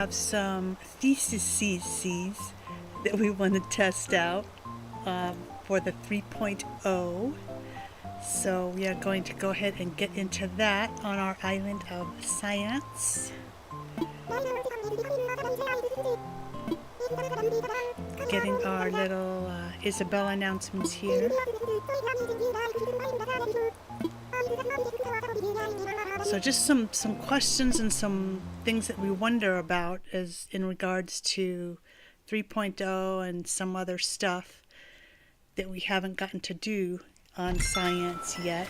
Have some theses that we want to test out for the 3.0. So we are going to go ahead and get into that on our island of Sigh Ants. Getting our little Isabel announcements here. So just some questions and some things that we wonder about as in regards to 3.0 and some other stuff that we haven't gotten to do on Sigh Ants yet.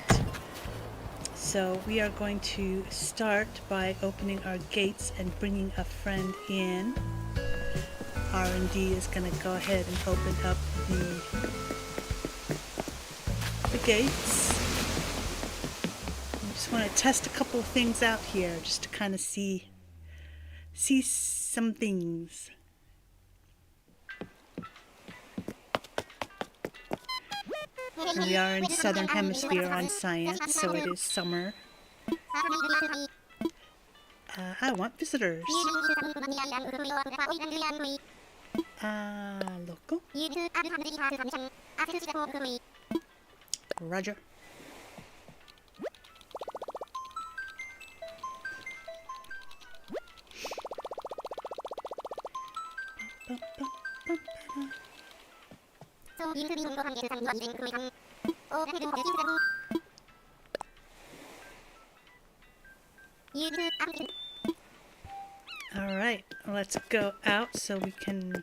So we are going to start by opening our gates and bringing a friend in. R&D is going to go ahead and open up the gates. Just want to test a couple of things out here just to kind of see some things. And we are in Southern Hemisphere on Sigh Ants, so it is summer. I want visitors. Local. Roger. Alright, let's go out so we can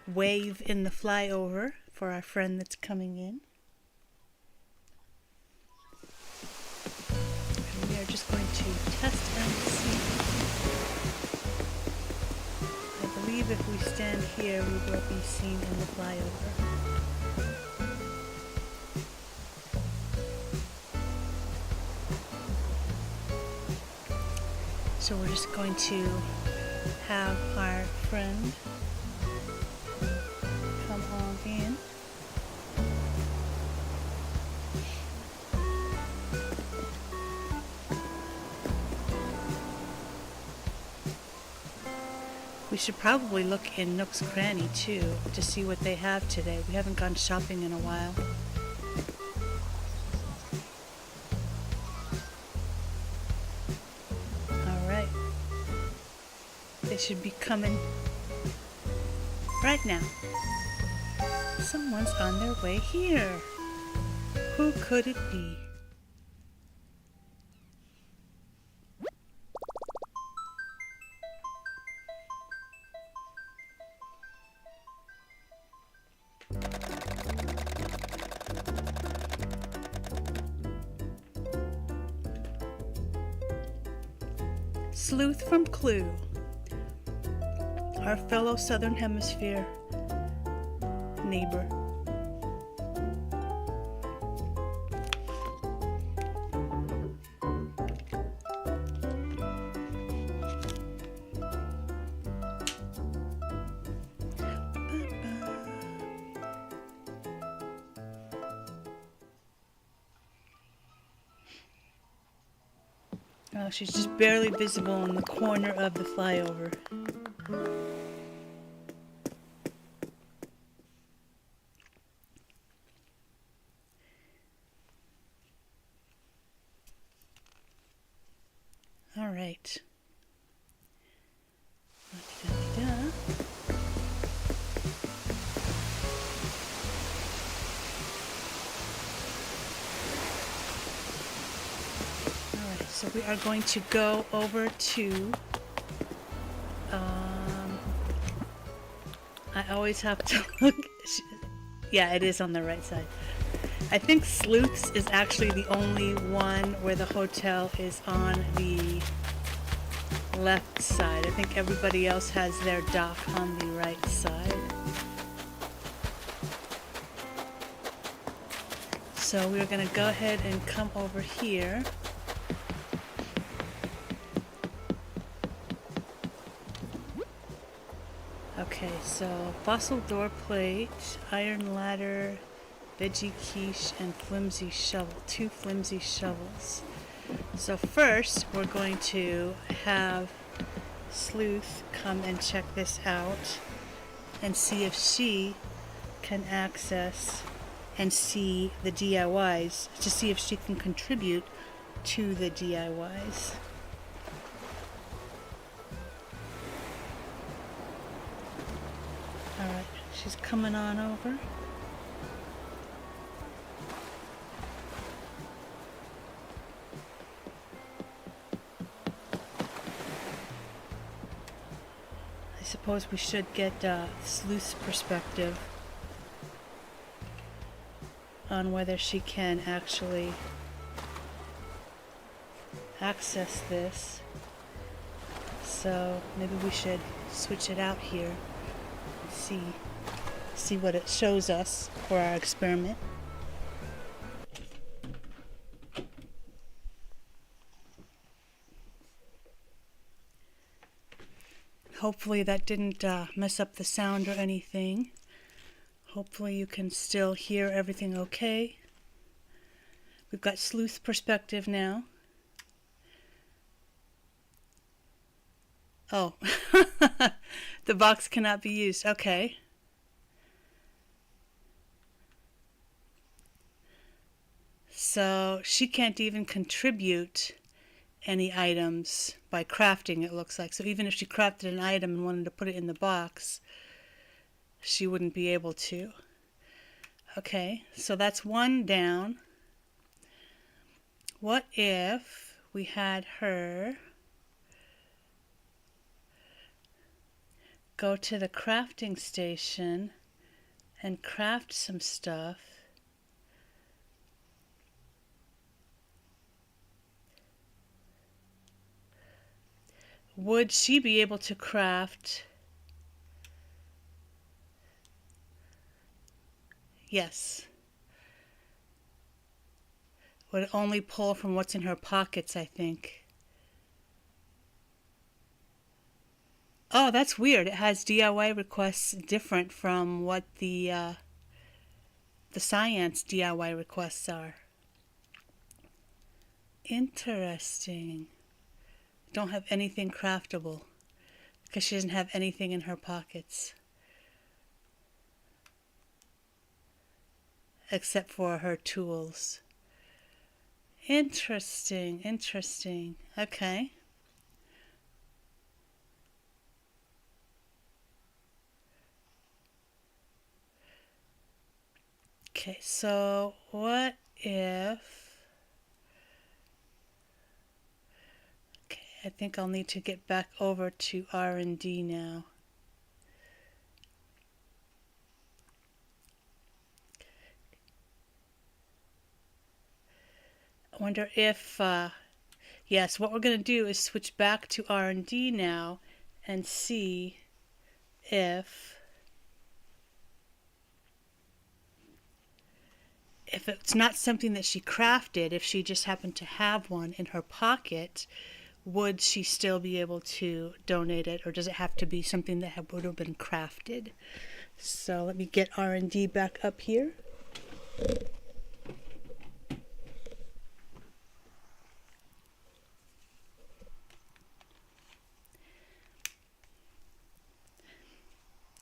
wave in the flyover for our friend that's coming in. And we are just going to test and see. I believe if we stand here, we will be seen in the flyover. So we're just going to have our friend come on in. We should probably look in Nook's Cranny too to see what they have today. We haven't gone shopping in a while. Alright. They should be coming right now. Someone's on their way here. Who could it be? Sleuth from Clue, our fellow Southern Hemisphere neighbor. Oh, she's just barely visible in the corner of the flyover. All right. So we are going to go over to, I always have to look, yeah, it is on the right side. I think Sleuth's is actually the only one where the hotel is on the left side. I think everybody else has their dock on the right side. So we're going to go ahead and come over here. Okay, so fossil door plate, iron ladder, veggie quiche, and flimsy shovel. 2 flimsy shovels. So first, we're going to have Sleuth come and check this out and see if she can access and see the DIYs, to see if she can contribute to the DIYs. Alright, she's coming on over. I suppose we should get Sleuth's perspective on whether she can actually access this. So maybe we should switch it out here and see what it shows us for our experiment. Hopefully that didn't mess up the sound or anything. Hopefully you can still hear everything okay. We've got Sleuth perspective now. Oh, the box cannot be used. Okay. So she can't even contribute any items by crafting, it looks like. So even if she crafted an item and wanted to put it in the box, she wouldn't be able to. Okay, so that's one down. What if we had her go to the crafting station and craft some stuff? Would she be able to craft? Yes. Would only pull from what's in her pockets, I think. Oh, that's weird. It has DIY requests different from what the Sigh Ants DIY requests are. Interesting. Don't have anything craftable because she doesn't have anything in her pockets except for her tools. Interesting, interesting. Okay. Okay, so what if... Okay, I think I'll need to get back over to R&D now. I wonder if... yes, what we're going to do is switch back to R&D now and see if it's not something that she crafted, if she just happened to have one in her pocket, would she still be able to donate it, or does it have to be something that would have been crafted? So let me get R&D back up here.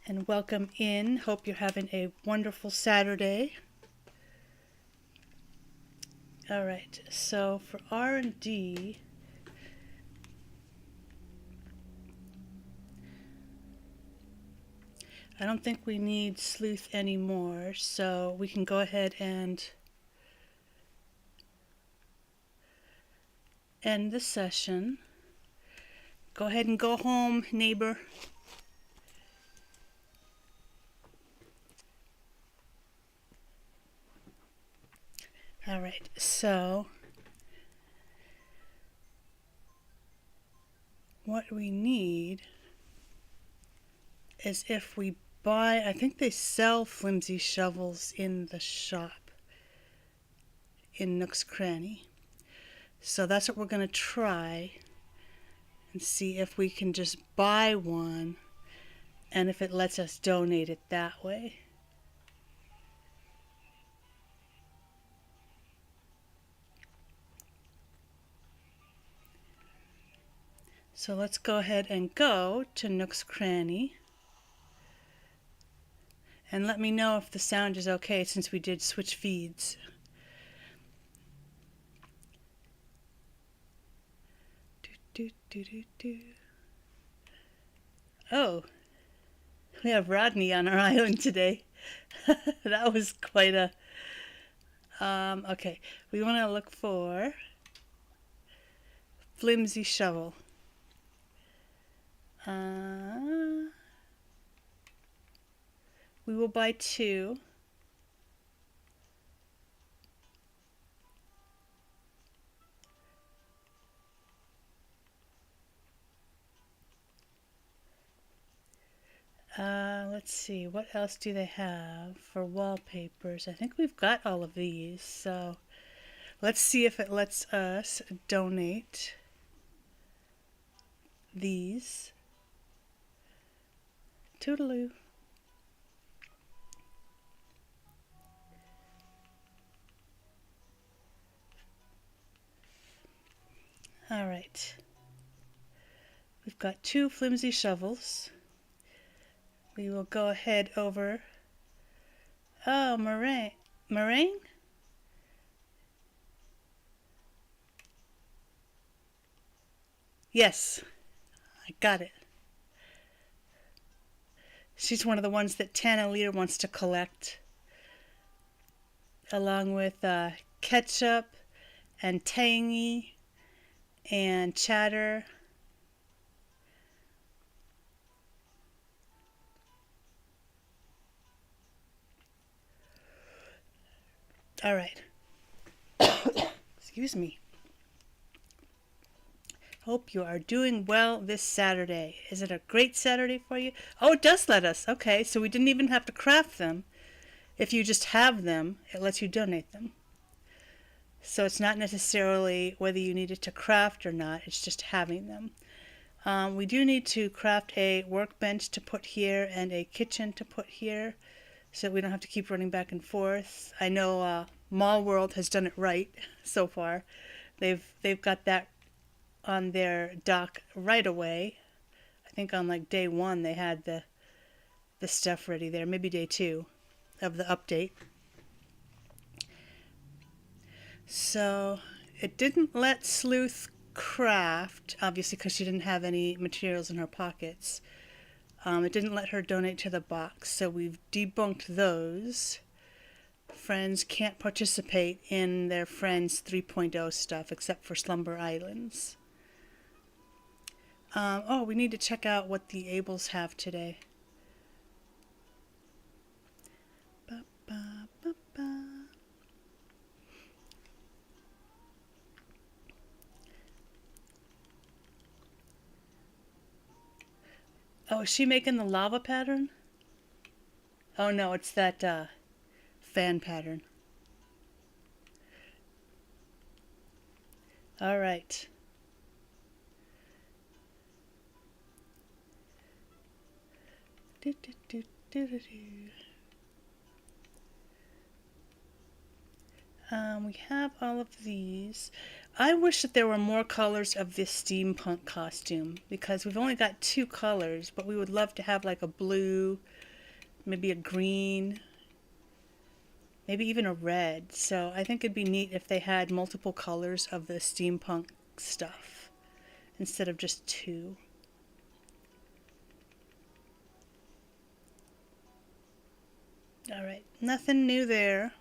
And welcome in. Hope you're having a wonderful Saturday. All right, so for R&D, I don't think we need Sleuth anymore, so we can go ahead and end the session. Go ahead and go home, neighbor. All right, so what we need is, if we buy, I think they sell flimsy shovels in the shop in Nook's Cranny. So that's what we're going to try and see if we can just buy one and if it lets us donate it that way. So let's go ahead and go to Nook's Cranny. And let me know if the sound is okay since we did switch feeds. Oh, we have Rodney on our island today. That was quite a... okay, we want to look for flimsy shovel. We will buy 2. Let's see, what else do they have for wallpapers? I think we've got all of these, so let's see if it lets us donate these. Toodaloo. All right. We've got 2 flimsy shovels. We will go ahead over... Oh, meringue. Meringue? Yes, I got it. She's one of the ones that Tana Leader wants to collect, along with ketchup and tangy and chatter. All right. Excuse me. Hope you are doing well this Saturday. Is it a great Saturday for you? Oh, it does let us. Okay, so we didn't even have to craft them. If you just have them, it lets you donate them. So it's not necessarily whether you needed to craft or not, it's just having them. We do need to craft a workbench to put here and a kitchen to put here so we don't have to keep running back and forth. I know Mall World has done it right so far. They've got that on their dock right away. I think on like day 1 they had the stuff ready there, maybe day 2 of the update. So it didn't let Sleuth craft, obviously because she didn't have any materials in her pockets. It didn't let her donate to the box, so we've debunked those. Friends can't participate in their Friends 3.0 stuff except for Slumber Islands. Oh, we need to check out what the Ables have today. Ba, ba, ba, ba. Oh, is she making the lava pattern? Oh no, it's that fan pattern. All right. Do, do, do, do, do, do. We have all of these. I wish that there were more colors of this steampunk costume because we've only got 2 colors, but we would love to have like a blue, maybe a green, maybe even a red. So I think it'd be neat if they had multiple colors of the steampunk stuff instead of just 2. All right, nothing new there.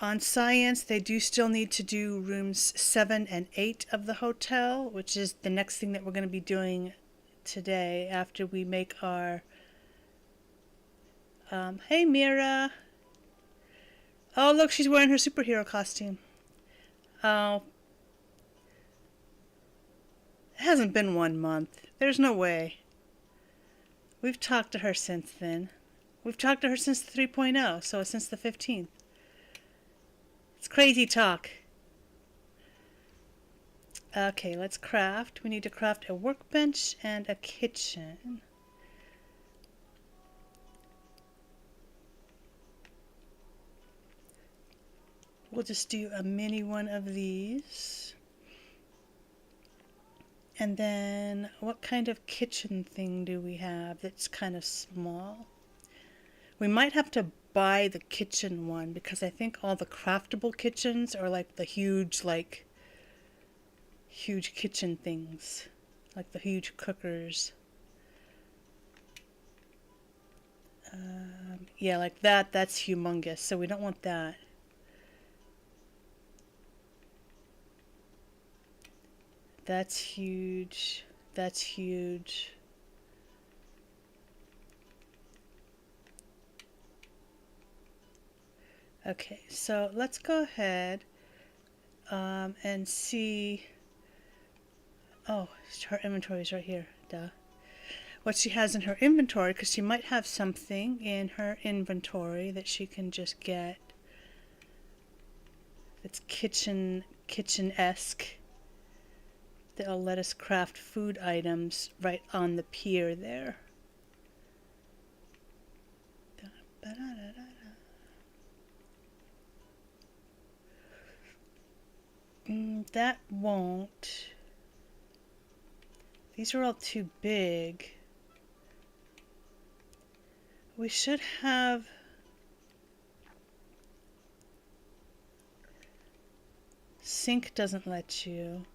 On Sigh Ants, they do still need to do rooms 7 and 8 of the hotel, which is the next thing that we're going to be doing today after we make our... hey, Mira. Oh, look, she's wearing her superhero costume. Oh. It hasn't been 1 month. There's no way. We've talked to her since then. We've talked to her since the 3.0, so since the 15th. It's crazy talk. Okay, let's craft. We need to craft a workbench and a kitchen. we'll just do a mini one of these. And then what kind of kitchen thing do we have that's kind of small? We might have to buy the kitchen one because I think all the craftable kitchens are like the huge kitchen things, like the huge cookers. Yeah, like that. That's humongous, so we don't want that. That's huge. That's huge. Okay, so let's go ahead and see. Oh, her inventory is right here. Duh. What she has in her inventory, because she might have something in her inventory that she can just get. It's kitchen-esque. That'll let us craft food items right on the pier there. That won't. These are all too big. We should have. Sink doesn't let you.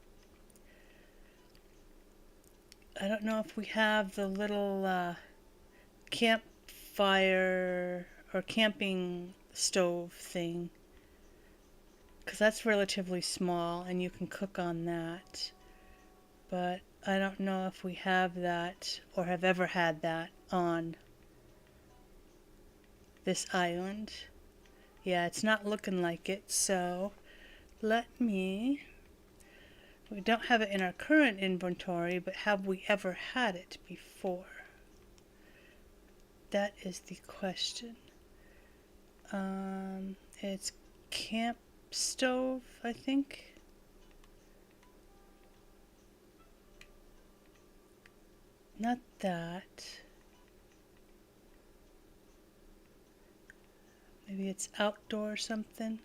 I don't know if we have the little campfire or camping stove thing, because that's relatively small and you can cook on that. But I don't know if we have that or have ever had that on this island. Yeah, it's not looking like it, so let me. We don't have it in our current inventory, but have we ever had it before? That is the question. It's camp stove, I think. Not that. Maybe it's outdoor or something.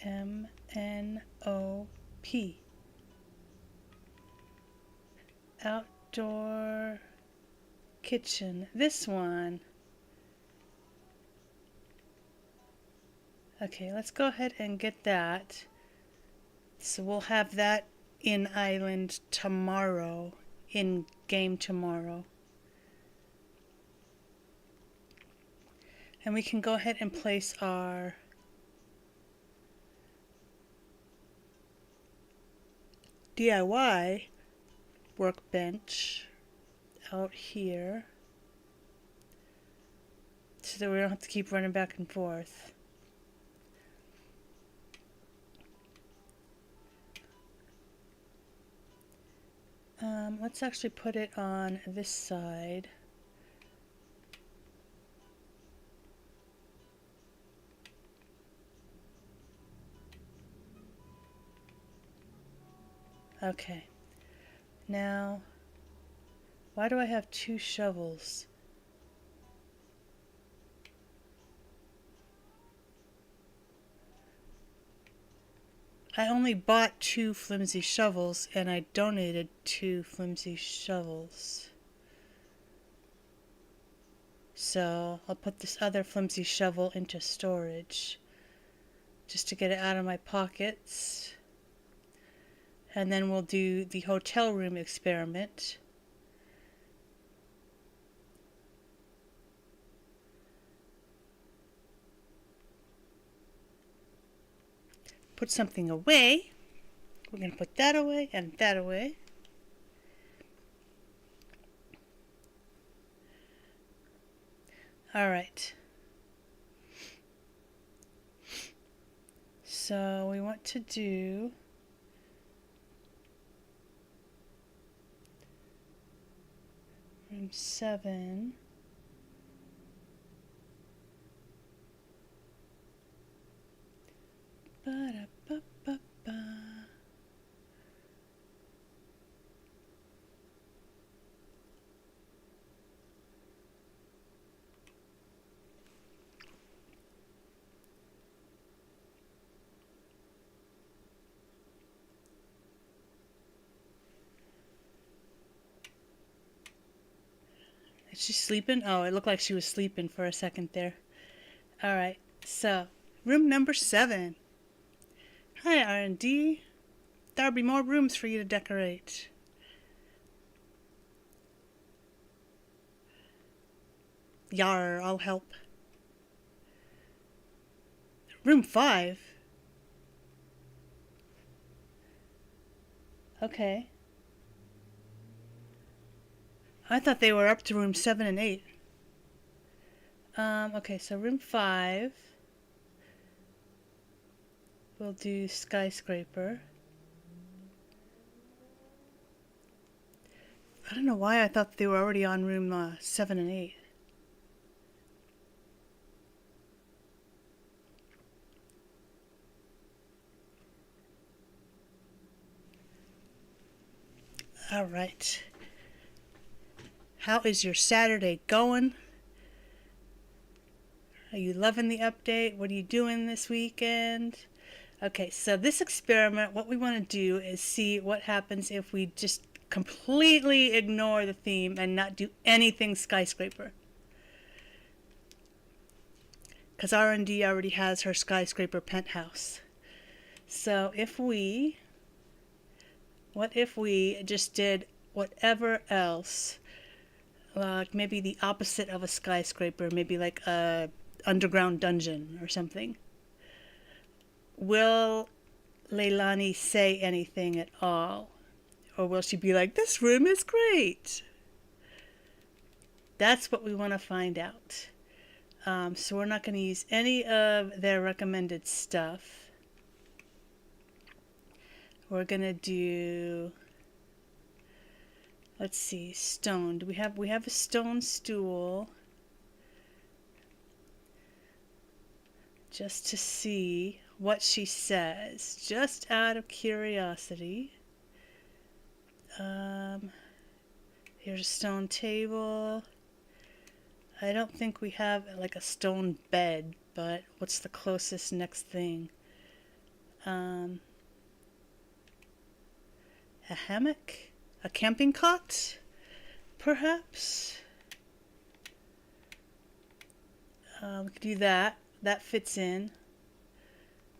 MNOP. Outdoor kitchen. This one. Okay, let's go ahead and get that. So we'll have that in island tomorrow, in game tomorrow. And we can go ahead and place our DIY workbench out here so that we don't have to keep running back and forth. Let's actually put it on this side. Okay. Now, why do I have 2 shovels? I only bought 2 flimsy shovels and I donated 2 flimsy shovels. So I'll put this other flimsy shovel into storage just to get it out of my pockets. And then we'll do the hotel room experiment. Put something away. We're going to put that away and that away. All right. So we want to do room 7. Ba-da-ba-ba-ba. Is she sleeping? Oh, it looked like she was sleeping for a second there. All right, so room number 7. Hi, R&D. There'll be more rooms for you to decorate. Yar, I'll help. Room 5? Okay. I thought they were up to room 7 and 8. Okay, so room 5. We'll do skyscraper. I don't know why I thought they were already on room 7 and 8. All right. How is your Saturday going? Are you loving the update? What are you doing this weekend? Okay, so this experiment, what we want to do is see what happens if we just completely ignore the theme and not do anything skyscraper. Because R&D already has her skyscraper penthouse. So what if we just did whatever else, like maybe the opposite of a skyscraper, maybe like a underground dungeon or something? Will Leilani say anything at all? Or will she be like, this room is great? That's what we want to find out. So we're not going to use any of their recommended stuff. We're going to do, let's see, stone. We have a stone stool. Just to see what she says, just out of curiosity. Here's a stone table. I don't think we have like a stone bed, but what's the closest next thing? A hammock? A camping cot? Perhaps? We could do that. That fits in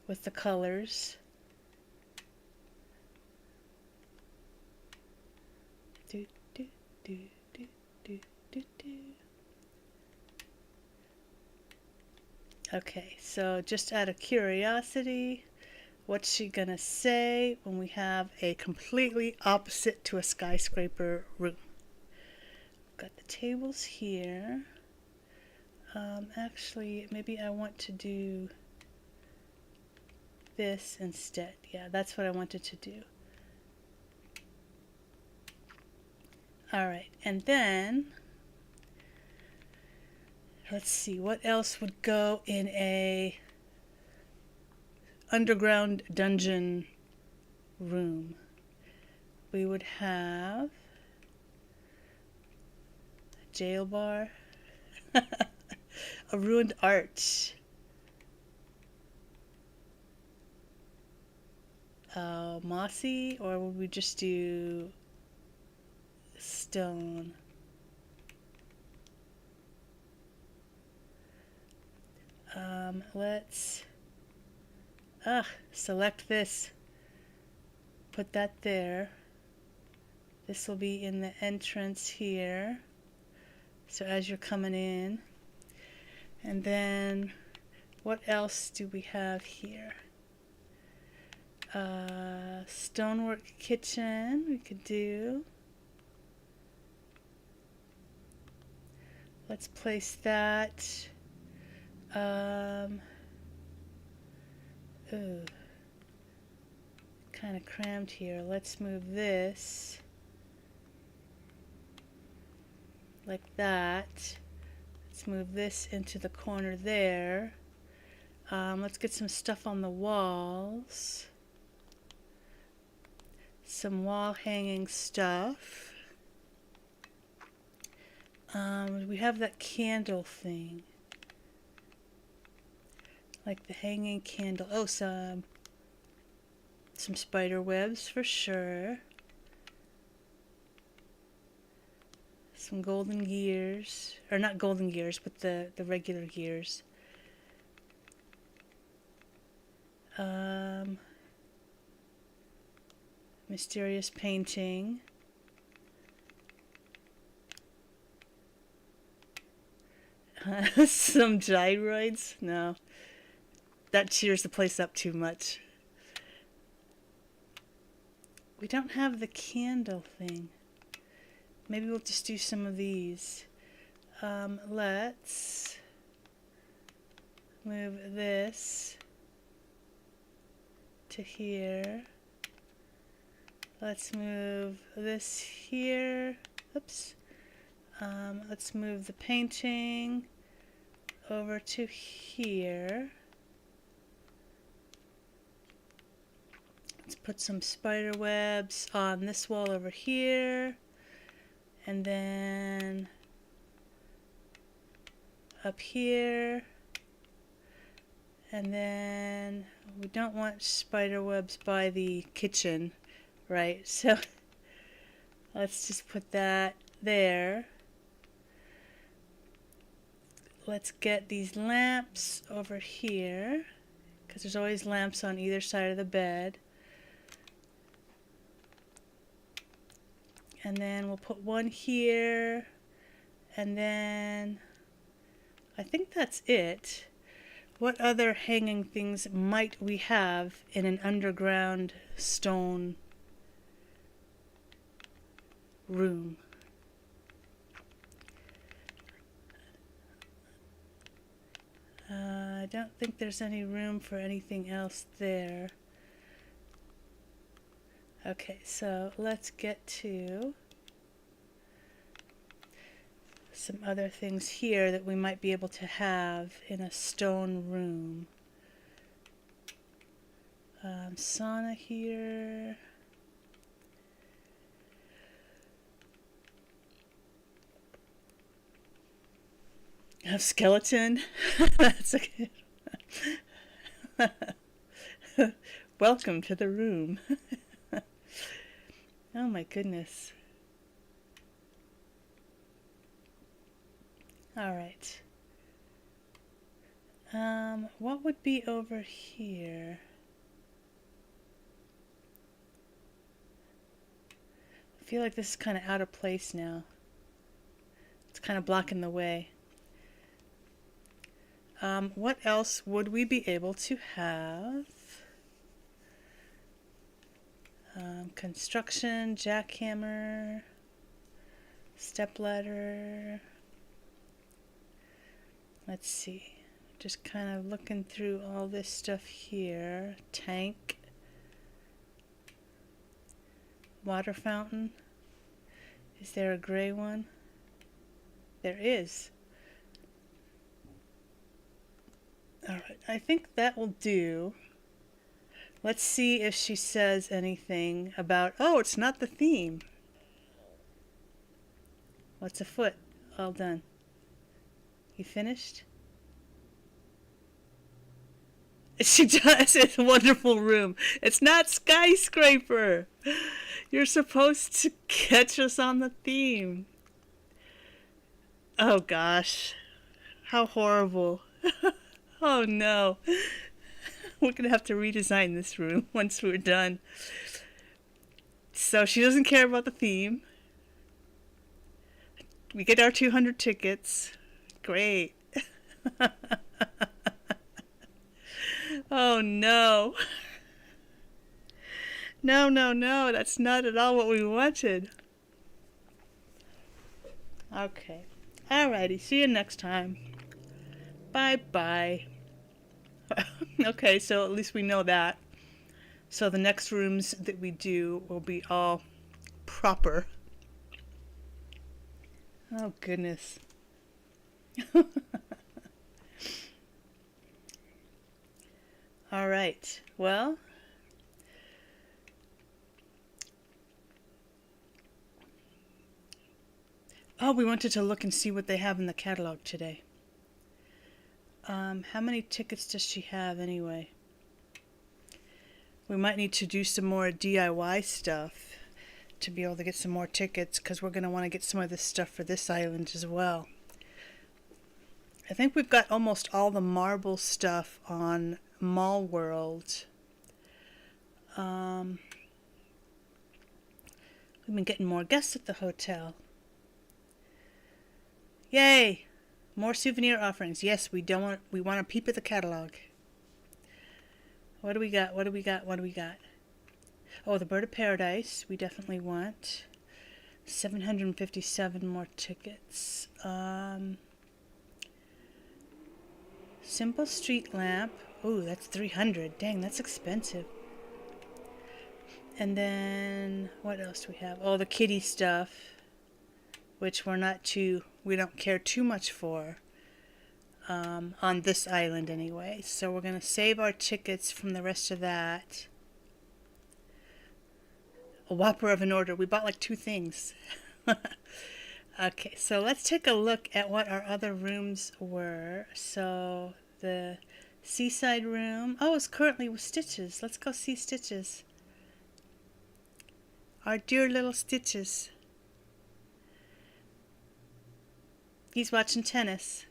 with the colors. Do, do, do, do, do, do, do. Okay, so just out of curiosity, what's she gonna say when we have a completely opposite to a skyscraper room? Got the tables here. Actually, maybe I want to do this instead. Yeah, that's what I wanted to do. All right, and then let's see, what else would go in a underground dungeon room? We would have a jail bar, a ruined arch, mossy, or would we just do stone? Let's select this, put that there. This will be in the entrance here, so as you're coming in. And then what else do we have here? Stonework kitchen we could do. Let's place that. Ooh, kind of crammed here. Let's move this like that. Let's move this into the corner there. Let's get some stuff on the walls. Some wall hanging stuff. We have that candle thing. Like the hanging candle. Oh, some spider webs for sure. Some golden gears, or not golden gears, but the regular gears. Mysterious painting. Some gyroids? No. That cheers the place up too much. We don't have the candle thing. Maybe we'll just do some of these. Let's move this to here. Let's move this here. Oops. Let's move the painting over to here. Let's put some spider webs on this wall over here. And then up here. And then we don't want spider webs by the kitchen, right? So let's just put that there. Let's get these lamps over here, because there's always lamps on either side of the bed. And then we'll put one here, and then I think that's it. What other hanging things might we have in an underground stone room? I don't think there's any room for anything else there. Okay, so let's get to some other things here that we might be able to have in a stone room. Sauna here. A skeleton. That's okay. Welcome to the room. Oh my goodness. All right. What would be over here? I feel like this is kind of out of place now. It's kind of blocking the way. What else would we be able to have? Construction, jackhammer, stepladder. Let's see. Just kind of looking through all this stuff here. Tank. Water fountain. Is there a gray one? There is. Alright, I think that will do. Let's see if she says anything about, oh, it's not the theme. What's a foot? All done. You finished? She does. It's a wonderful room. It's not skyscraper. You're supposed to catch us on the theme. Oh gosh. How horrible. Oh no. We're going to have to redesign this room once we're done. So she doesn't care about the theme. We get our 200 tickets. Great. Oh no. No, no, no. That's not at all what we wanted. Okay. Alrighty. See you next time. Bye-bye. Okay, so at least we know that. So the next rooms that we do will be all proper. Oh, goodness. All right. Well, oh, we wanted to look and see what they have in the catalog today. How many tickets does she have anyway? We might need to do some more DIY stuff. to be able to get some more tickets because we're going to want to get some of this stuff for this island as well. I think we've got almost all the marble stuff on Mall World. We've been getting more guests at the hotel. Yay! More souvenir offerings. Yes, we want to peep at the catalog. What do we got? What do we got? What do we got? Oh, the Bird of Paradise. We definitely want 757 more tickets. Simple street lamp. Ooh, that's 300. Dang, that's expensive. And then what else do we have? Oh, the kitty stuff, which we don't care too much for on this island anyway. So we're going to save our tickets from the rest of that. A whopper of an order. We bought like 2 things. Okay, so let's take a look at what our other rooms were. So the seaside room. Oh, it's currently with Stitches. Let's go see Stitches. Our dear little Stitches. He's watching tennis.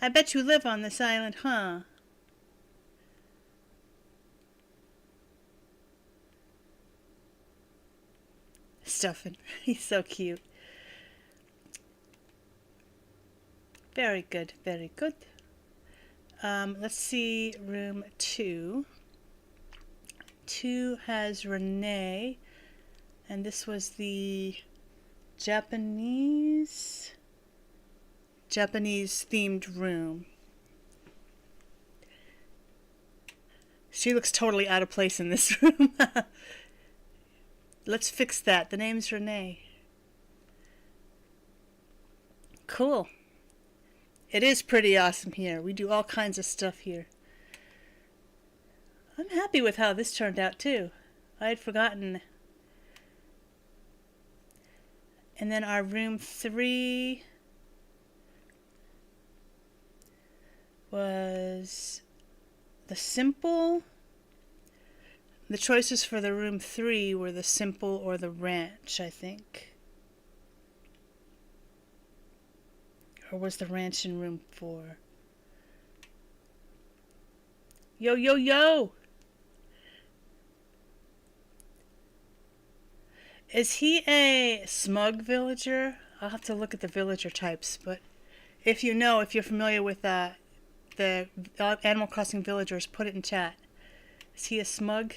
I bet you live on this island, huh? Stuffing. He's so cute. Very good, very good. Let's see room 2. 2 has Renee, and this was the Japanese themed room. She looks totally out of place in this room. Let's fix that. The name's Renee. Cool. It is pretty awesome here. We do all kinds of stuff here. I'm happy with how this turned out too. I had forgotten. And then our room 3 was the simple. The choices for the room 3 were the simple or the ranch, I think. Or was the ranch in room 4? Yo, yo, yo! Is he a smug villager? I'll have to look at the villager types, but if you know, if you're familiar with the Animal Crossing villagers, put it in chat. Is he a smug?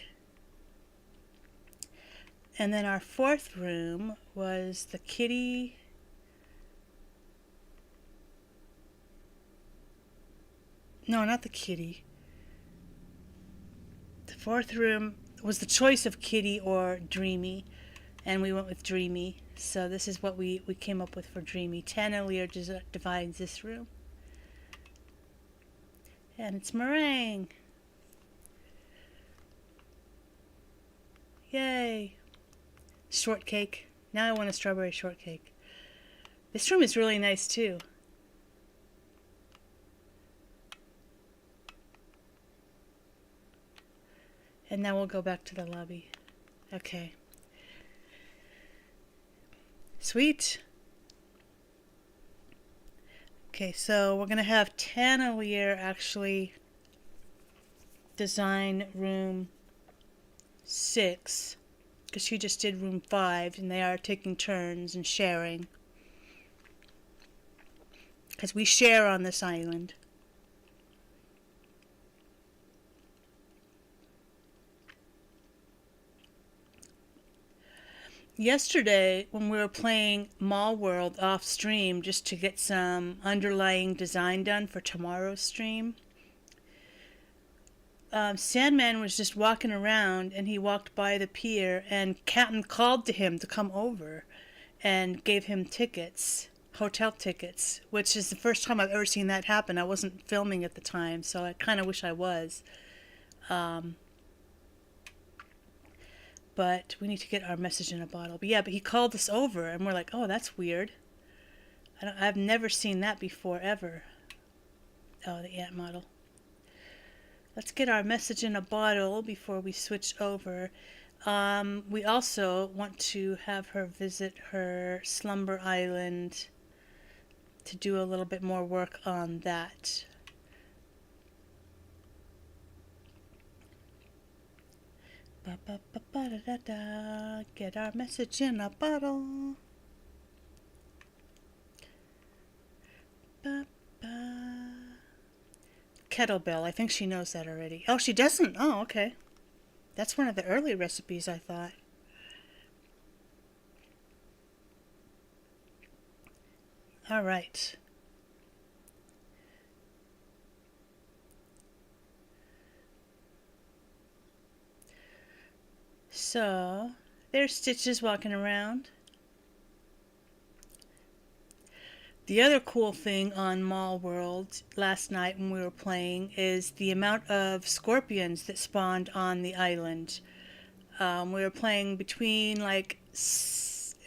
And then our 4th room was the kitty. No, not the kitty. The 4th room was the choice of kitty or dreamy, and we went with dreamy. So this is what we came up with for dreamy. Tanalier divides this room. And it's meringue. Yay. Shortcake. Now I want a strawberry shortcake. This room is really nice too. And now we'll go back to the lobby. Okay. Sweet. Okay, so we're going to have Tanalier actually design room 6, because she just did room 5, and they are taking turns and sharing. Because we share on this island. Yesterday, when we were playing Mall World off stream, just to get some underlying design done for tomorrow's stream, Sandman was just walking around, and he walked by the pier, and Captain called to him to come over and gave him tickets, hotel tickets, which is the first time I've ever seen that happen. I wasn't filming at the time, so I kind of wish I was. But we need to get our message in a bottle. But yeah, but he called us over, and we're like, oh, that's weird. I've never seen that before, ever. Oh, the ant model. Let's get our message in a bottle before we switch over. We also want to have her visit her slumber island to do a little bit more work on that. Ba ba ba ba da da da. Get our message in a bottle. Ba ba. Kettlebell. I think she knows that already. Oh, she doesn't. Oh, okay. That's one of the early recipes, I thought. All right. So, there's Stitches walking around. The other cool thing on Mall World last night when we were playing is the amount of scorpions that spawned on the island. We were playing between it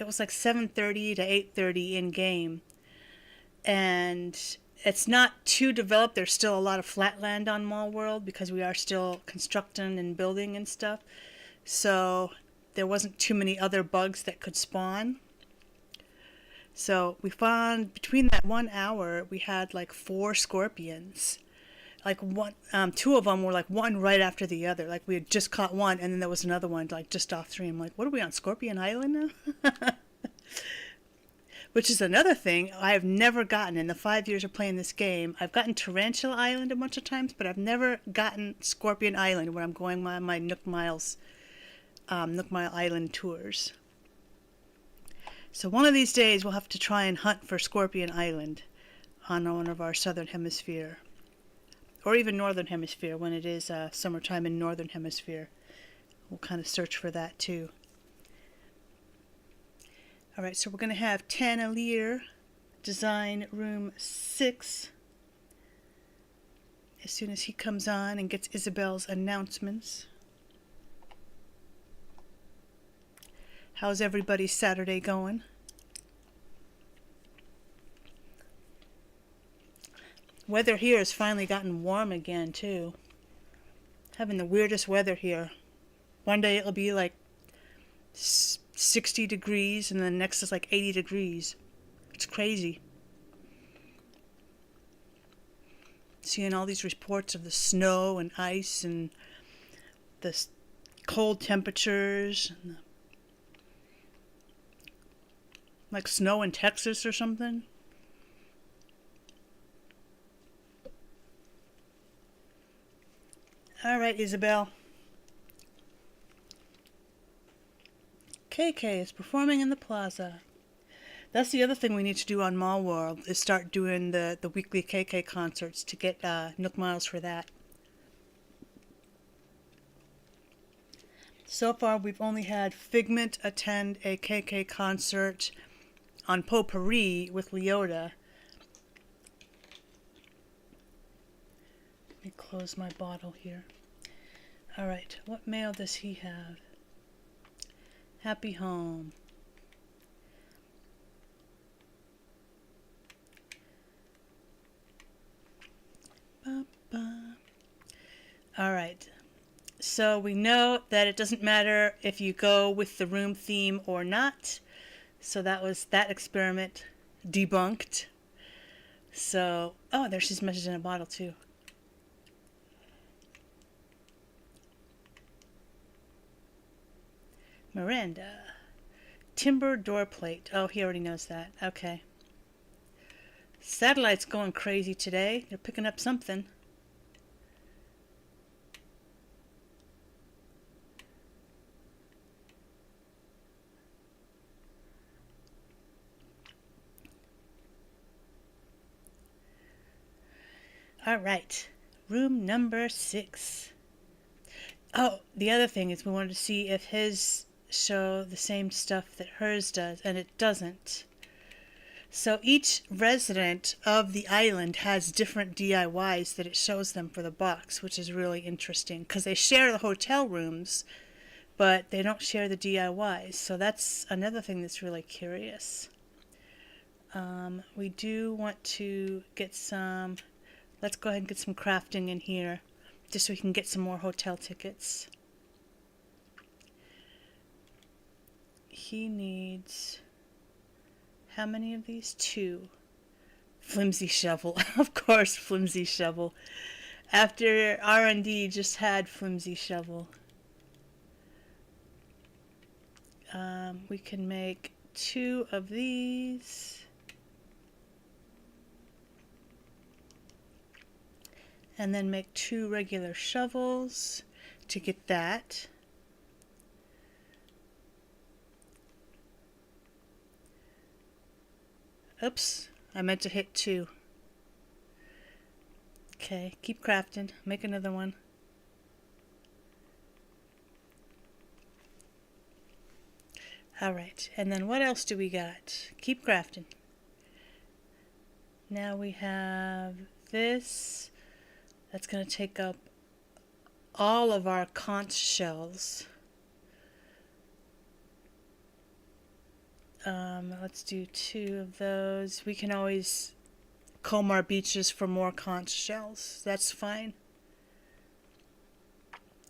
was like 7:30 to 8:30 in game, and it's not too developed. There's still a lot of flat land on Mall World because we are still constructing and building and stuff. So there wasn't too many other bugs that could spawn. So we found between that 1 hour we had like four scorpions. Like one, two of them were like one right after the other. Like we had just caught one, and then there was another one like just off three. I'm like, what are we on Scorpion Island now? Which is another thing I have never gotten in the 5 years of playing this game. I've gotten Tarantula Island a bunch of times, but I've never gotten Scorpion Island when I'm going on my Nook Mile Island tours. So one of these days we'll have to try and hunt for Scorpion Island on one of our southern hemisphere, or even northern hemisphere when it is summertime in northern hemisphere. We'll kind of search for that too. All right, so we're going to have Tanalier design room 6 as soon as he comes on and gets Isabel's announcements. How's everybody's Saturday going? Weather here has finally gotten warm again too. Having the weirdest weather here. One day it'll be like 60 degrees and the next is like 80 degrees. It's crazy. Seeing all these reports of the snow and ice and the cold temperatures and like snow in Texas or something. All right, Isabel. KK is performing in the plaza. That's the other thing we need to do on Mall World is start doing the weekly KK concerts to get Nook Miles for that. So far, we've only had Figment attend a KK concert on Potpourri with Leota. Let me close my bottle here. All right, what mail does he have? Happy Home. Ba, ba. All right. So we know that it doesn't matter if you go with the room theme or not. So that was that experiment debunked. So, oh, there's his message in a bottle too. Miranda. Timber door plate. Oh, he already knows that. Okay. Satellite's going crazy today. They're picking up something. All right. Room number 6. Oh, the other thing is we wanted to see if his show the same stuff that hers does, and it doesn't. So each resident of the island has different DIYs that it shows them for the box, which is really interesting because they share the hotel rooms, but they don't share the DIYs. So that's another thing that's really curious. We do want to get some, let's go ahead and get some crafting in here just so we can get some more hotel tickets. he needs, how many of these? 2. Flimsy shovel. Of course, flimsy shovel. After R&D just had flimsy shovel. We can make 2 of these. And then make 2 regular shovels to get that. Oops, I meant to hit 2. Okay, keep crafting. Make another one. Alright, and then what else do we got? Keep crafting. Now we have this. That's going to take up all of our conch shells. Let's do 2 of those. We can always comb our beaches for more conch shells. That's fine.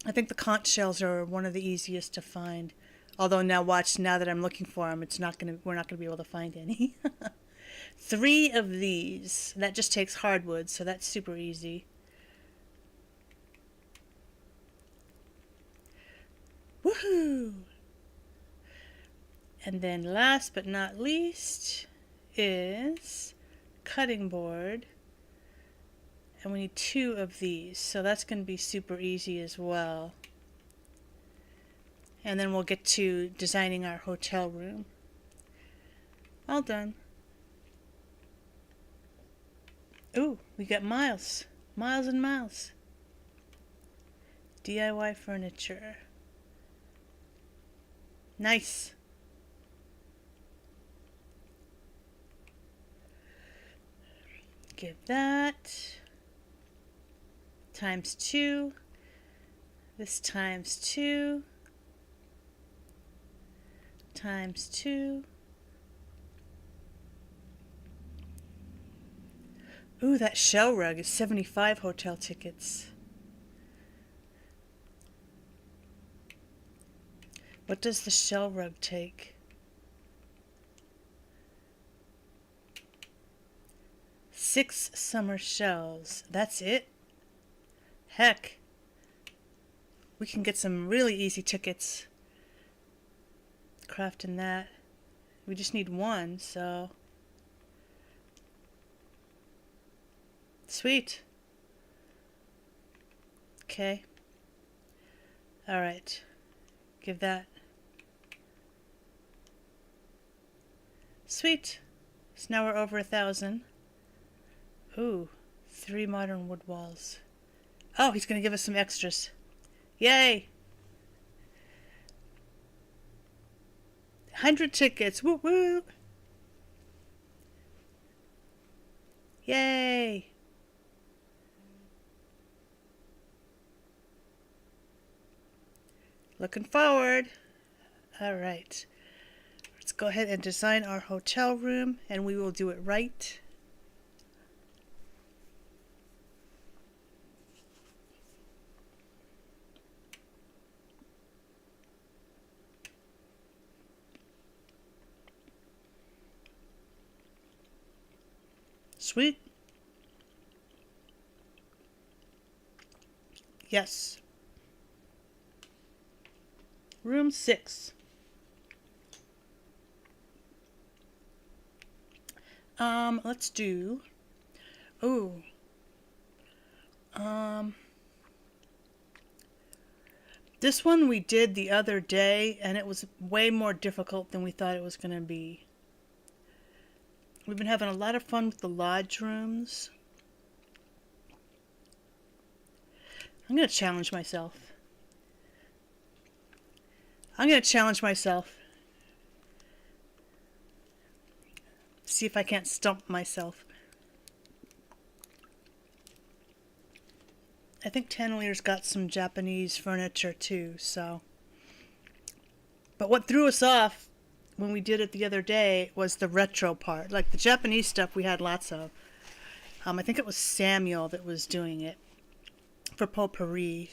I think the conch shells are one of the easiest to find. Although now watch, now that I'm looking for them, we're not going to be able to find any. 3 of these. That just takes hardwood, so that's super easy. Woohoo! And then last but not least is cutting board. And we need 2 of these, so that's going to be super easy as well. And then we'll get to designing our hotel room. All done. Ooh, we got miles. Miles and miles. DIY furniture. Nice. Give that times 2. This times 2. Times 2. Ooh, that shell rug is 75 hotel tickets. What does the shell rug take? 6 summer shells. That's it? Heck. We can get some really easy tickets. Crafting that. We just need 1, so. Sweet. Okay. Alright. Give that. Sweet. So now we're over 1,000. Ooh, 3 modern wood walls. Oh, he's going to give us some extras. Yay! 100 tickets. Woo woo! Yay! Looking forward. All right. Let's go ahead and design our hotel room, and we will do it right. Sweet. Yes. Room 6. Let's do. Ooh. This one we did the other day, and it was way more difficult than we thought it was going to be. We've been having a lot of fun with the lodge rooms. I'm going to challenge myself. See if I can't stump myself. I think Tanner's got some Japanese furniture too, so. But what threw us off when we did it the other day was the retro part. Like the Japanese stuff we had lots of. I think it was Samuel that was doing it for Potpourri.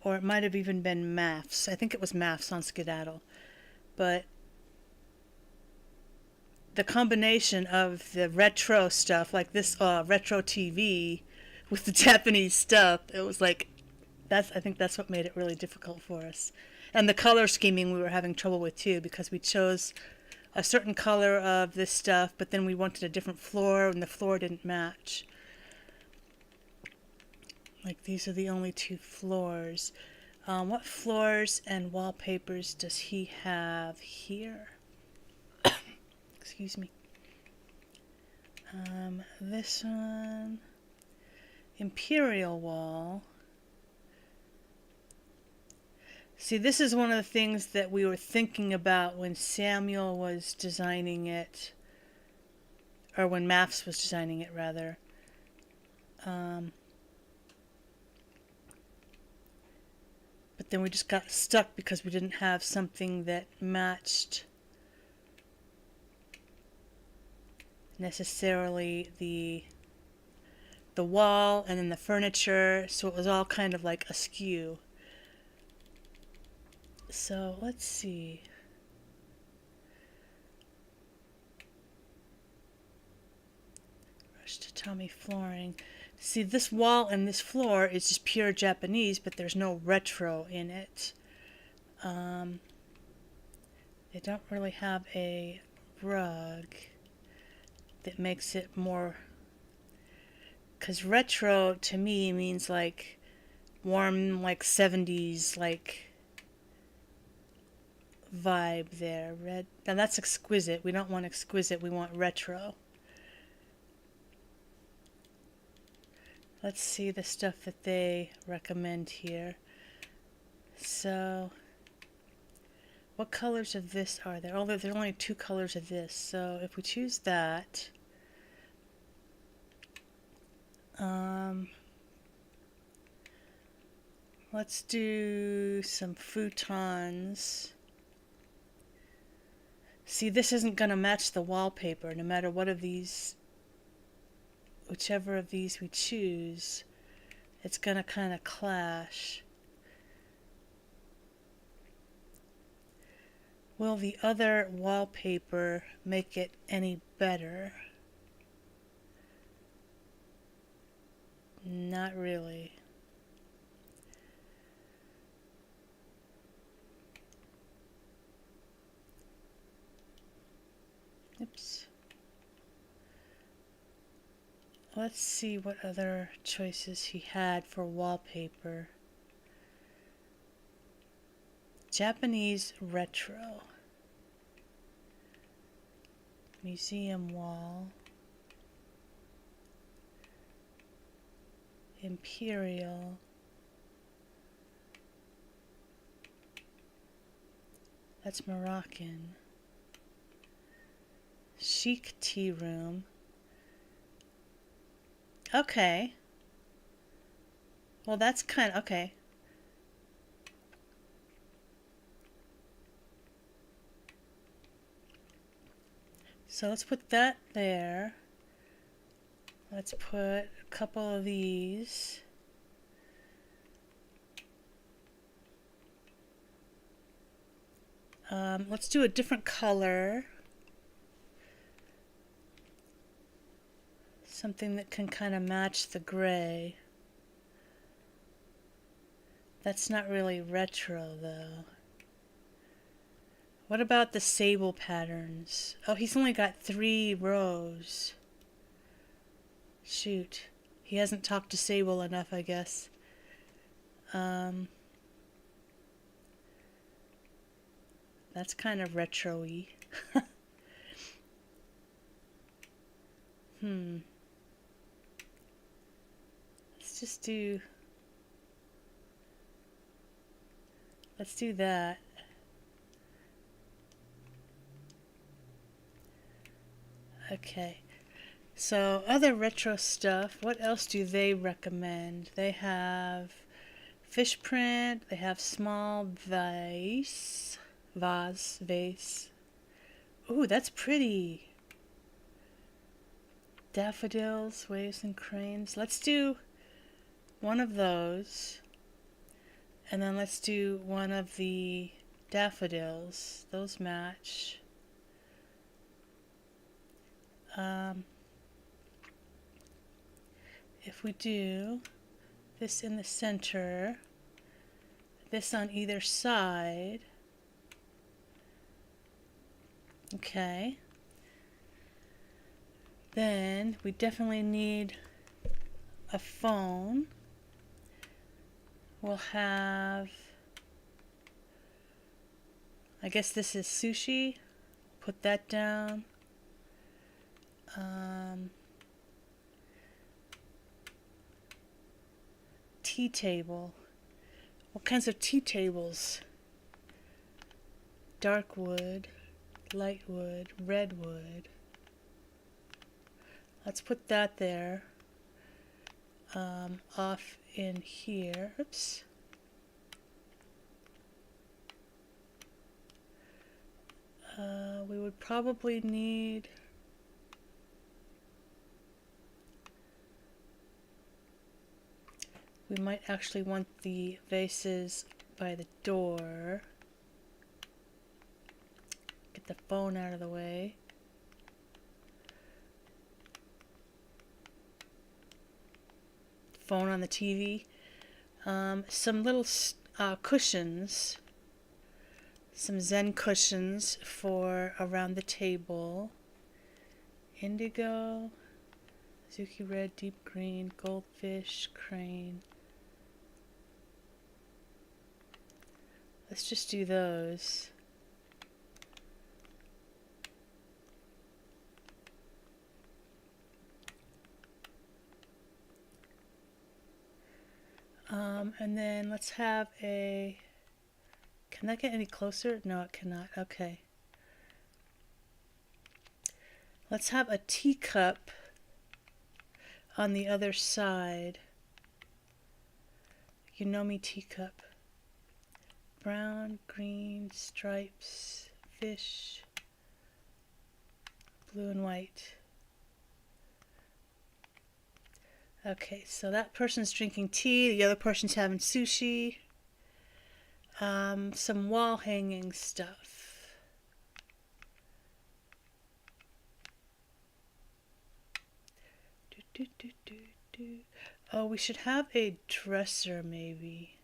or it might have even been Maths. I think it was Maths on Skedaddle. But the combination of the retro stuff, like this retro TV with the Japanese stuff, it was like, I think that's what made it really difficult for us. And the color scheming we were having trouble with too, because we chose a certain color of this stuff, but then we wanted a different floor and the floor didn't match. Like these are the only two floors. What floors and wallpapers does he have here? Excuse me. This one, Imperial Wall. See, this is one of the things that we were thinking about when Samuel was designing it, or when Maths was designing it, rather. But then we just got stuck because we didn't have something that matched necessarily the wall and then the furniture, so it was all kind of like askew. So let's see. Rush Tatami flooring. See, this wall and this floor is just pure Japanese, but there's no retro in it. They don't really have a rug that makes it more, because retro to me means like warm, like 70s, like vibe there. Red. Now that's exquisite. We don't want exquisite, we want retro. Let's see the stuff that they recommend here. So, what colors of this are there? Oh, there's only two colors of this. So if we choose that, let's do some futons. See, this isn't going to match the wallpaper, no matter what of these, whichever of these we choose, it's going to kind of clash. Will the other wallpaper make it any better? Not really. Oops. Let's see what other choices he had for wallpaper. Japanese retro. Museum wall. Imperial. That's Moroccan. Chic tea room. Okay. Well, that's kind of okay. So let's put that there. Let's put a couple of these. Let's do a different color. Something that can kind of match the gray. That's not really retro though. What about the sable patterns? Oh, he's only got 3 rows. Shoot. He hasn't talked to Sable enough, I guess. That's kind of retro-y. Let's do that. Okay. So other retro stuff, what else do they recommend? They have fish print, they have small vase. Ooh, that's pretty. Daffodils, waves and cranes. Let's do one of those. And then let's do one of the daffodils. Those match. If we do this in the center, this on either side, okay, then we definitely need a phone. We'll have, I guess this is sushi. Put that down. Tea table. What kinds of tea tables? Dark wood, light wood, red wood. Let's put that there. Off in here. Oops. We would probably need we might actually want the vases by the door. Get the phone out of the way. Phone on the TV. Some little cushions. Some Zen cushions for around the table. Indigo, Zuki red, deep green, goldfish, crane. Let's just do those. And then let's have a, can that get any closer? No, it cannot. Okay. Let's have a teacup on the other side. Yunomi teacup. Brown, green, stripes, fish, blue and white. Okay, so that person's drinking tea, the other person's having sushi. Some wall hanging stuff. Oh, we should have a dresser maybe.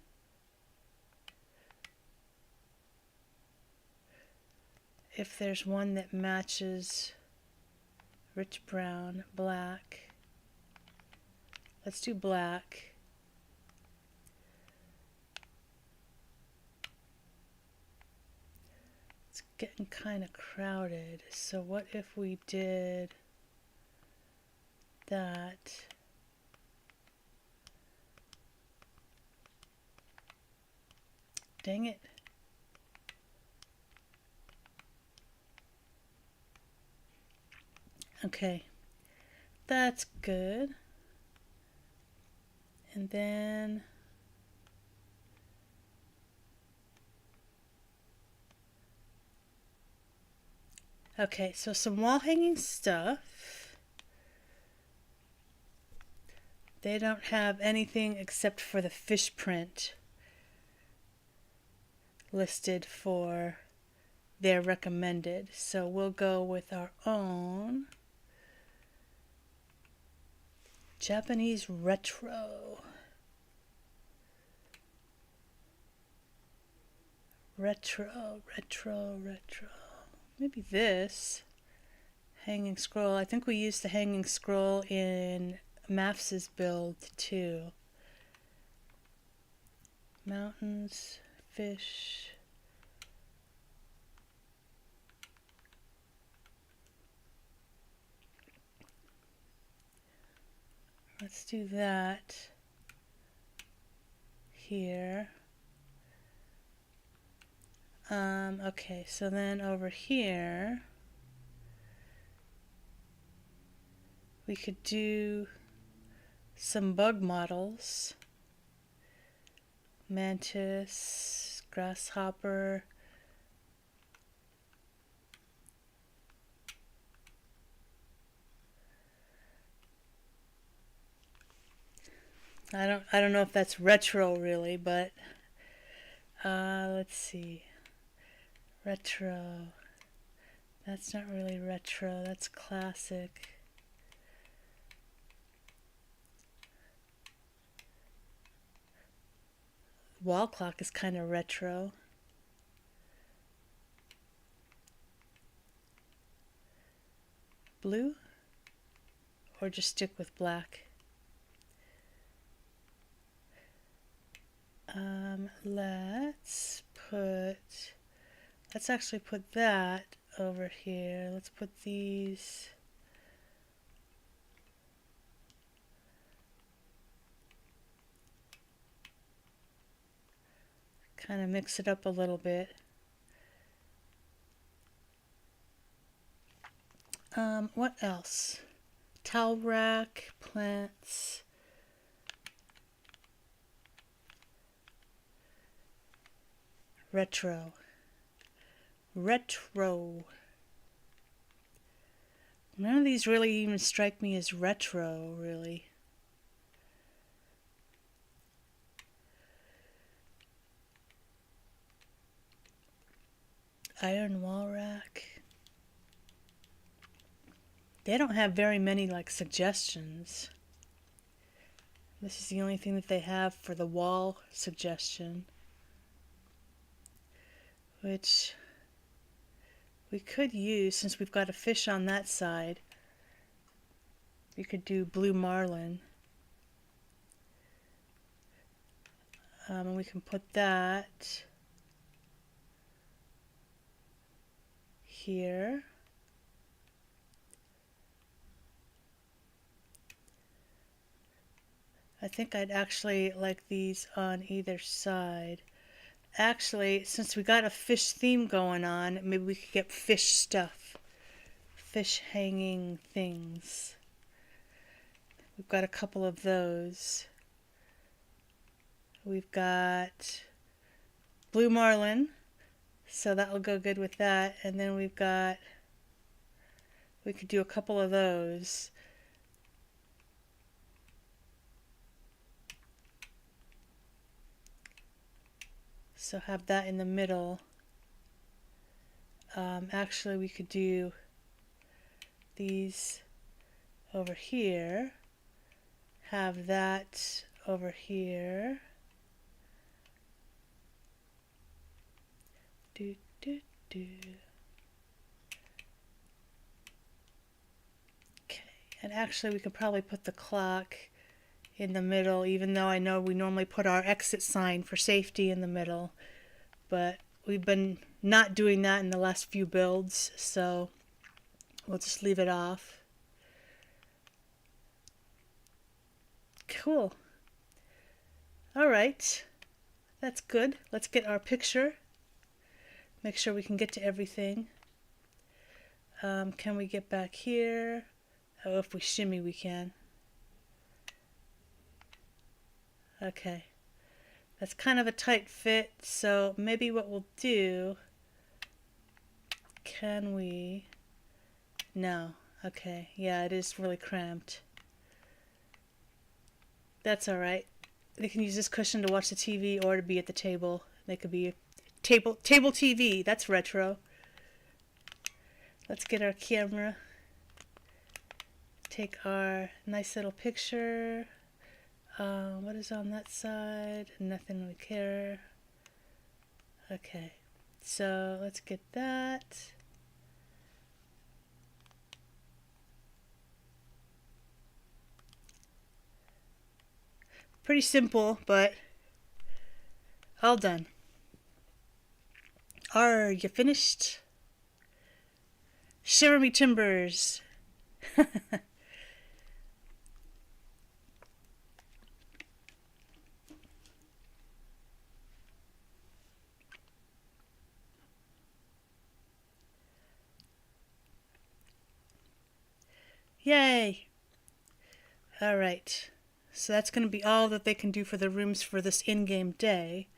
If there's one that matches rich brown, black. Let's do black. It's getting kind of crowded. So what if we did that? Dang it. Okay, that's good. And then okay, so some wall hanging stuff. They don't have anything except for the fish print listed for their recommended. So we'll go with our own Japanese retro. Retro. Maybe this hanging scroll. I think we used the hanging scroll in Mafs's build too. Mountains, fish. Let's do that here. Okay, so then over here we could do some bug models. Mantis, grasshopper. I don't know if that's retro really, but Let's see. Retro. That's not really retro, that's classic. Wall clock is kind of retro. Blue? Or just stick with black? Let's actually put that over here. Let's put these. Kind of mix it up a little bit. What else? Towel rack, plants. Retro. Retro. None of these really even strike me as retro, really. Iron wall rack. They don't have very many like suggestions. This is the only thing that they have for the wall suggestion, which we could use since we've got a fish on that side. We could do blue marlin. And we can put that here. I think I'd actually like these on either side. Actually, since we got a fish theme going on, maybe we could get fish stuff. Fish hanging things. We've got a couple of those. We've got blue marlin, so that will go good with that. And then we could do a couple of those. So have that in the middle. Actually, we could do these over here. Have that over here. Do, do, do. Okay, and actually we could probably put the clock in the middle, even though I know we normally put our exit sign for safety in the middle, but we've been not doing that in the last few builds, so we'll just leave it off. Cool. All right, that's good. Let's get our picture. Make sure we can get to everything. Can we get back here? Oh, if we shimmy, we can. Okay. That's kind of a tight fit, so maybe what we'll do... Can we... No. Okay. Yeah, it is really cramped. That's alright. They can use this cushion to watch the TV or to be at the table. They could be... Table TV. That's retro. Let's get our camera. Take our nice little picture. What is on that side? Nothing we care. Okay, so let's get that. Pretty simple, but all done. Are you finished? Shiver me timbers. Yay! Alright, so that's going to be all that they can do for the rooms for this in-game day.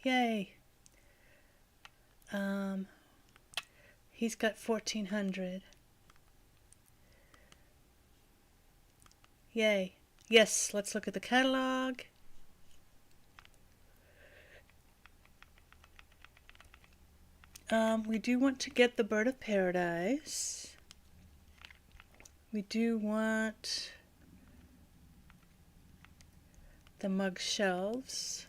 Yay! He's got 1,400. Yay! Yes, let's look at the catalog. We do want to get the Bird of Paradise. We do want the mug shelves.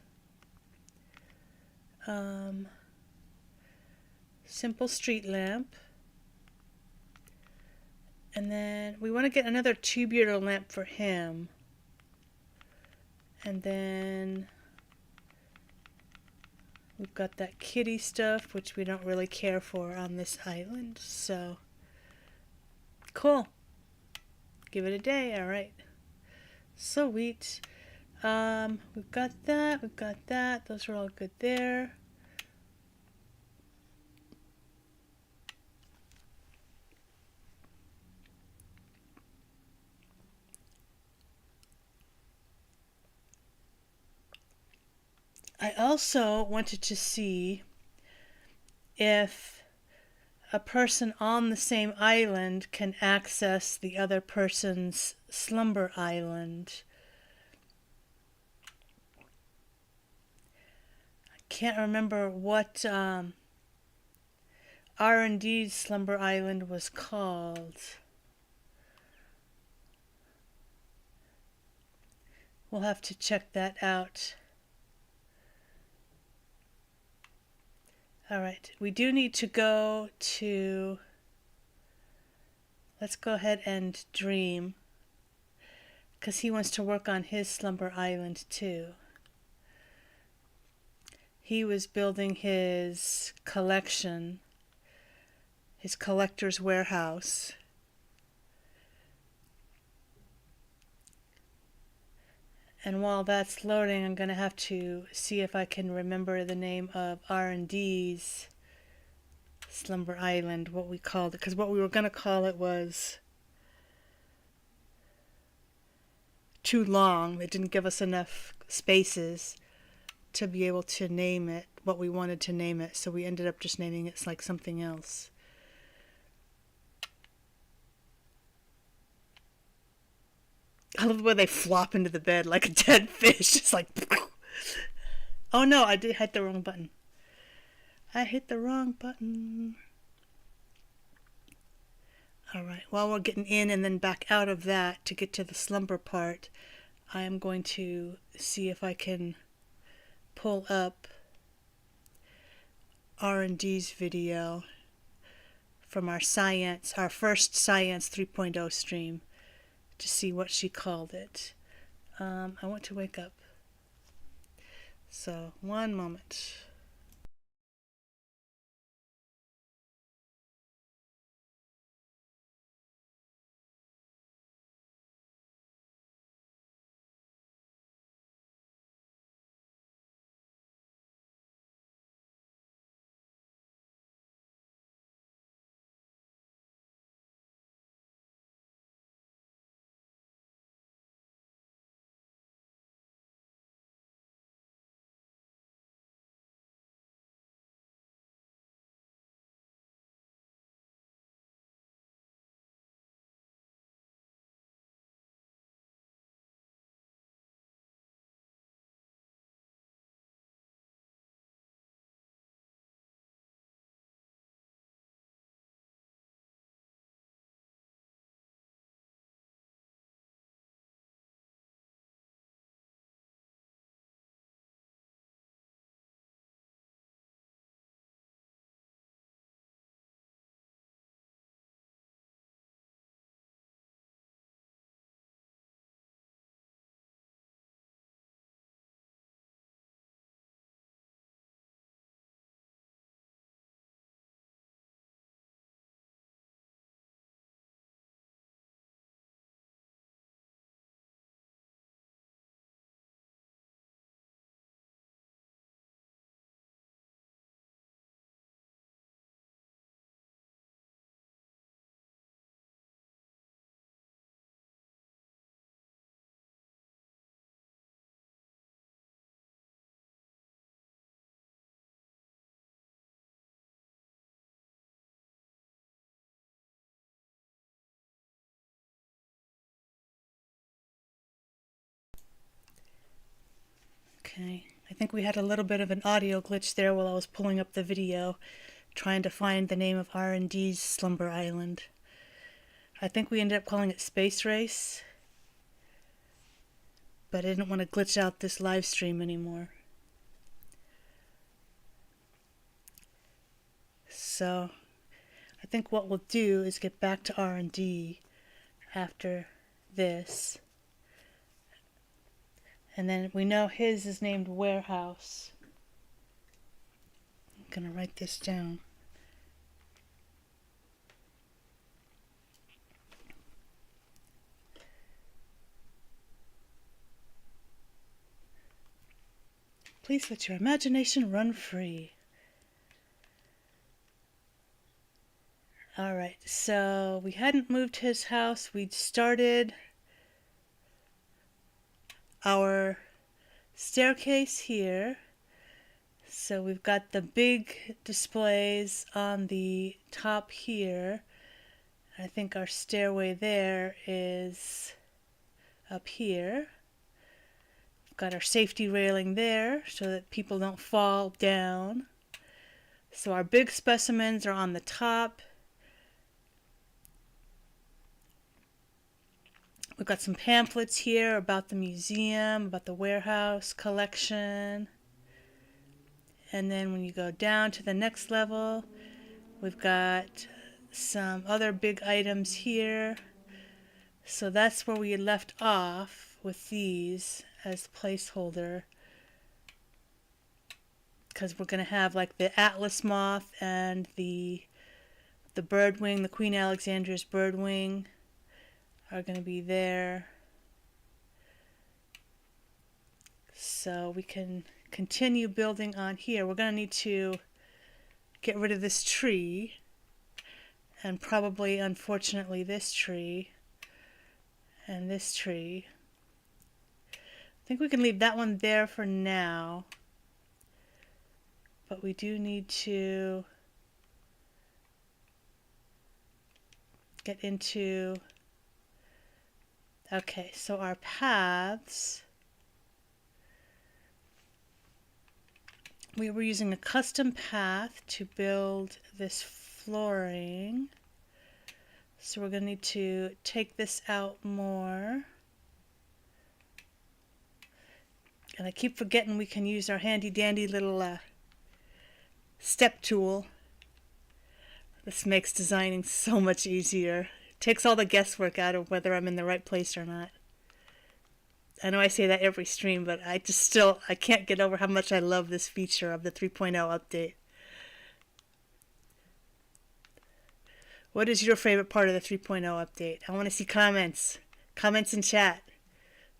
Simple street lamp. And then we want to get another tubular lamp for him. And then we've got that kitty stuff, which we don't really care for on this island. So, cool. Give it a day. All right. Sweet. We've got that. We've got that. Those are all good there. I also wanted to see if a person on the same island can access the other person's slumber island. I can't remember what R&D's slumber island was called. We'll have to check that out. All right, we do need to go to, let's go ahead and dream, because he wants to work on his slumber island too. He was building his collection, his collector's warehouse. And while that's loading, I'm going to have to see if I can remember the name of R&D's Slumber Island, what we called it. Because what we were going to call it was too long. They didn't give us enough spaces to be able to name it what we wanted to name it. So we ended up just naming it like something else. I love the way they flop into the bed like a dead fish. Just like, oh no, I did hit the wrong button. I hit the wrong button. All right, while we're getting in and then back out of that to get to the slumber part, I am going to see if I can pull up R&D's video from our Sigh Ants, our first Sigh Ants 3.0 stream, to see what she called it. I want to wake up. So, one moment. Okay, I think we had a little bit of an audio glitch there while I was pulling up the video, trying to find the name of R&D's Slumber Island. I think we ended up calling it Space Race, but I didn't want to glitch out this live stream anymore. So I think what we'll do is get back to R&D after this. And then we know his is named Warehouse. I'm going to write this down. Please let your imagination run free. Alright, so we hadn't moved his house. We'd started our staircase here. So we've got the big displays on the top here. I think our stairway there is up here. We've got our safety railing there so that people don't fall down. So our big specimens are on the top. We've got some pamphlets here about the museum, about the warehouse collection. And then when you go down to the next level, we've got some other big items here. So that's where we left off with these as placeholder. Because we're going to have like the Atlas moth and the bird wing, the Queen Alexandra's bird wing are going to be there. So we can continue building on here. We're going to need to get rid of this tree, and probably, unfortunately, this tree and this tree. I think we can leave that one there for now, but we do need to get into... Okay, so our paths, we were using a custom path to build this flooring. So we're going to need to take this out more. And I keep forgetting we can use our handy dandy little step tool. This makes designing so much easier. Takes all the guesswork out of whether I'm in the right place or not. I know I say that every stream, but I can't get over how much I love this feature of the 3.0 update. What is your favorite part of the 3.0 update? I want to see comments. Comments in chat.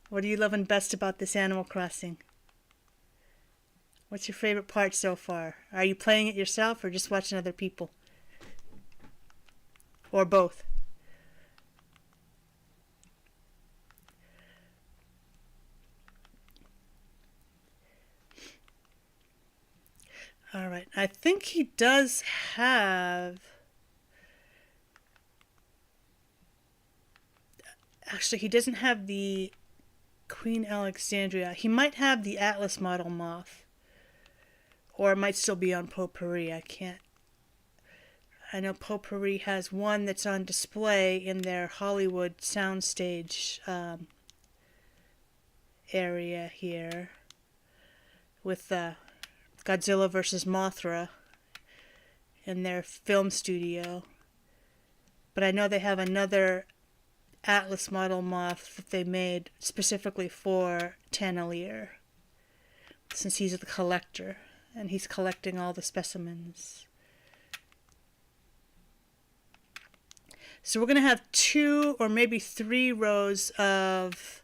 What are you loving best about this Animal Crossing? What's your favorite part so far? Are you playing it yourself or just watching other people? Or both? Alright, I think he does have... Actually, he doesn't have the Queen Alexandria. He might have the Atlas model moth. Or it might still be on Potpourri. I can't... I know Potpourri has one that's on display in their Hollywood soundstage area here. With Godzilla vs. Mothra in their film studio. But I know they have another Atlas model moth that they made specifically for Tannelier, since he's the collector and he's collecting all the specimens. So we're going to have 2 or maybe 3 rows of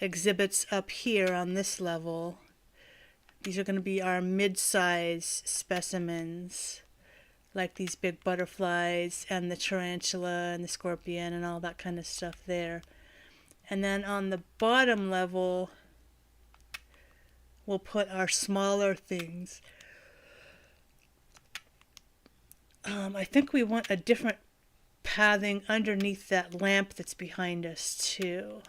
exhibits up here on this level. These are going to be our mid-size specimens, like these big butterflies and the tarantula and the scorpion and all that kind of stuff there. And then on the bottom level, we'll put our smaller things. I think we want a different pathing underneath that lamp that's behind us too.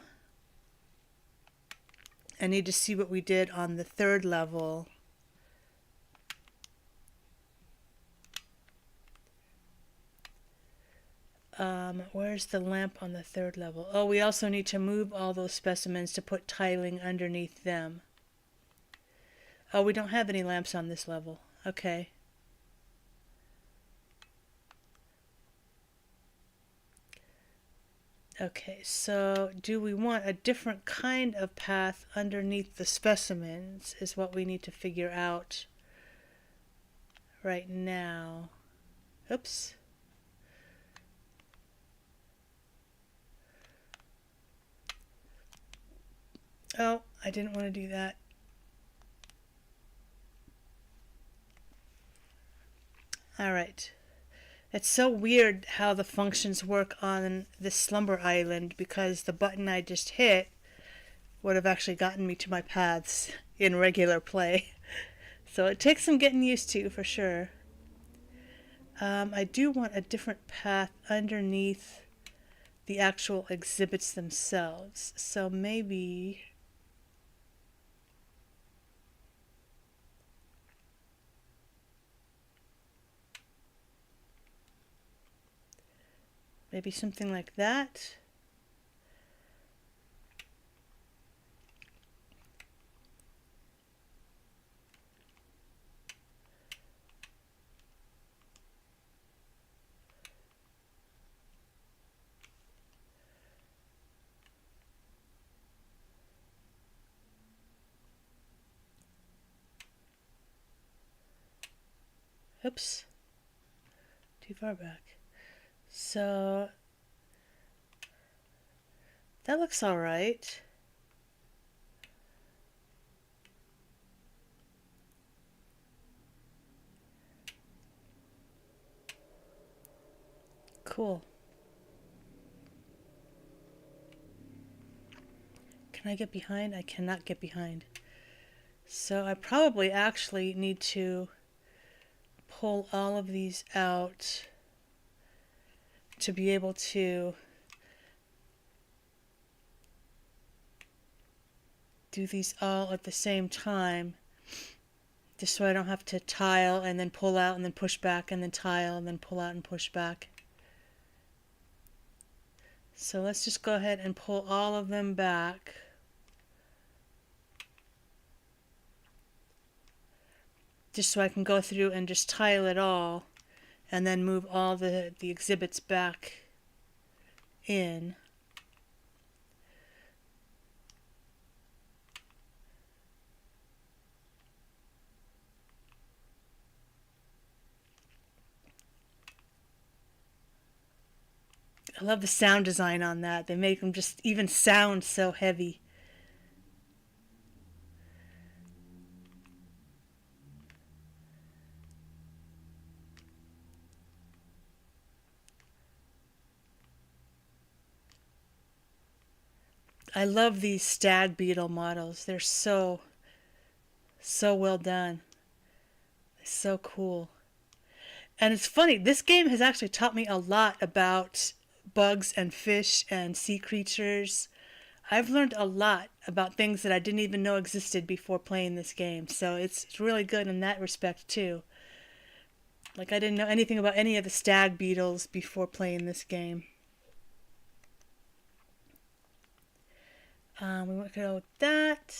I need to see what we did on the third level. Where's the lamp on the third level? Oh, we also need to move all those specimens to put tiling underneath them. Oh, we don't have any lamps on this level. Okay. Okay, so do we want a different kind of path underneath the specimens is what we need to figure out right now. Oops. Oh, I didn't want to do that. All right. It's so weird how the functions work on this slumber island because the button I just hit would have actually gotten me to my paths in regular play. So it takes some getting used to for sure. I do want a different path underneath the actual exhibits themselves. So maybe something like that. Oops, too far back. So that looks all right. Cool. Can I get behind? I cannot get behind. So I probably actually need to pull all of these out to be able to do these all at the same time, just so I don't have to tile and then pull out and then push back and then tile and then pull out and push back. So let's just go ahead and pull all of them back. Just so I can go through and just tile it all and then move all the exhibits back in. I love the sound design on that. They make them just even sound so heavy. I love these stag beetle models. They're so well done. It's so cool. And it's funny, this game has actually taught me a lot about bugs and fish and sea creatures. I've learned a lot about things that I didn't even know existed before playing this game. So it's really good in that respect too. Like I didn't know anything about any of the stag beetles before playing this game. We went to go with that.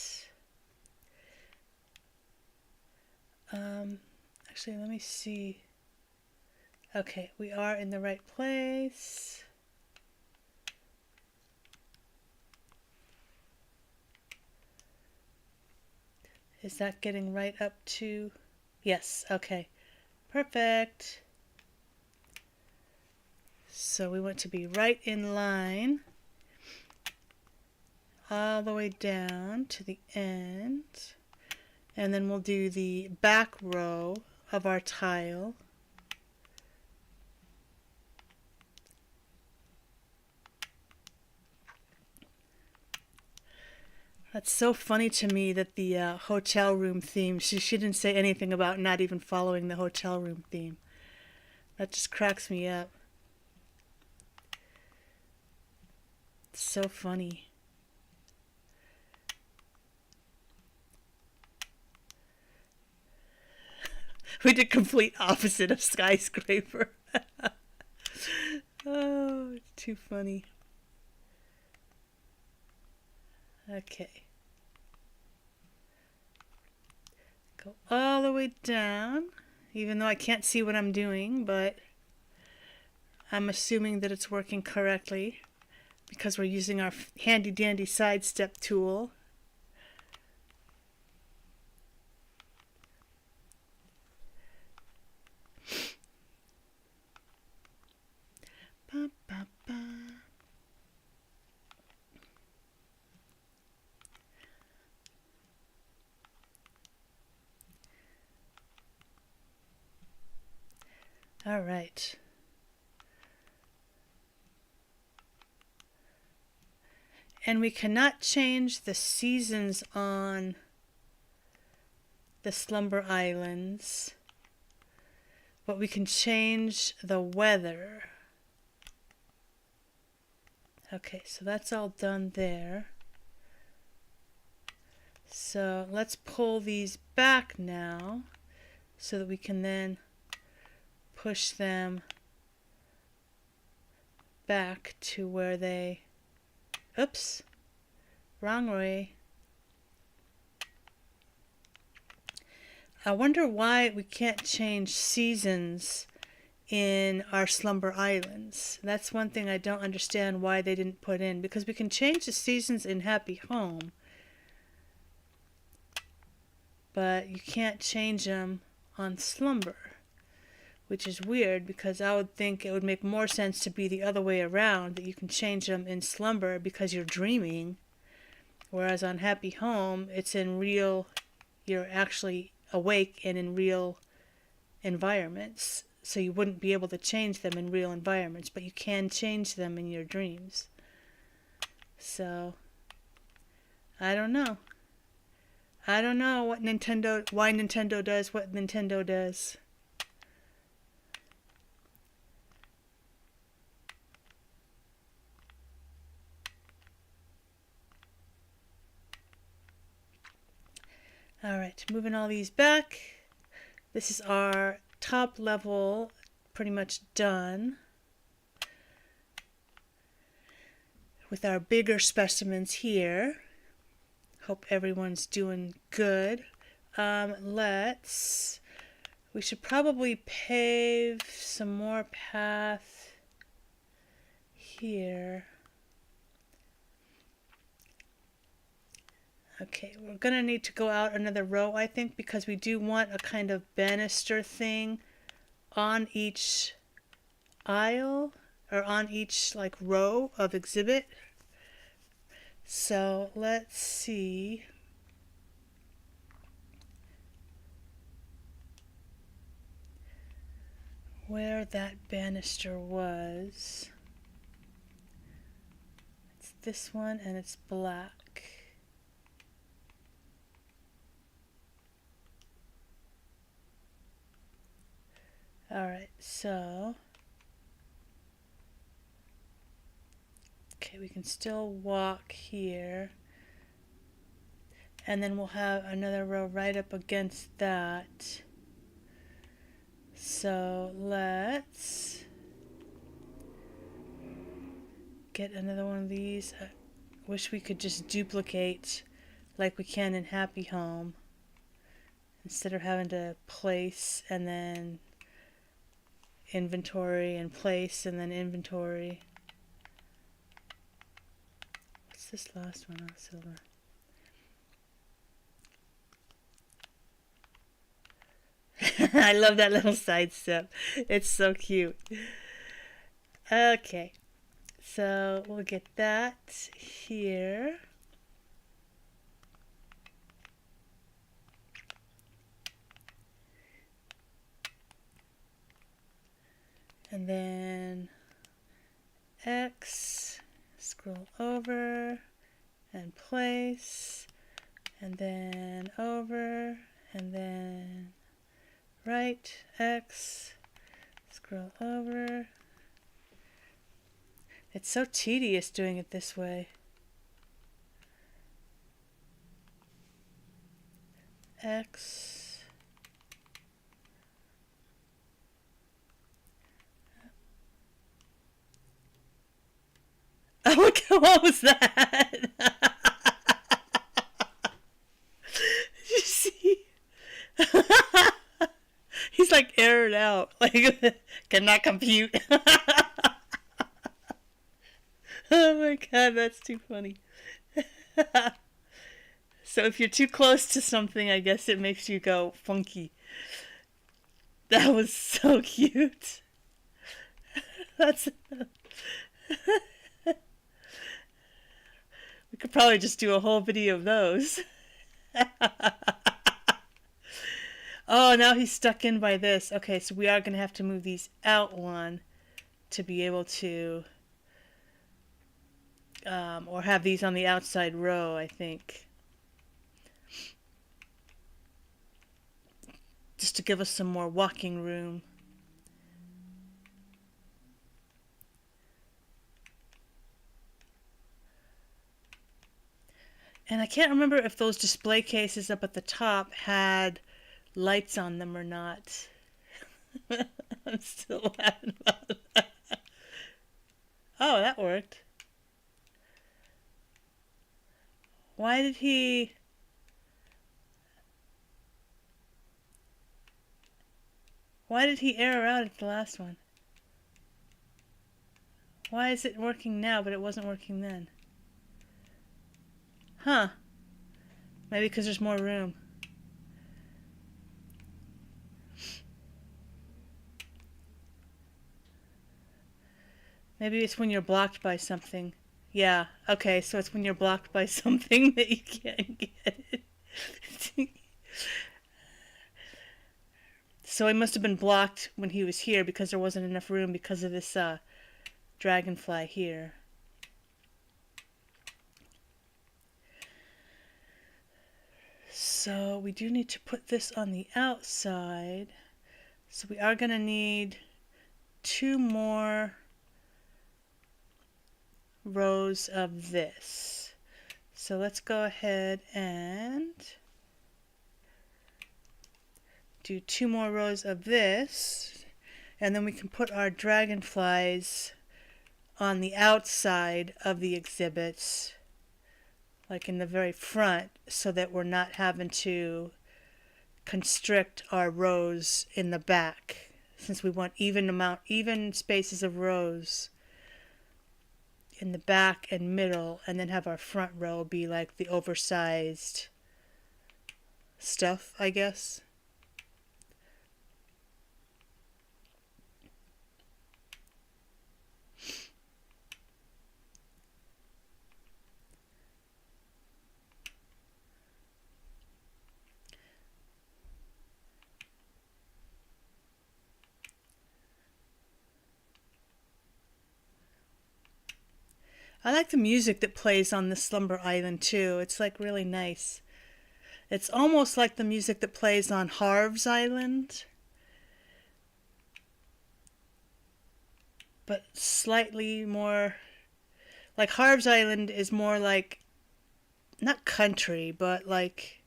Actually, let me see. Okay, we are in the right place. Is that getting right up to? Yes, okay. Perfect. So we want to be right in line all the way down to the end. And then we'll do the back row of our tile. That's so funny to me that the hotel room theme, she didn't say anything about not even following the hotel room theme. That just cracks me up. It's so funny. We did complete opposite of skyscraper. Oh, it's too funny. Okay. Go all the way down, even though I can't see what I'm doing, but I'm assuming that it's working correctly because we're using our handy dandy sidestep tool. Ba, ba, ba. All right. And we cannot change the seasons on the Slumber Islands, but we can change the weather. Okay, so that's all done there. So let's pull these back now so that we can then push them back to where they, oops, wrong way. I wonder why we can't change seasons in our Slumber Islands. That's one thing I don't understand why they didn't put in, because we can change the seasons in Happy Home, but you can't change them on Slumber, which is weird because I would think it would make more sense to be the other way around, that you can change them in Slumber because you're dreaming, whereas on Happy Home it's in real, you're actually awake and in real environments, so you wouldn't be able to change them in real environments, but you can change them in your dreams. So I don't know why Nintendo does what Nintendo does. Alright, moving all these back. This is our top level pretty much done with our bigger specimens here. Hope everyone's doing good. We should probably pave some more path here. Okay, we're going to need to go out another row, I think, because we do want a kind of banister thing on each aisle, or on each like row of exhibit. So let's see. Where that banister was. It's this one and it's black. Alright, so okay, we can still walk here, and then we'll have another row right up against that. So let's get another one of these. I wish we could just duplicate like we can in Happy Home, instead of having to place and then inventory and place and then inventory. What's this last one? Oh, silver. I love that little side step. It's so cute. Okay, so we'll get that here. And then X, scroll over and place, and then over, and then right, X, scroll over. It's so tedious doing it this way. X, Oh, what was that? Did you see? He's like aired out. Like, cannot compute. Oh my god, that's too funny. So if you're too close to something, I guess it makes you go funky. That was so cute. That's. We could probably just do a whole video of those. Oh, now he's stuck in by this. Okay, so we are going to have to move these out one to be able to, or have these on the outside row, I think. Just to give us some more walking room. And I can't remember if those display cases up at the top had lights on them or not. I'm still laughing about that. Oh, that worked. Why did he... Why did he error out at the last one? Why is it working now, but it wasn't working then? Huh. Maybe because there's more room. Maybe it's when you're blocked by something. Yeah, okay, so it's when you're blocked by something that you can't get it. So he must have been blocked when he was here because there wasn't enough room because of this dragonfly here. So we do need to put this on the outside. So we are going to need 2 more rows of this. So let's go ahead and do 2 more rows of this, and then we can put our dragonflies on the outside of the exhibits, like in the very front, so that we're not having to constrict our rows in the back, since we want even spaces of rows in the back and middle, and then have our front row be like the oversized stuff, I guess. I like the music that plays on the Slumber Island too. It's like really nice. It's almost like the music that plays on Harv's Island, but slightly more, like Harv's Island is more like, not country, but like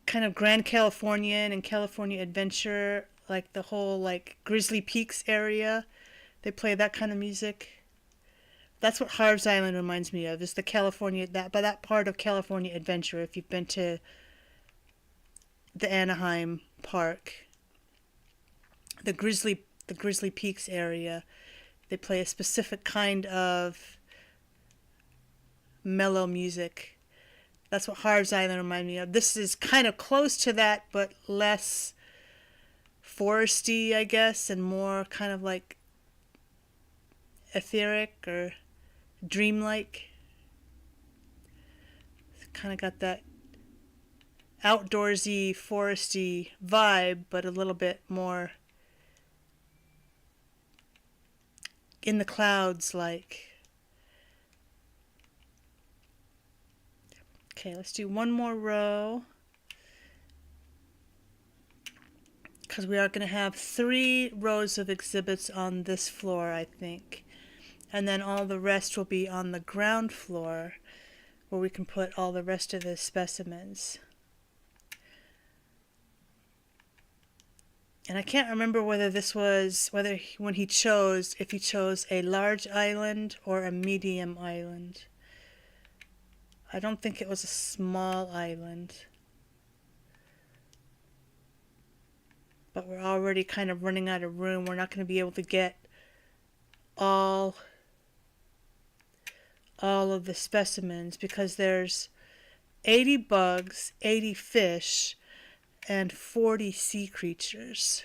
kind of Grand Californian and California Adventure, like the whole like Grizzly Peaks area. They play that kind of music. That's what Harv's Island reminds me of. Is the California, that part of California Adventure. If you've been to the Anaheim Park, the Grizzly Peaks area, they play a specific kind of mellow music. That's what Harv's Island reminds me of. This is kind of close to that, but less foresty, I guess, and more kind of like etheric or dreamlike. It's kind of got that outdoorsy, foresty vibe, but a little bit more in the clouds like. Okay, let's do 1 more row, because we are going to have 3 rows of exhibits on this floor, I think. And then all the rest will be on the ground floor, where we can put all the rest of the specimens. And I can't remember whether this was, when he chose, if he chose a large island or a medium island. I don't think it was a small island. But we're already kind of running out of room. We're not going to be able to get all of the specimens because there's 80 bugs, 80 fish, and 40 sea creatures,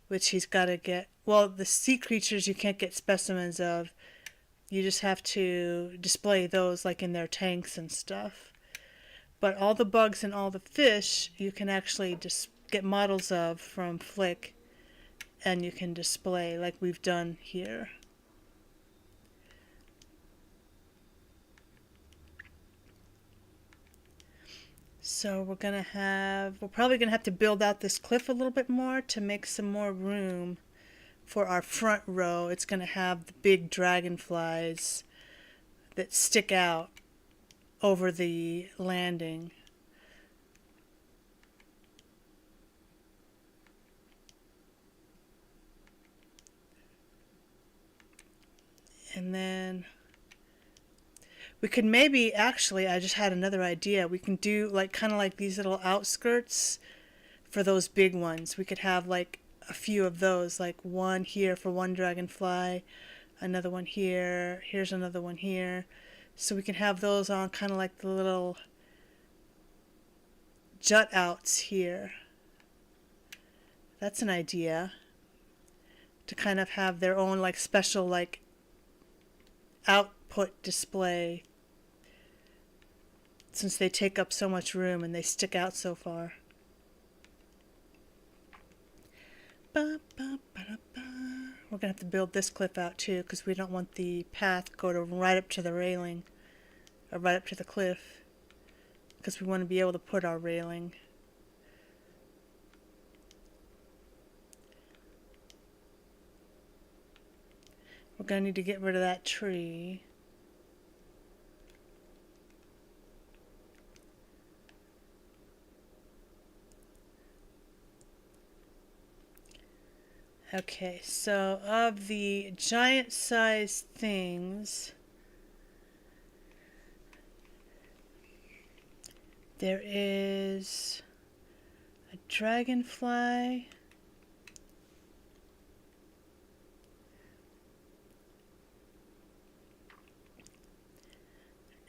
which he's got to get. Well, the sea creatures you can't get specimens of. You just have to display those like in their tanks and stuff. But all the bugs and all the fish you can actually just get models of from Flick, and you can display like we've done here. So we're probably gonna have to build out this cliff a little bit more to make some more room for our front row. It's gonna have the big dragonflies that stick out over the landing. And then we could maybe, actually, I just had another idea. We can do like kind of like these little outskirts for those big ones. We could have like a few of those, like one here for one dragonfly, another one here, here's another one here. So we can have those on kind of like the little jut outs here. That's an idea. To kind of have their own like special like output display, since they take up so much room and they stick out so far. We're gonna have to build this cliff out too, because we don't want the path go to right up to the railing, or right up to the cliff, because we want to be able to put our railing. We're gonna need to get rid of that tree. Okay, so of the giant size things, there is a dragonfly,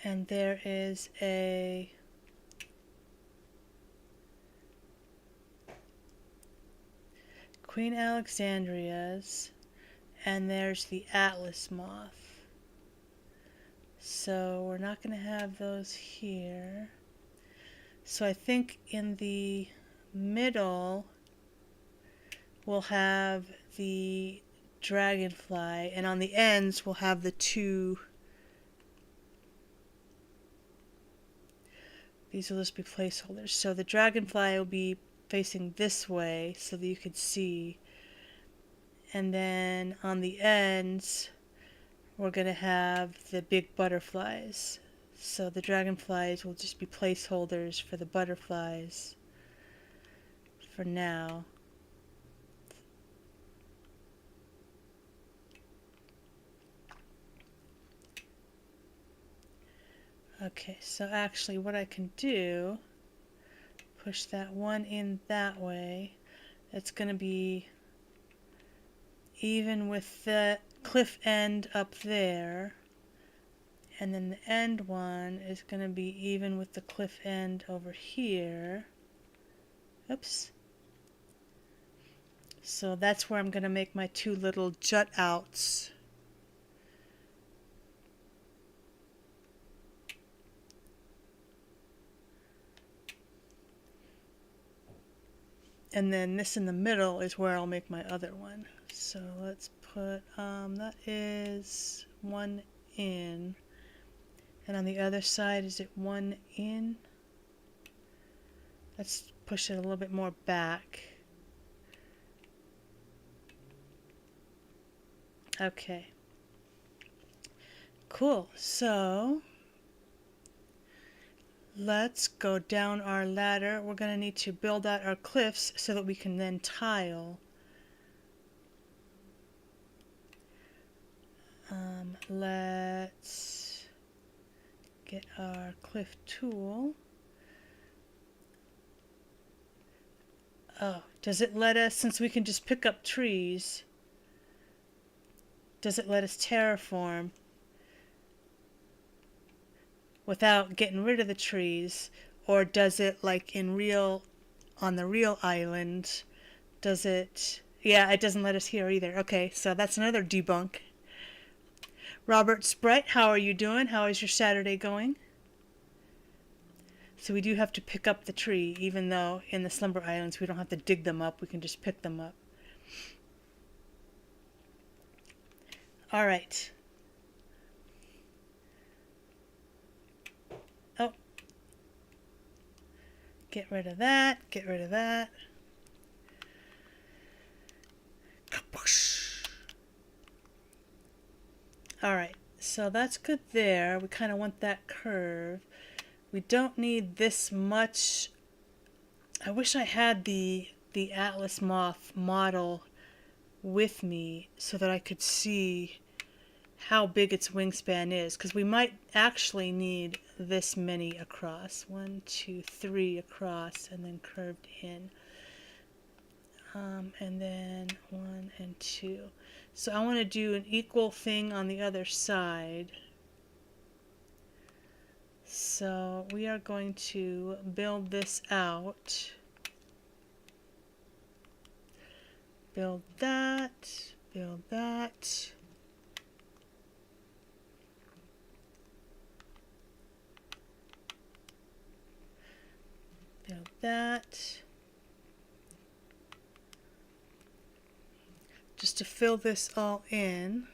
and there is a Queen Alexandria's, and there's the Atlas moth. So we're not going to have those here. So I think in the middle we'll have the dragonfly, and on the ends we'll have the two. These will just be placeholders. So the dragonfly will be facing this way so that you could see. And then on the ends, we're going to have the big butterflies. So the dragonflies will just be placeholders for the butterflies for now. Okay, so actually what I can do, push that one in that way. It's going to be even with the cliff end up there. And then the end one is going to be even with the cliff end over here. Oops. So that's where I'm going to make my two little jut outs. And then this in the middle is where I'll make my other one. So let's put, that is one in. And on the other side, is it one in? Let's push it a little bit more back. Okay. Cool. So let's go down our ladder. We're going to need to build out our cliffs so that we can then tile. Let's get our cliff tool. Oh, does it let us, since we can just pick up trees, does it let us terraform without getting rid of the trees? Or does it, like in real, on the real island, does it, yeah, it doesn't let us here either. Okay, so that's another debunk. Robert Sprite, how are you doing? How is your Saturday going? So we do have to pick up the tree, even though in the Slumber Islands we don't have to dig them up, we can just pick them up. All right. Oh. Get rid of that, get rid of that. All right, so that's good there. We kind of want that curve. We don't need this much. I wish I had the Atlas moth model with me so that I could see how big its wingspan is, because we might actually need this many across. 1, 2, 3 across, and then curved in. And then 1 and 2. So I want to do an equal thing on the other side. So we are going to build this out. Build that, build that. Build that. Just to fill this all in.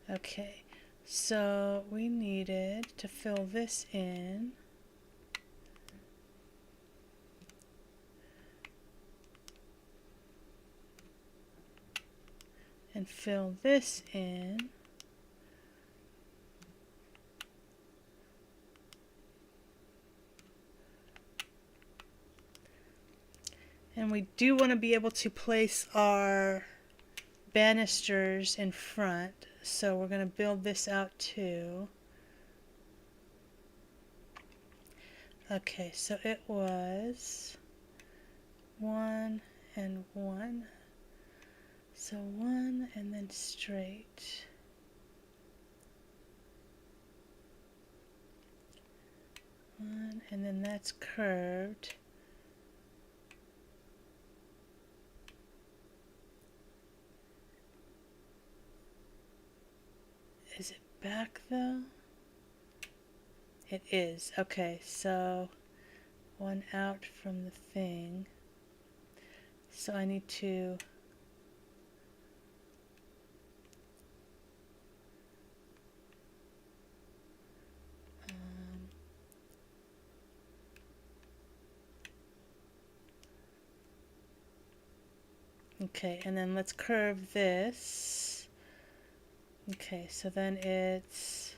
Okay, so we needed to fill this in. And fill this in. And we do want to be able to place our banisters in front, so we're going to build this out too. Okay, so it was 1 and 1. So 1 and then straight. 1 and then that's curved. Is it back though? It is. Okay, so 1 out from the thing. So I need to okay, and then let's curve this. Okay, so then it's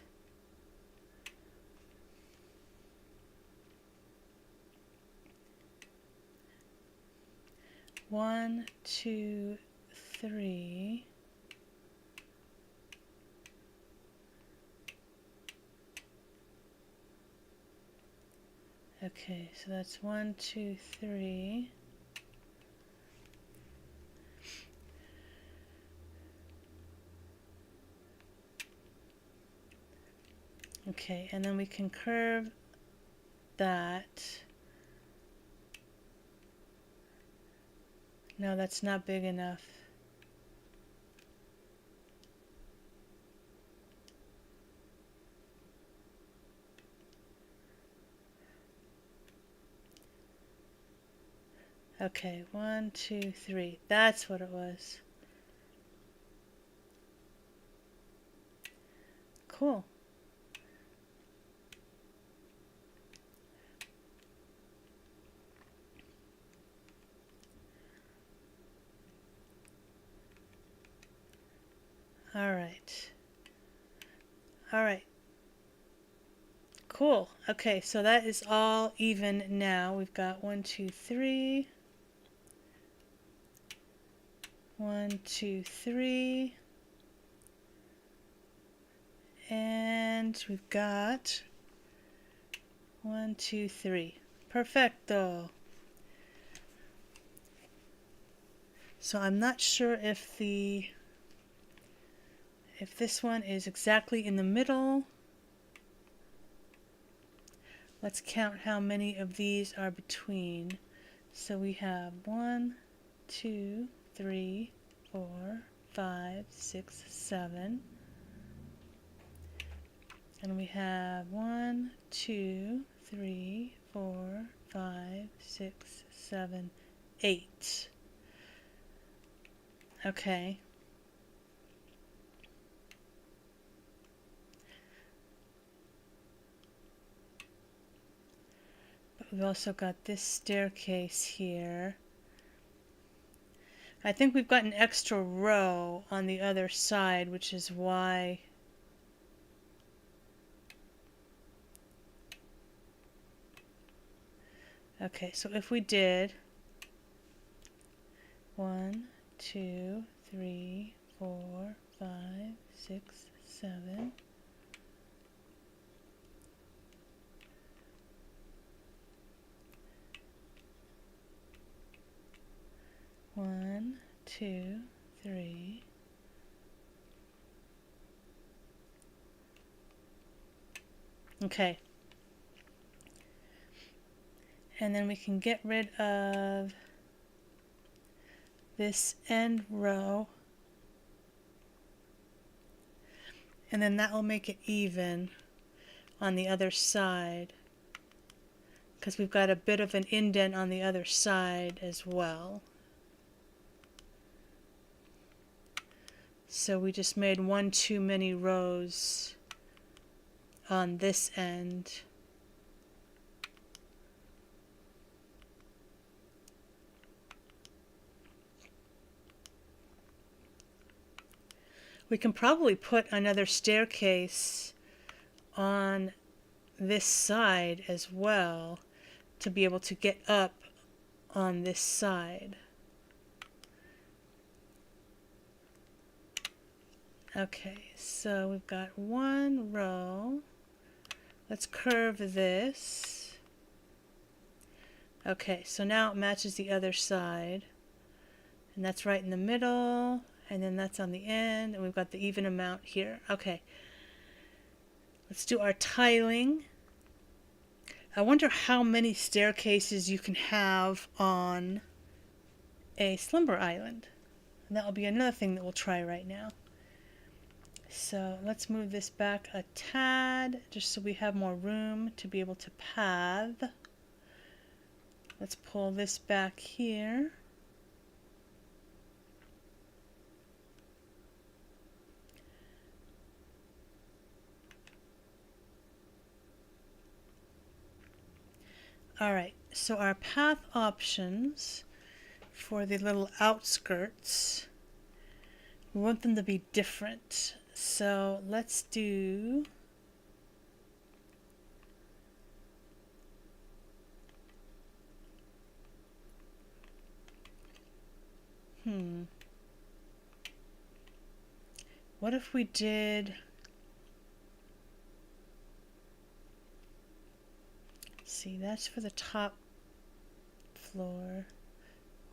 1, 2, 3. Okay, so that's 1, 2, 3. Okay, and then we can curve that. No, that's not big enough. Okay, 1, 2, 3. That's what it was. Cool. All right. All right. Cool. Okay, so that is all even now. We've got 1, 2, 3. 1, 2, 3. And we've got 1, 2, 3. Perfecto. So I'm not sure if this one is exactly in the middle. Let's count how many of these are between. So we have 1, 2, 3, 4, 5, 6, 7. And we have 1, 2, 3, 4, 5, 6, 7, 8. Okay. But we've also got this staircase here. I think we've got an extra row on the other side, which is why okay, so if we did 1, 2, 3, 4, 5, 6, 7. 1, 2, 3. Okay. And then we can get rid of this end row. And then that will make it even on the other side, because we've got a bit of an indent on the other side as well. So we just made one too many rows on this end. We can probably put another staircase on this side as well to be able to get up on this side. Okay, so we've got one row. Let's curve this. Okay, so now it matches the other side. And that's right in the middle. And then that's on the end. And we've got the even amount here. Okay. Let's do our tiling. I wonder how many staircases you can have on a slumber island. And that will be another thing that we'll try right now. So let's move this back a tad, just so we have more room to be able to path. Let's pull this back here. Alright, so our path options for the little outskirts, we want them to be different. So let's do what if we did, see, that's for the top floor,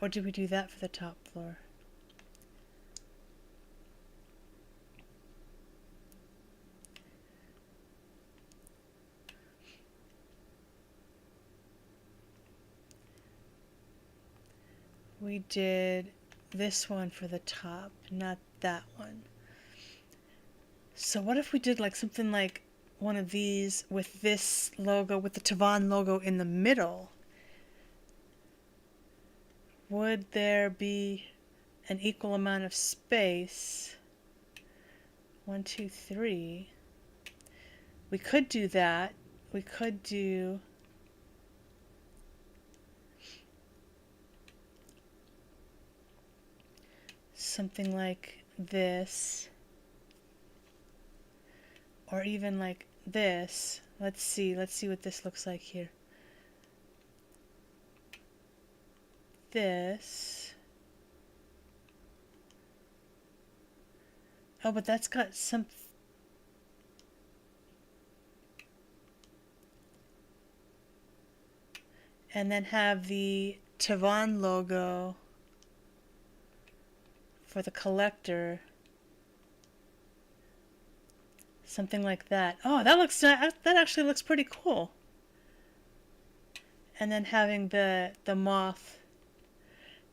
or did we do that for the top floor? We did this one for the top, not that one. So what if we did like something like one of these with this logo, with the Tavon logo in the middle? Would there be an equal amount of space? 1, 2, 3. We could do that. We could do something like this. or even like this. Let's see what this looks like here. This. Oh, but that's got some. And then have the Tavon logo for the collector. Something like that. Oh, that actually looks pretty cool. And then having the moth.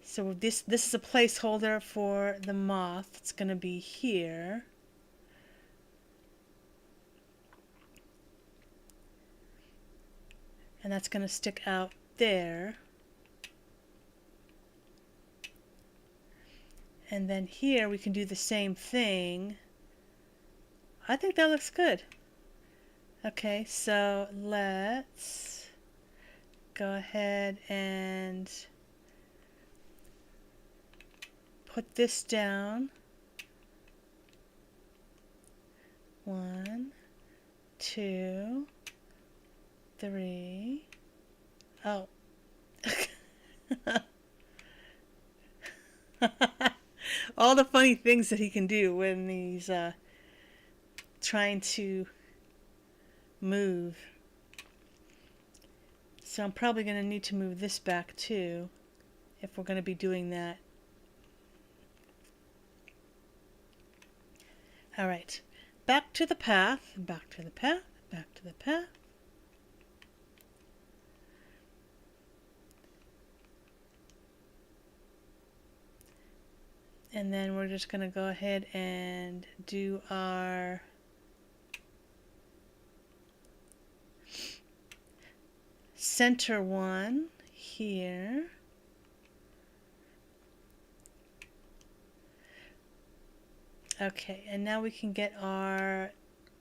So this is a placeholder for the moth. It's going to be here. And that's going to stick out there. And then here we can do the same thing. I think that looks good. Okay, so let's go ahead and put this down. 1, 2, 3. Oh. All the funny things that he can do when he's trying to move. So I'm probably going to need to move this back too if we're going to be doing that. Alright, back to the path, back to the path, back to the path. And then we're just going to go ahead and do our center one here. Okay, and now we can get our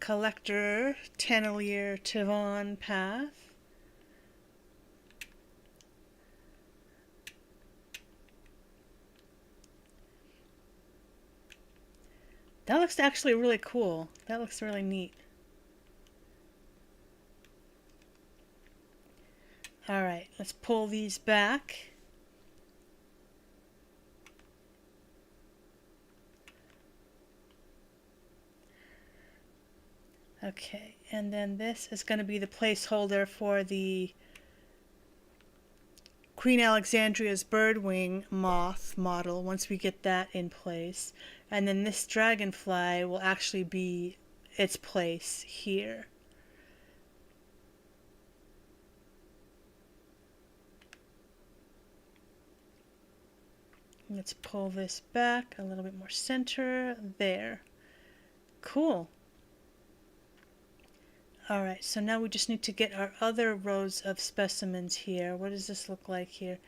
collector Tannelier Tavon path. That looks actually really cool. That looks really neat. Alright, let's pull these back. Okay, and then this is going to be the placeholder for the Queen Alexandria's birdwing moth model once we get that in place. And then this dragonfly will actually be its place here. Let's pull this back a little bit more center. There. Cool. Alright, so now we just need to get our other rows of specimens here. What does this look like here?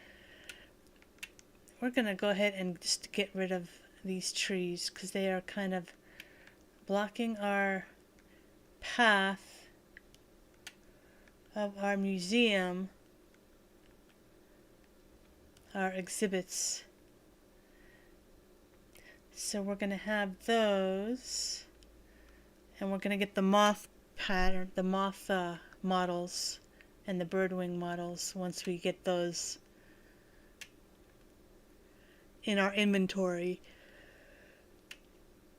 We're going to go ahead and just get rid of these trees because they are kind of blocking our path of our museum, our exhibits. So we're going to have those, and we're going to get the moth pattern, the moth models and the birdwing models once we get those in our inventory.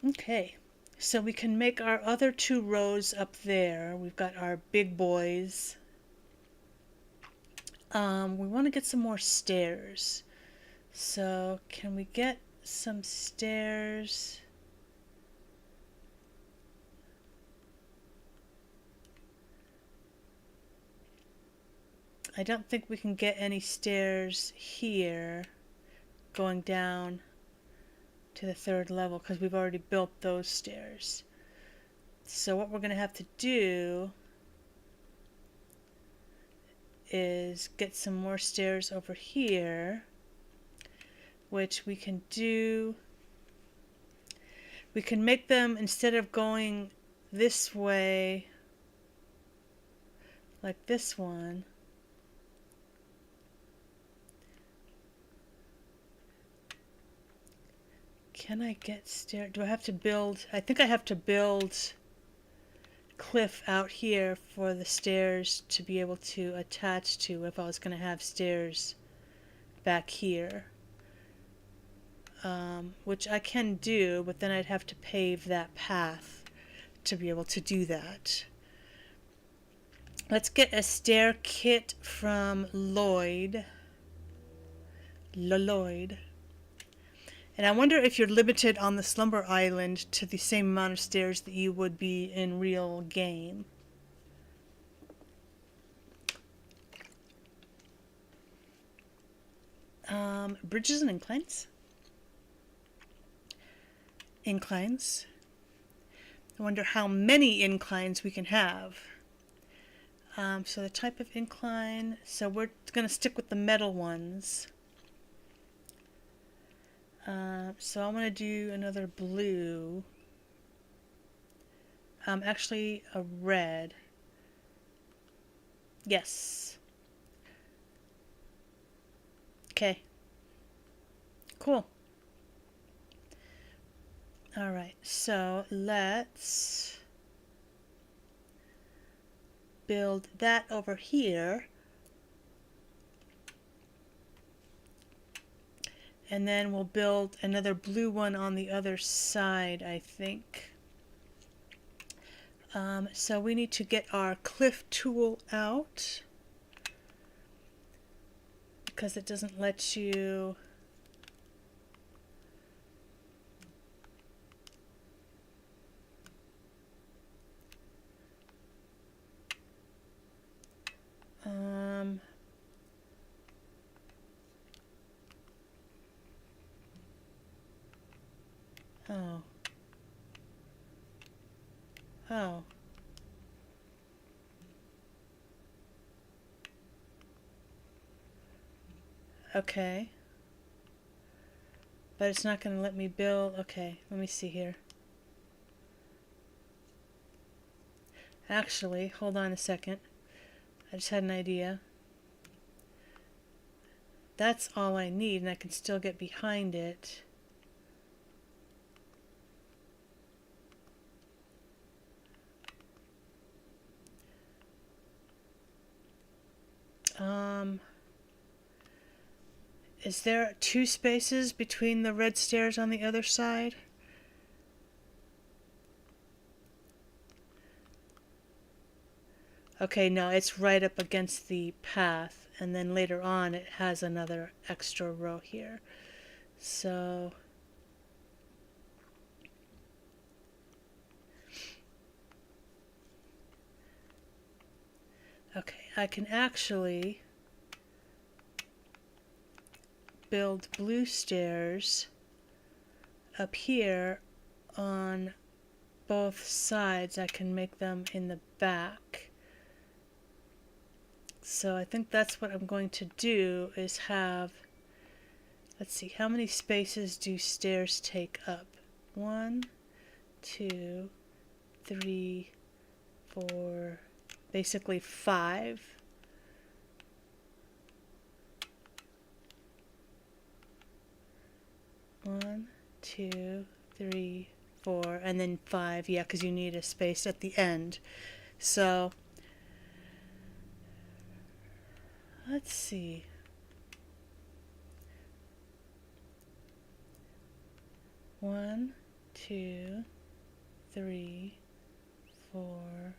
Okay, so we can make our other two rows up there. We've got our big boys. We want to get some more stairs. So can we get some stairs? I don't think we can get any stairs here going down to the third level because we've already built those stairs. So what we're going to have to do is get some more stairs over here, which we can do. We can make them, instead of going this way like this one, can I get stairs? Do I have to build? I think I have to build cliff out here for the stairs to be able to attach to if I was going to have stairs back here. Which I can do, but then I'd have to pave that path to be able to do that. Let's get a stair kit from Lloyd. Lloyd. And I wonder if you're limited on the Slumber Island to the same amount of stairs that you would be in real game. Bridges and inclines. Inclines. I wonder how many inclines we can have. So the type of incline, so we're going to stick with the metal ones. So I'm going to do another blue. Actually a red. Yes. Okay. Cool. Alright, so let's build that over here. And then we'll build another blue one on the other side, I think. So we need to get our cliff tool out, because it doesn't let you oh. Oh. Okay. But it's not going to let me build. Okay, let me see here. Actually, hold on a second. I just had an idea. That's all I need, and I can still get behind it. Is there 2 spaces between the red stairs on the other side? Okay, no, it's right up against the path, and then later on it has another extra row here. So okay, I can actually build blue stairs up here on both sides. I can make them in the back. So I think that's what I'm going to do, is have, let's see, how many spaces do stairs take up? 1, 2, 3, 4, basically 5. One, 2, 3, 4, and then 5. Yeah, because you need a space at the end. So let's see. One, 2, 3, 4.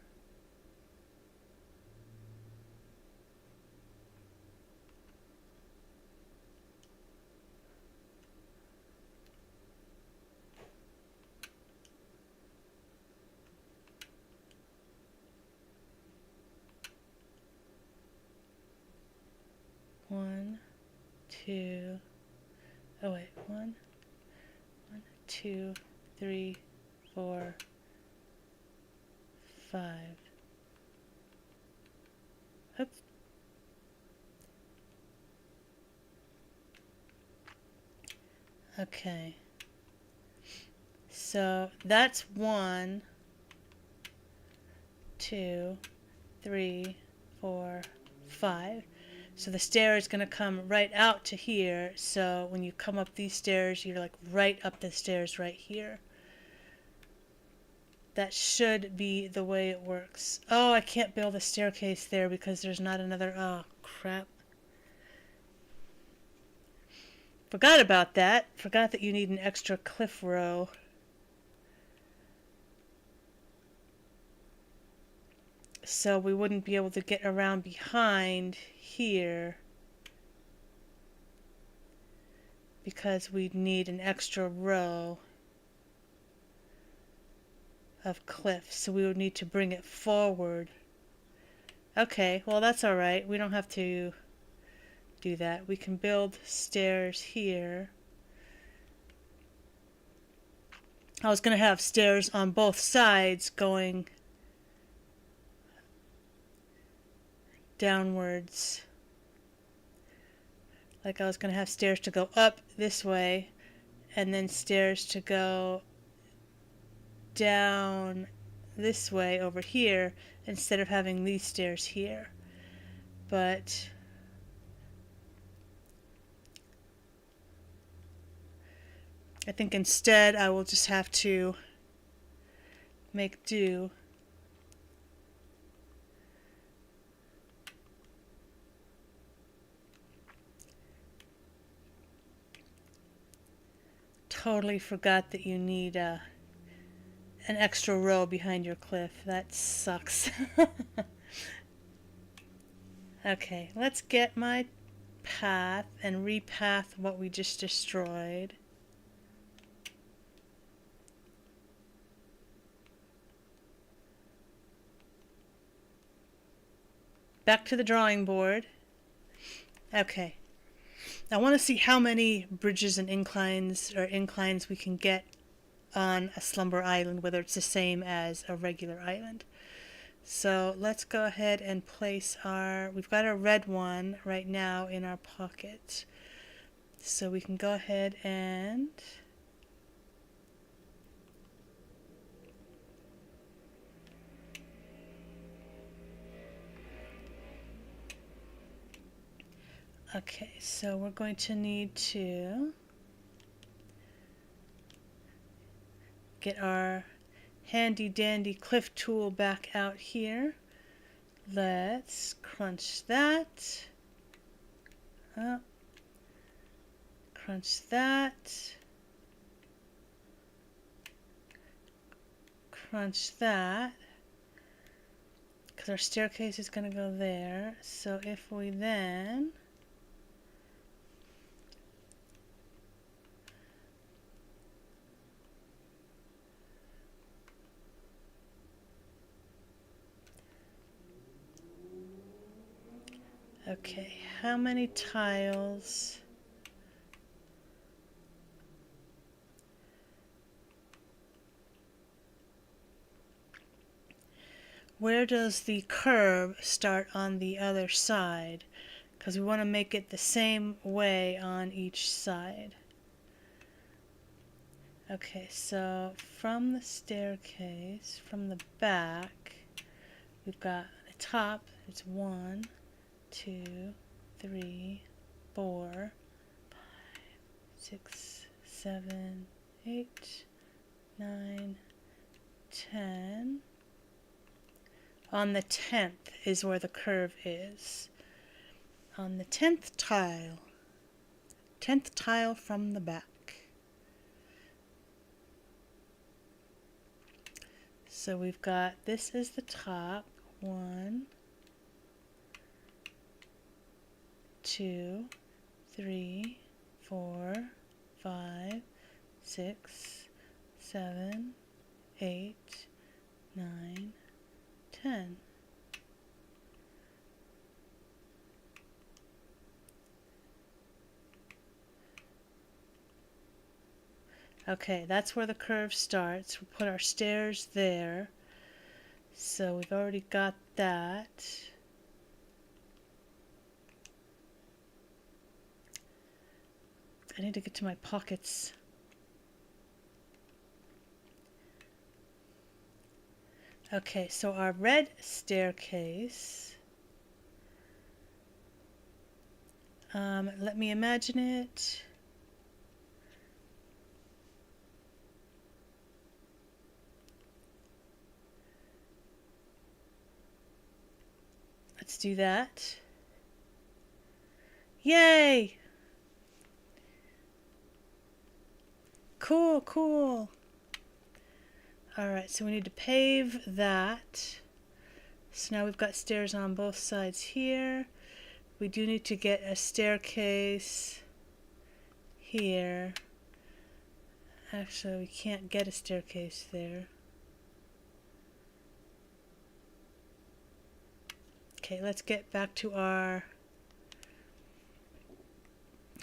One, 2, oh wait, 1, 2, 3, 4, 5. Oops. Okay. So that's 1, 2, 3, 4, 5. So the stair is going to come right out to here. So when you come up these stairs, you're like right up the stairs right here. That should be the way it works. Oh, I can't build a staircase there because there's not another... Oh, crap. Forgot about that. Forgot that you need an extra cliff row. So we wouldn't be able to get around behind here because we'd need an extra row of cliff, so we would need to bring it forward. Okay, well that's alright. We don't have to do that. We can build stairs here. I was going to have stairs on both sides going downwards. Like I was going to have stairs to go up this way and then stairs to go down this way over here instead of having these stairs here. But I think instead I will just have to make do. Totally forgot that you need an extra row behind your cliff. That sucks. Okay, let's get my path and repath what we just destroyed. Back to the drawing board. Okay. I want to see how many bridges and inclines we can get on a slumber island, whether it's the same as a regular island. So let's go ahead and place we've got a red one right now in our pocket. So we can go ahead and okay, so we're going to need to get our handy dandy cliff tool back out here. Let's crunch that. Oh. Crunch that. Crunch that. Because our staircase is going to go there. So if we then okay, how many tiles? Where does the curve start on the other side? Because we want to make it the same way on each side. Okay, so from the staircase, from the back, we've got the top, it's 1, 2, 3, 4, 5, 6, 7, 8, 9, 10. On the 10th is where the curve is. On the 10th tile from the back. So we've got, this is the top, 1, 2, 3, 4, 5, 6, 7, 8, 9, 10. Okay, that's where the curve starts. We'll put our stairs there. So we've already got that. I need to get to my pockets. Okay, so our red staircase, let me imagine it. Let's do that. Yay! Cool, cool. Alright, so we need to pave that. So now we've got stairs on both sides here. We do need to get a staircase here. Actually, we can't get a staircase there. Okay, let's get back to our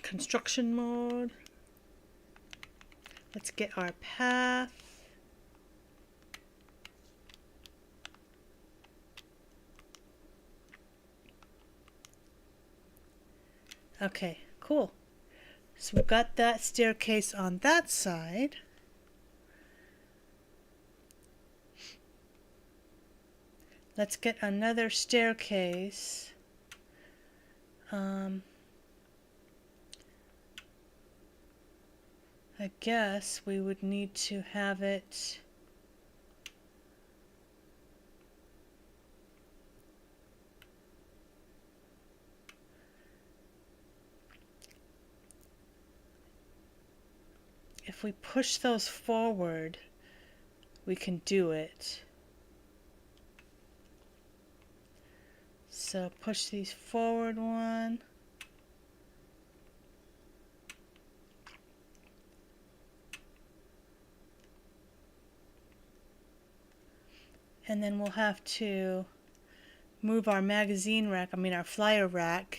construction mode. Let's get our path. Okay, cool. So we've got that staircase on that side. Let's get another staircase. I guess we would need to have it if we push those forward, we can do it. So push these forward one. And then we'll have to move our magazine rack, our flyer rack,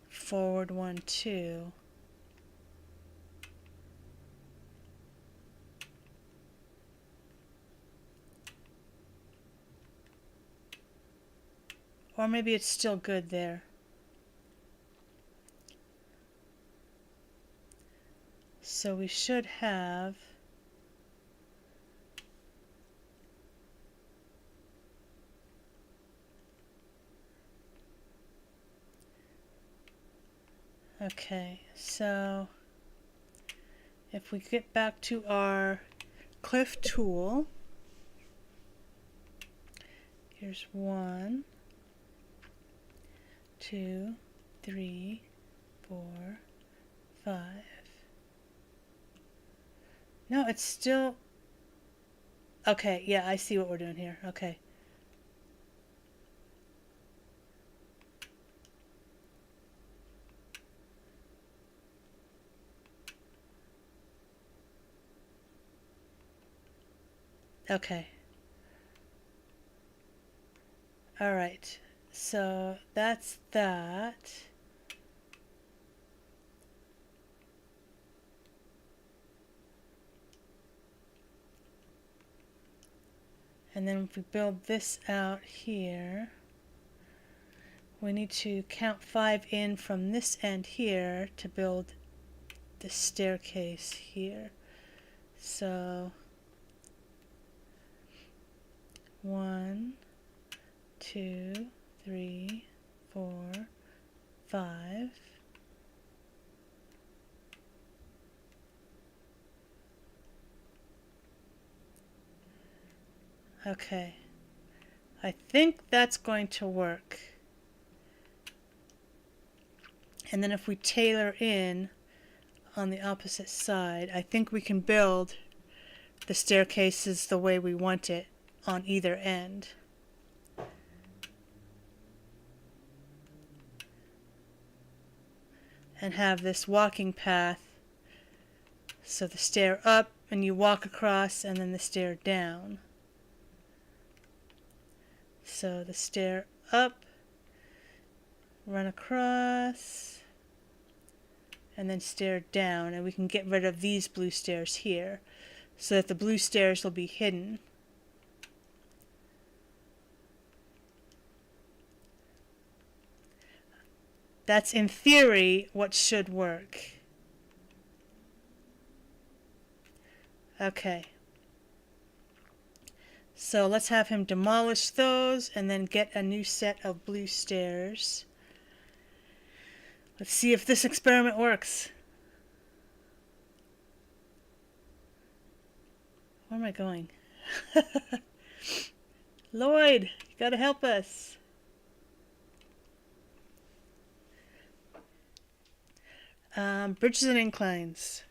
forward one, two. Or maybe it's still good there. So we should have okay, so if we get back to our cliff tool, here's 1, 2, 3, 4, 5. No, it's still okay. Yeah, I see what we're doing here. Okay. Okay. All right. So that's that. And then if we build this out here, we need to count 5 in from this end here to build the staircase here. So 1, 2, 3, 4, 5. Okay, I think that's going to work. And then if we tailor in on the opposite side, I think we can build the staircases the way we want it on either end. And have this walking path, so the stair up and you walk across, and then the stair down. So the stair up, run across, and then stair down, and we can get rid of these blue stairs here so that the blue stairs will be hidden. That's in theory what should work. Okay. So let's have him demolish those and then get a new set of blue stairs. Let's see if this experiment works. Where am I going? Lloyd, you gotta help us. Bridges and inclines.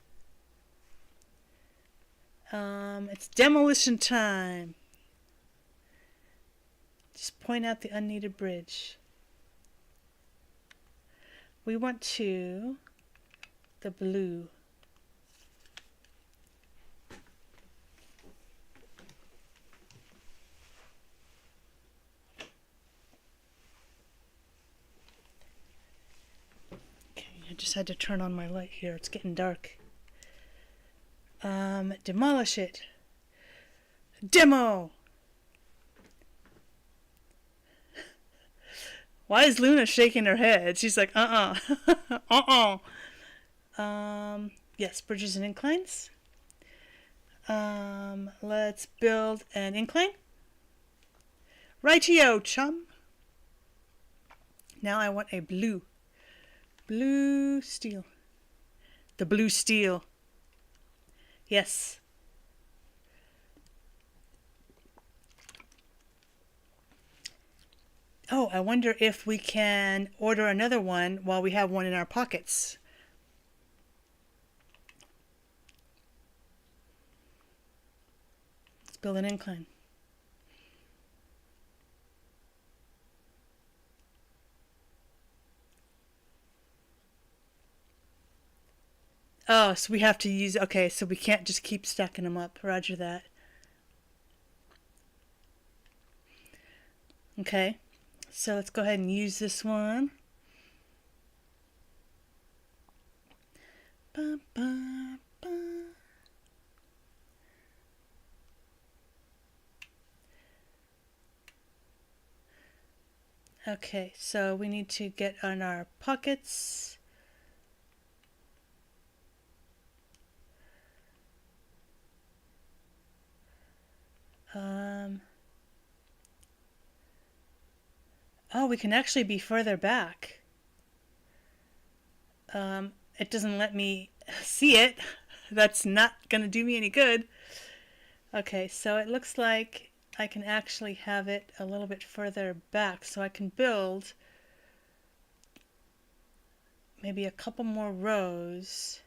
It's demolition time. Just point out the unneeded bridge. We want to the blue. Okay, I just had to turn on my light here. It's getting dark. Demolish it. Demo! Why is Luna shaking her head? She's like, yes, bridges and inclines. Let's build an incline. Rightio, chum. Now I want a blue. Blue steel. The blue steel. Yes. Oh, I wonder if we can order another one while we have one in our pockets. Let's build an incline. Oh, so we have to use, okay, so we can't just keep stacking them up. Roger that. Okay, so let's go ahead and use this one. Ba, ba, ba. Okay, so we need to get on our pockets. Oh, we can actually be further back. It doesn't let me see it. That's not going to do me any good. Okay, so it looks like I can actually have it a little bit further back, so I can build maybe a couple more rows.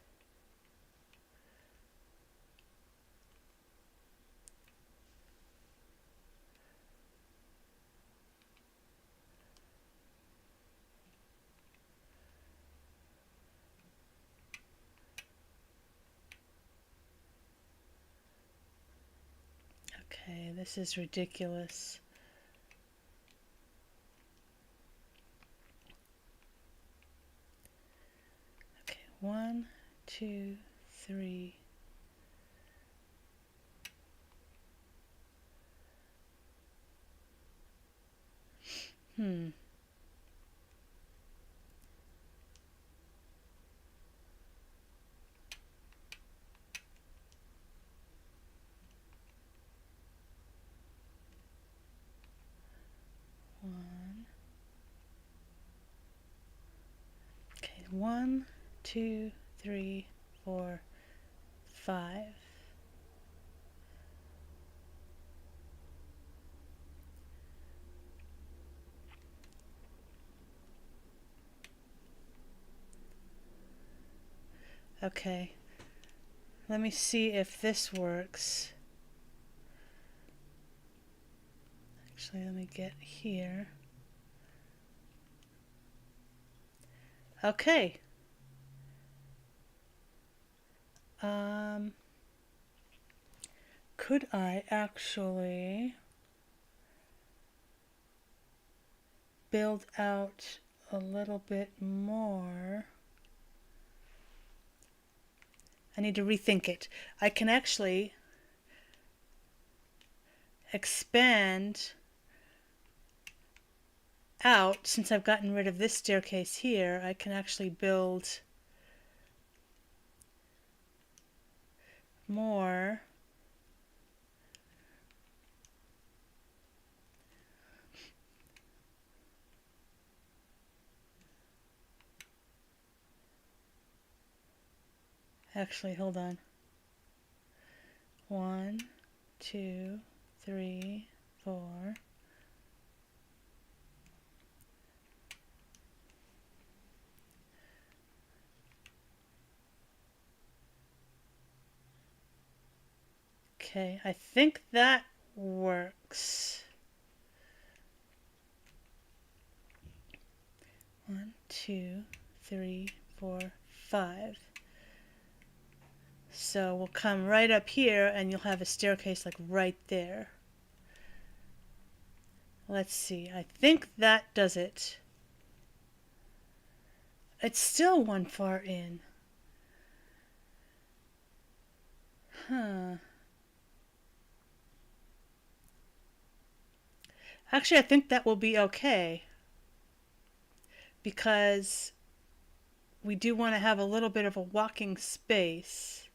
Okay, this is ridiculous. Okay, 1, 2, 3. Hmm. Okay, 1, 2, 3, 4, 5. Okay, let me see if this works. Actually, let me get here. Okay. Could I actually build out a little bit more? I need to rethink it. I can actually expand out. Since I've gotten rid of this staircase here, I can actually build more. Actually, hold on. 1, 2, 3, 4. Okay, I think that works. 1, 2, 3, 4, 5. So we'll come right up here and you'll have a staircase like right there. Let's see, I think that does it. It's still one far in. Huh. Actually, I think that will be okay, because we do want to have a little bit of a walking space.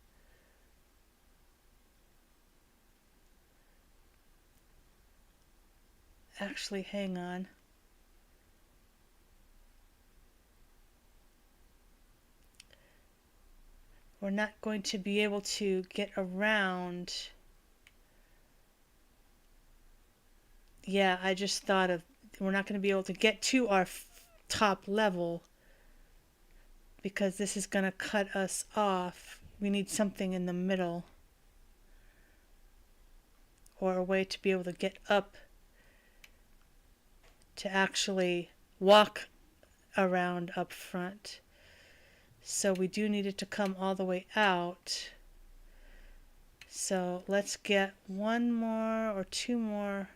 Actually, hang on. We're not going to be able to get around. Yeah, I just thought of, we're not going to be able to get to our top level because this is going to cut us off. We need something in the middle, or a way to be able to get up to actually walk around up front. So we do need it to come all the way out. So let's get one more or two more.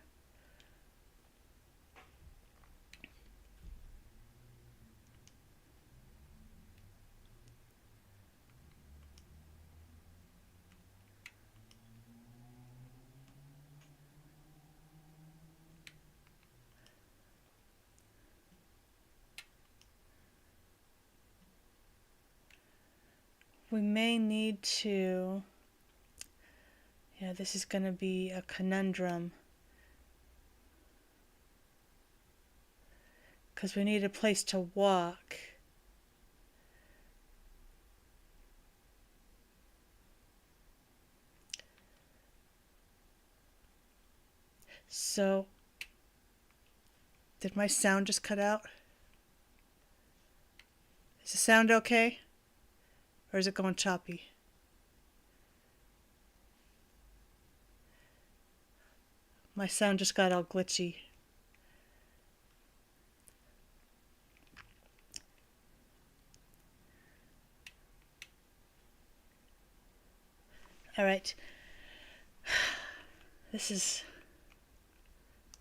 We may need to, yeah, this is going to be a conundrum, because we need a place to walk. So, did my sound just cut out? Is the sound okay? Or is it going choppy? My sound just got all glitchy. Alright. This is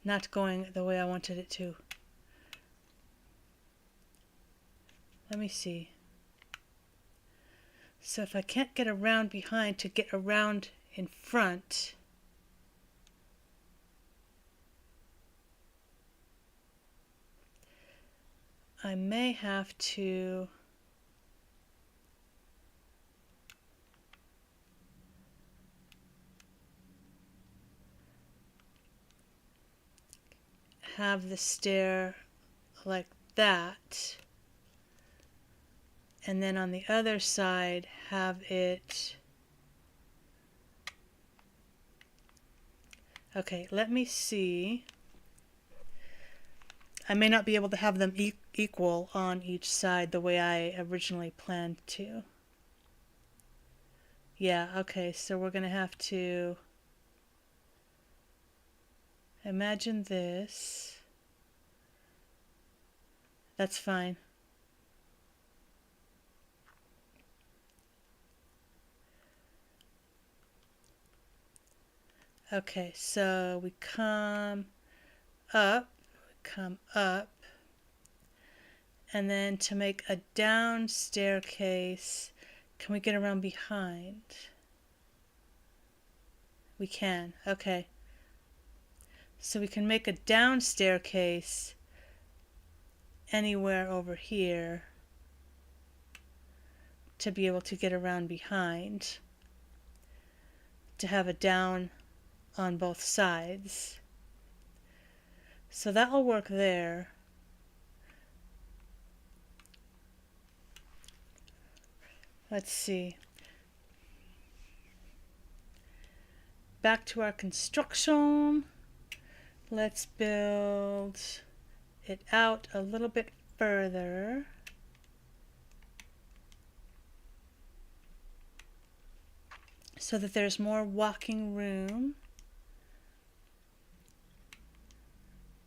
not going the way I wanted it to. Let me see. So if I can't get around behind to get around in front, I may have to have the stair like that, and then on the other side have it. Okay, let me see. I may not be able to have them equal on each side the way I originally planned to. Yeah, okay, so we're going to have to imagine this. That's fine. Okay, so we come up, and then to make a down staircase, can we get around behind? We can, okay. So we can make a down staircase anywhere over here to be able to get around behind, to have a down on both sides. So that will work there. Let's see. Back to our construction. Let's build it out a little bit further. So that there's more walking room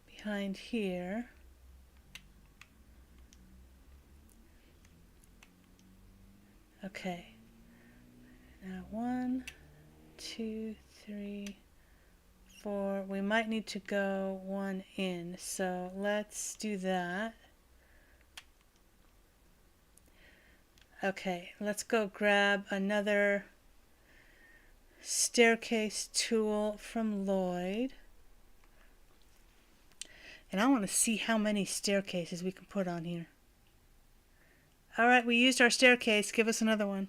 behind here. Okay. Now 1, 2, 3, 4. We might need to go 1 in. So let's do that. Okay, let's go grab another staircase tool from Lloyd. And I want to see how many staircases we can put on here. Alright, we used our staircase. Give us another one.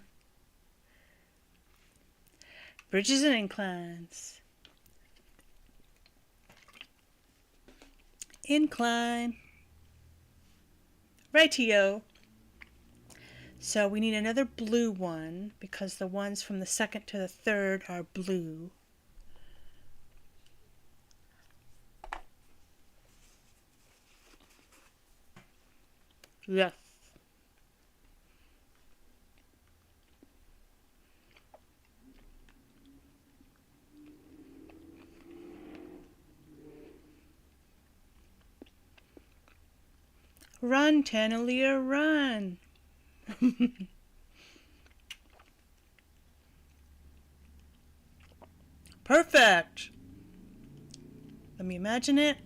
Bridges and inclines. Incline. Rightio. So we need another blue one because the ones from the second to the third are blue. Yes. Run, Tannelia, run. Perfect. Let me imagine it.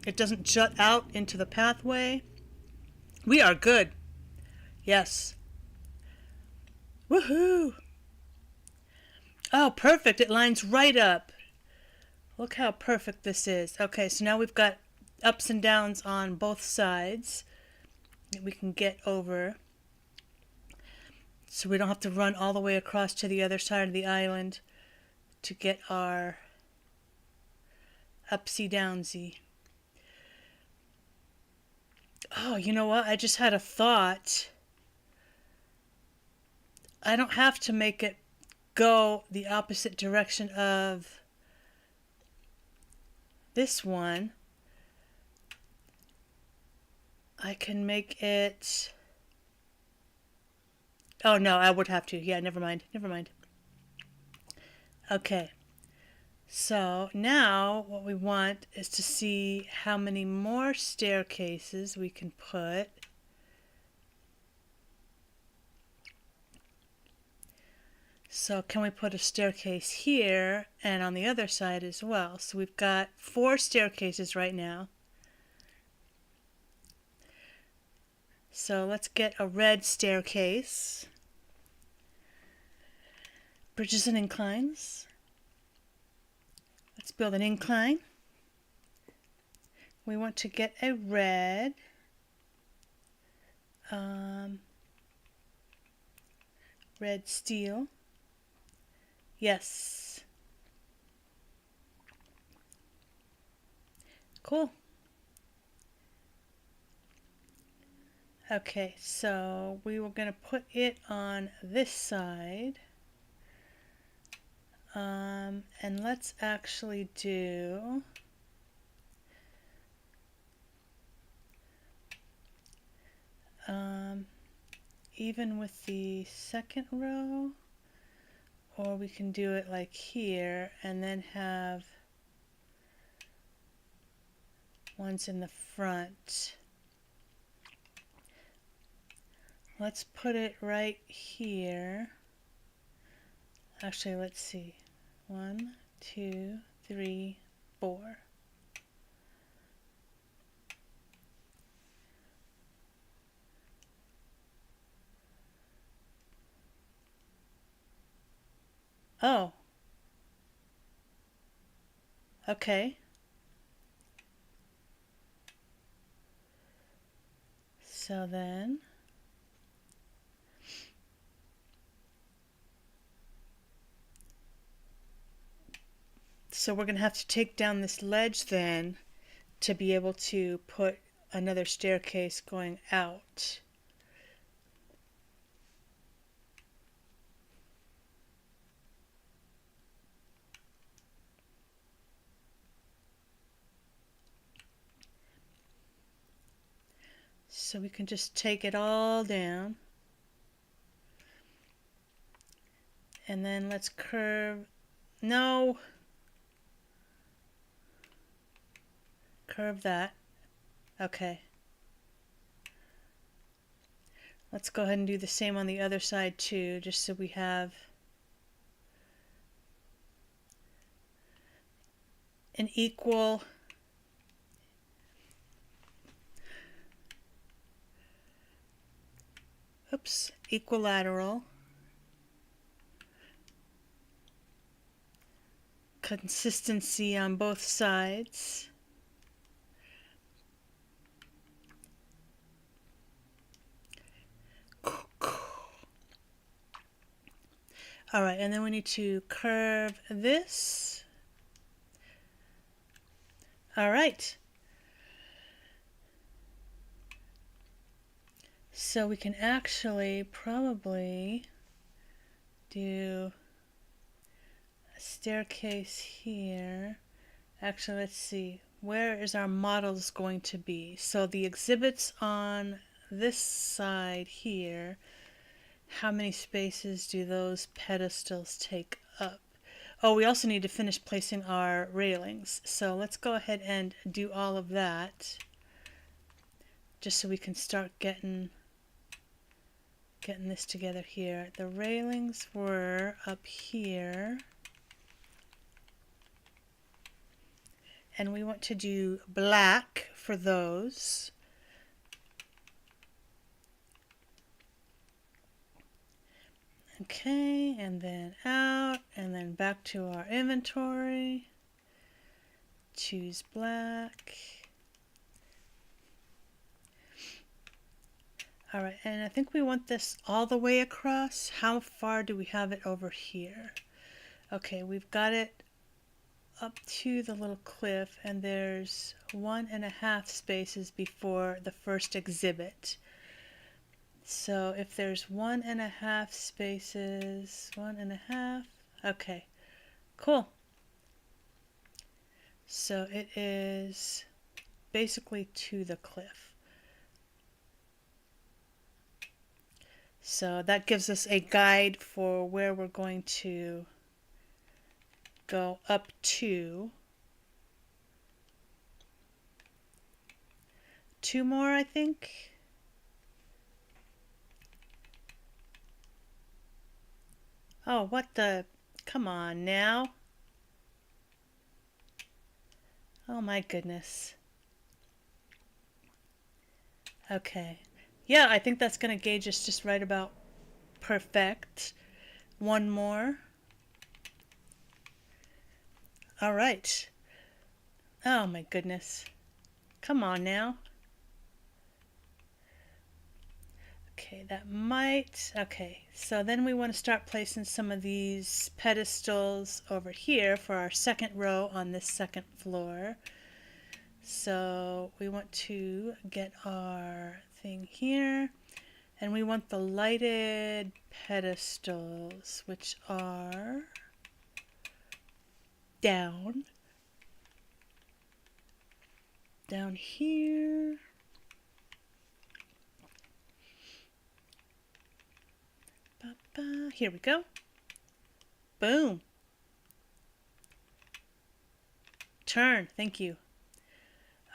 It doesn't jut out into the pathway. We are good. Yes. Woohoo. Oh, perfect. It lines right up. Look how perfect this is. Okay, so now we've got ups and downs on both sides that we can get over. So we don't have to run all the way across to the other side of the island to get our upsy downsy. Oh, you know what? I just had a thought. I don't have to make it go the opposite direction of this one. I can make it... Oh no, I would have to. Yeah, never mind. Never mind. Okay. So now what we want is to see how many more staircases we can put. So can we put a staircase here and on the other side as well? So we've got 4 staircases right now. So let's get a red staircase. Bridges and inclines. Let's build an incline. We want to get a red. Red steel. Yes. Cool. Okay, so we were going to put it on this side. And let's actually do even with the second row, or we can do it like here and then have ones in the front. Let's put it right here. Actually, let's see. 1, 2, 3, 4. Oh. Okay. So then we're going to have to take down this ledge then to be able to put another staircase going out. So we can just take it all down. And then let's curve. No. Curve that. Okay. Let's go ahead and do the same on the other side too, just so we have an equal equilateral consistency on both sides. All right, and then we need to curve this. All right. So we can actually probably do a staircase here. Actually, let's see. Where is our models going to be? So the exhibits on this side here, how many spaces do those pedestals take up? Oh, we also need to finish placing our railings. So let's go ahead and do all of that, just so we can start getting this together here. The railings were up here, and we want to do black for those. Okay, and then out, and then back to our inventory. Choose black. All right, and I think we want this all the way across. How far do we have it over here? Okay, we've got it up to the little cliff, and there's 1.5 spaces before the first exhibit. So if there's 1.5 spaces, 1.5, okay, cool. So it is basically to the cliff. So that gives us a guide for where we're going to go up to. 2 more, I think. Oh, what the? Come on now. Oh my goodness. Okay. Yeah, I think that's going to gauge us just right about perfect. 1 more. All right. Oh my goodness. Come on now. Okay, that might. Okay, so then we want to start placing some of these pedestals over here for our second row on this second floor. So we want to get our thing here, and we want the lighted pedestals, which are down here. Here we go. Boom. Turn. Thank you.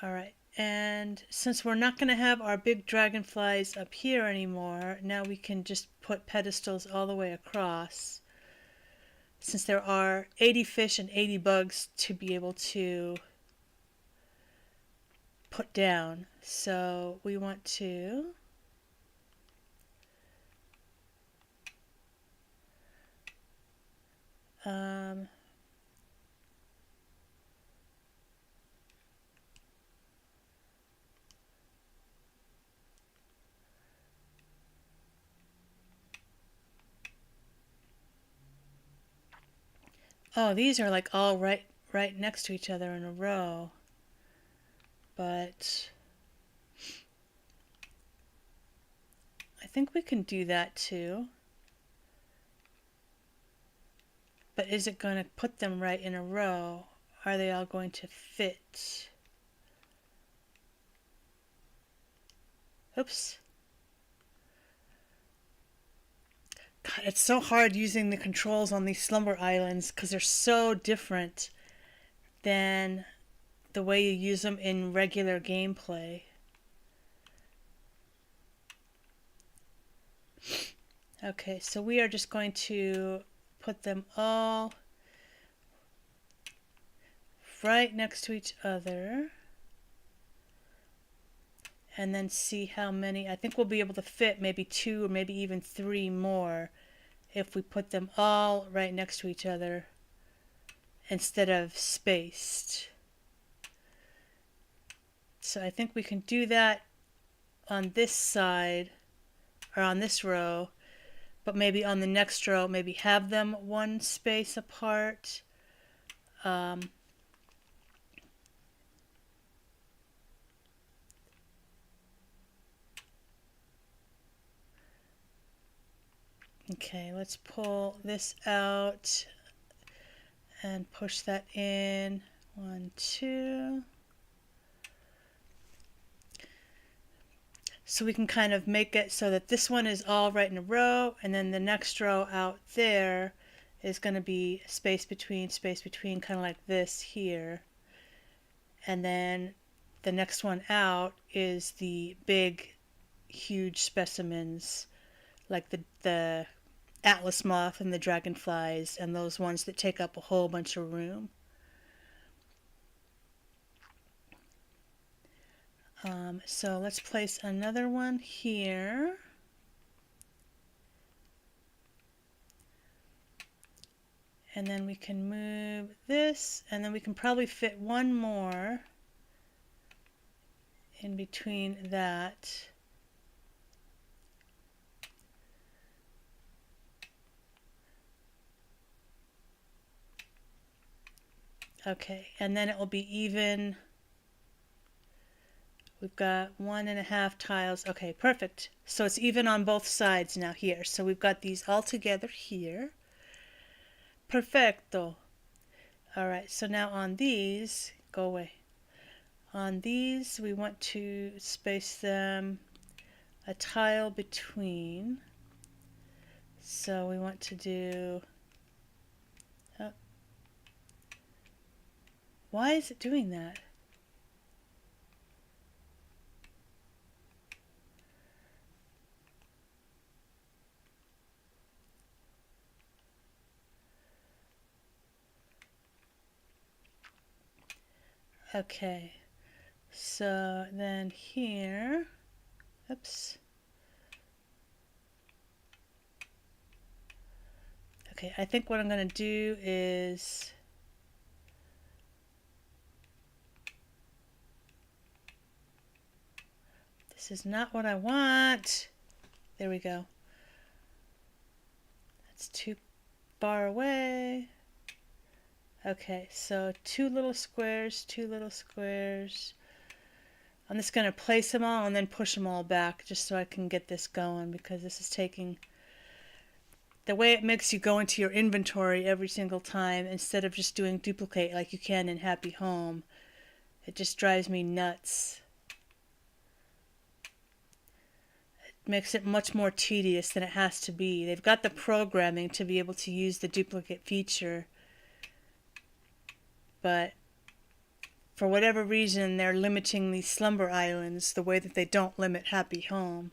All right. And since we're not going to have our big dragonflies up here anymore, now we can just put pedestals all the way across, since there are 80 fish and 80 bugs to be able to put down. So we want to oh, these are like all right next to each other in a row. But I think we can do that too. But is it going to put them right in a row? Are they all going to fit? Oops. God, it's so hard using the controls on these slumber islands because they're so different than the way you use them in regular gameplay. Okay, so we are just going to put them all right next to each other and then see how many. I think we'll be able to fit maybe 2 or maybe even 3 more if we put them all right next to each other instead of spaced. So I think we can do that on this side or on this row, but maybe on the next row maybe have them 1 space apart. Okay, let's pull this out and push that in. 1, 2. So we can kind of make it so that this one is all right in a row, and then the next row out there is going to be space between, kind of like this here. And then the next one out is the big, huge specimens, like the atlas moth and the dragonflies and those ones that take up a whole bunch of room. So let's place another one here. And then we can move this, and then we can probably fit 1 more in between that. Okay, and then it will be even. We've got 1.5 tiles. Okay, perfect. So it's even on both sides now here. So we've got these all together here. Perfecto. All right, so now on these, go away. On these, we want to space them a tile between. So we want to do. Oh. Why is it doing that? Okay, so then here, oops. Okay, I think what I'm going to do is this is not what I want. There we go. That's too far away. Okay, so 2 little squares, 2 little squares. I'm just going to place them all and then push them all back just so I can get this going, because this is taking the way it makes you go into your inventory every single time instead of just doing duplicate like you can in Happy Home. It just drives me nuts. It makes it much more tedious than it has to be. They've got the programming to be able to use the duplicate feature, but for whatever reason they're limiting these slumber islands the way that they don't limit Happy Home.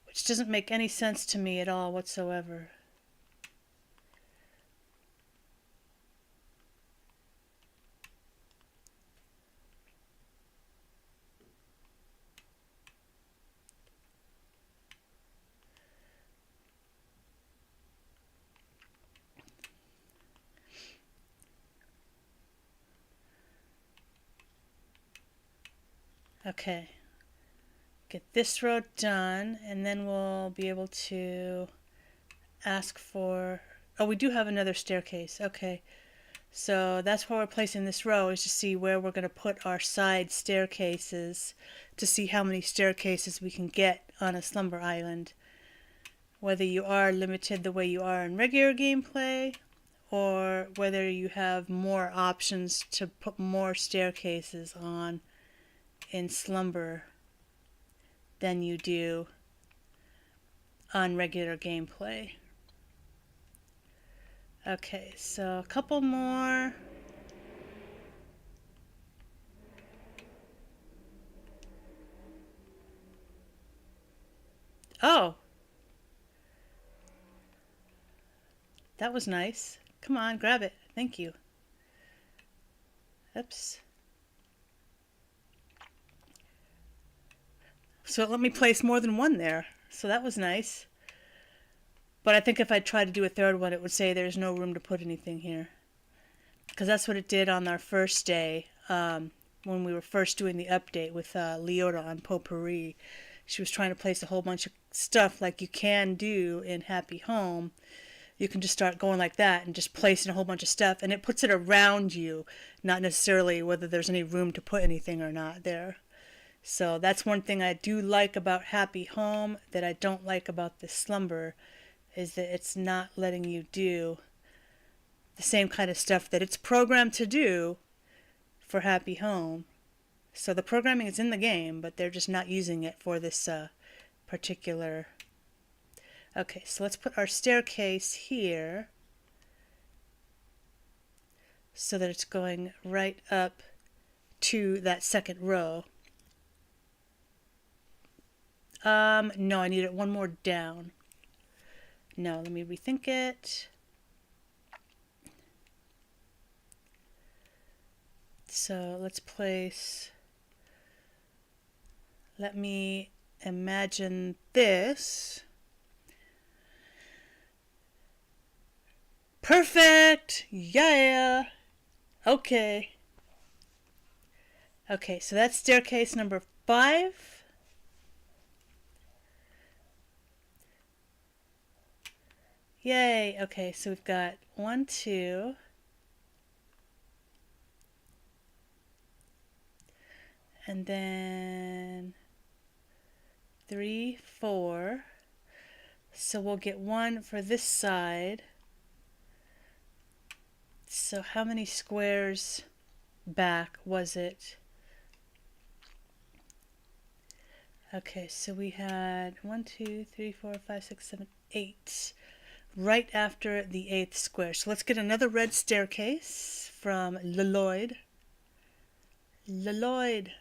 Which doesn't make any sense to me at all whatsoever. Okay, get this row done, and then we'll be able to ask for, oh, we do have another staircase. Okay, so that's why we're placing this row, is to see where we're going to put our side staircases, to see how many staircases we can get on a slumber island, whether you are limited the way you are in regular gameplay or whether you have more options to put more staircases on in Slumber than you do on regular gameplay. Okay, so a couple more. Oh, that was nice. Come on, grab it. Thank you. Oops. So it let me place more than one there. So that was nice. But I think if I tried to do a third one, it would say there's no room to put anything here. Because that's what it did on our first day, when we were first doing the update with Leota on Potpourri. She was trying to place a whole bunch of stuff like you can do in Happy Home. You can just start going like that and just placing a whole bunch of stuff, and it puts it around you, not necessarily whether there's any room to put anything or not there. So that's one thing I do like about Happy Home that I don't like about this Slumber, is that it's not letting you do the same kind of stuff that it's programmed to do for Happy Home. So the programming is in the game, but they're just not using it for this particular. Okay, so let's put our staircase here so that it's going right up to that second row. No, I need it one more down. No, let me rethink it. So let's place, let me imagine this. Perfect! Yeah! Okay. Okay, so that's staircase number 5. Yay! Okay, so we've got 1, 2. And then 3, 4. So we'll get 1 for this side. So how many squares back was it? Okay, so we had 1, 2, 3, 4, 5, 6, 7, 8. Right after the 8th square. So let's get another red staircase from Lloyd. Lloyd.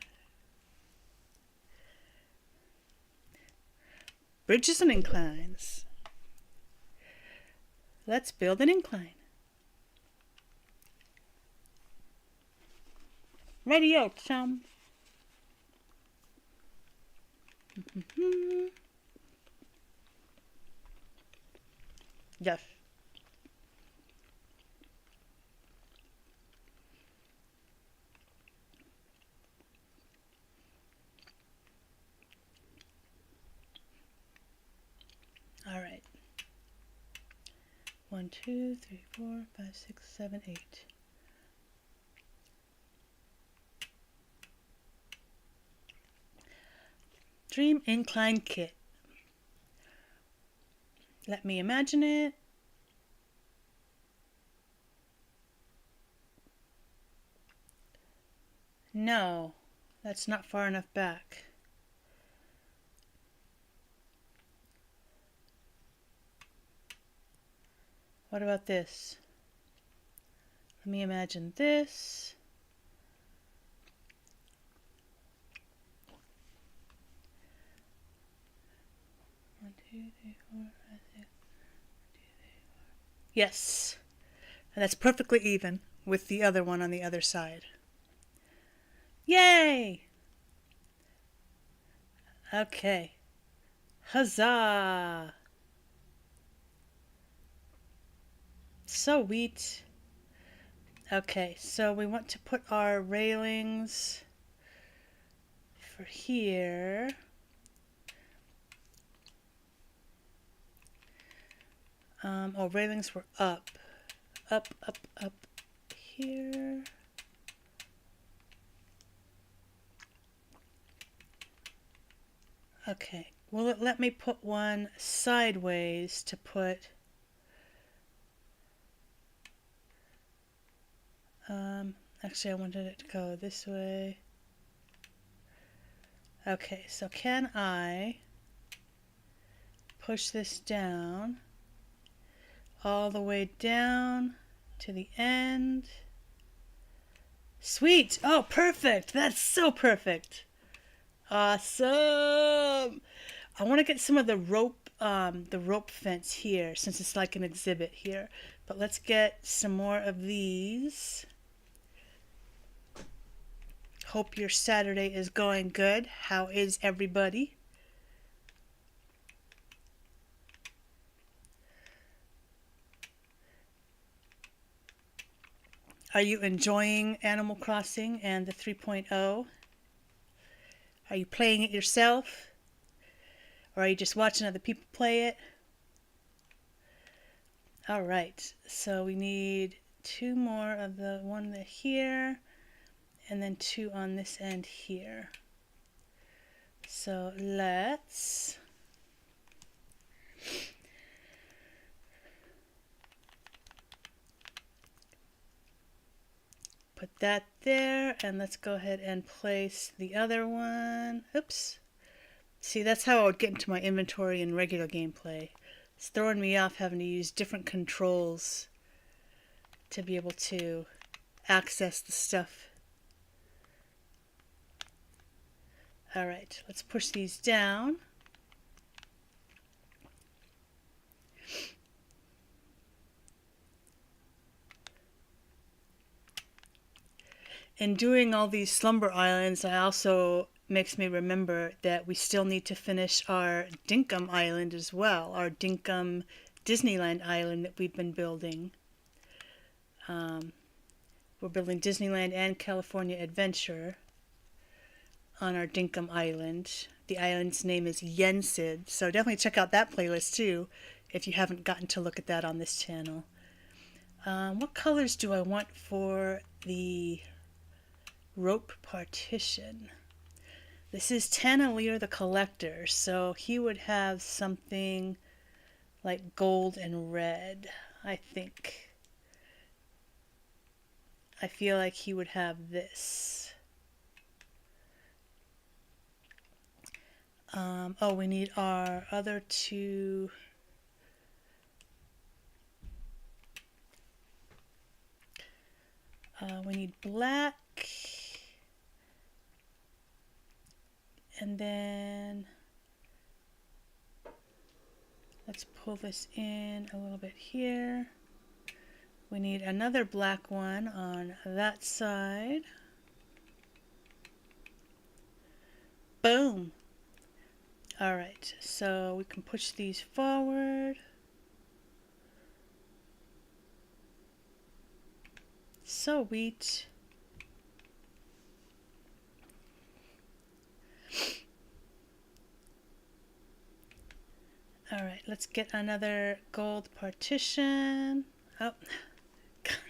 Bridges and inclines. Let's build an incline. Radio, chum. Yes. All right. 1, 2, 3, 4, 5, 6, 7, 8. Dream Incline Kit. Let me imagine it. No, that's not far enough back. What about this? Let me imagine this. One, two, three, four, five, six. 1, 2, 3, 4. Yes, and that's perfectly even with the other one on the other side. Yay! Okay. Huzzah! Sweet. Okay, so we want to put our railings for here. Oh, railings were up. Up, up, up here. Okay, will it let me put one sideways to put Actually, I wanted it to go this way. Okay, so can I push this down all the way down to the end? Sweet! Oh, perfect! That's so perfect! Awesome! I want to get some of the rope fence here since it's like an exhibit here. But let's get some more of these. Hope your Saturday is going good. How is everybody? Are you enjoying Animal Crossing and the 3.0? Are you playing it yourself? Or are you just watching other people play it? Alright, so we need two more of the one here, and then two on this end here. So let's put that there, and let's go ahead and place the other one. Oops. See, that's how I would get into my inventory in regular gameplay. It's throwing me off having to use different controls to be able to access the stuff. Alright, let's push these down. In doing all these slumber islands, I also makes me remember that we still need to finish our Dinkum Island as well, our Dinkum Disneyland Island that we've been building. We're building Disneyland and California Adventure on our Dinkum Island. The island's name is Yensid, so definitely check out that playlist too if you haven't gotten to look at that on this channel. What colors do I want for the rope partition? This is Tanalier the Collector, so he would have something like gold and red, I think. I feel like he would have this. Oh, we need our other two. We need black. And then let's pull this in a little bit here. We need another black one on that side. Boom. Alright, so we can push these forward. Sweet. Alright, let's get another gold partition. Oh,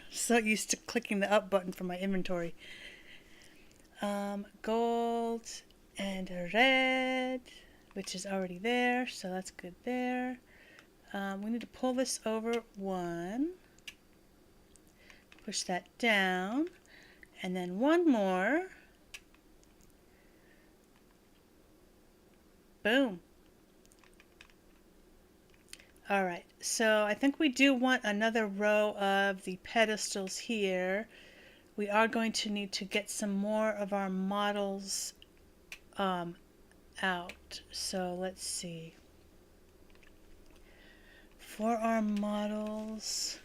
so used to clicking the up button for my inventory. Gold and red, which is already there, so that's good there. We need to pull this over one. Push that down. And then one more. Boom. Alright, so I think we do want another row of the pedestals here. We are going to need to get some more of our models out. So let's see. For our models,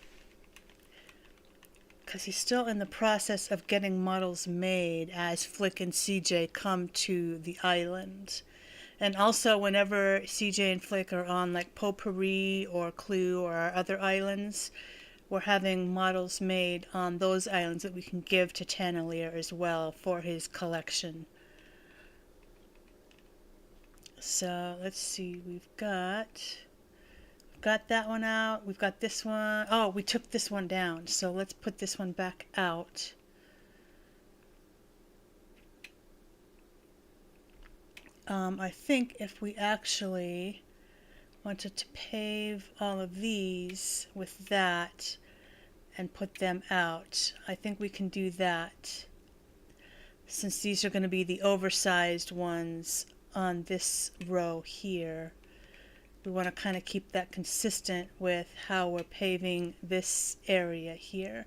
because he's still in the process of getting models made as Flick and CJ come to the island. And also whenever CJ and Flick are on like Potpourri or Clue or our other islands, we're having models made on those islands that we can give to Tanalier as well for his collection. So let's see, we've got that one out. We've got this one. Oh, we took this one down. So let's put this one back out. I think if we actually wanted to pave all of these with that and put them out. I think we can do that since these are going to be the oversized ones on this row here. We want to kind of keep that consistent with how we're paving this area here.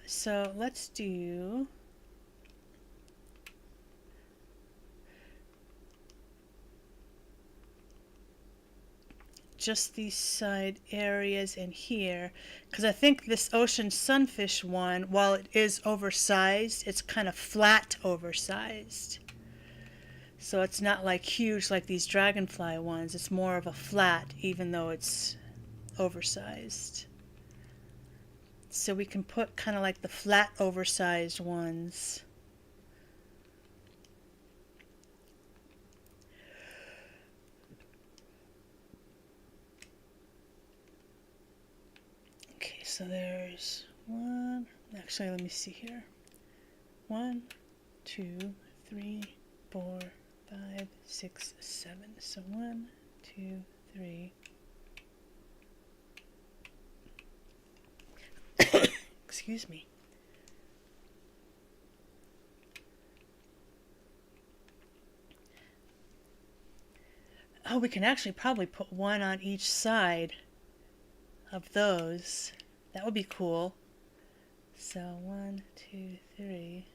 So let's do just these side areas in here, because I think this ocean sunfish one, while it is oversized, it's kind of flat oversized. So it's not like huge like these dragonfly ones. It's more of a flat, even though it's oversized. So we can put kind of like the flat oversized ones. Okay, so there's one. Actually, let me see here. 1, 2, 3, 4, 5, 6, 7. So 1, 2, 3. Excuse me. Oh, we can actually probably put one on each side of those. That would be cool. So 1, 2, 3.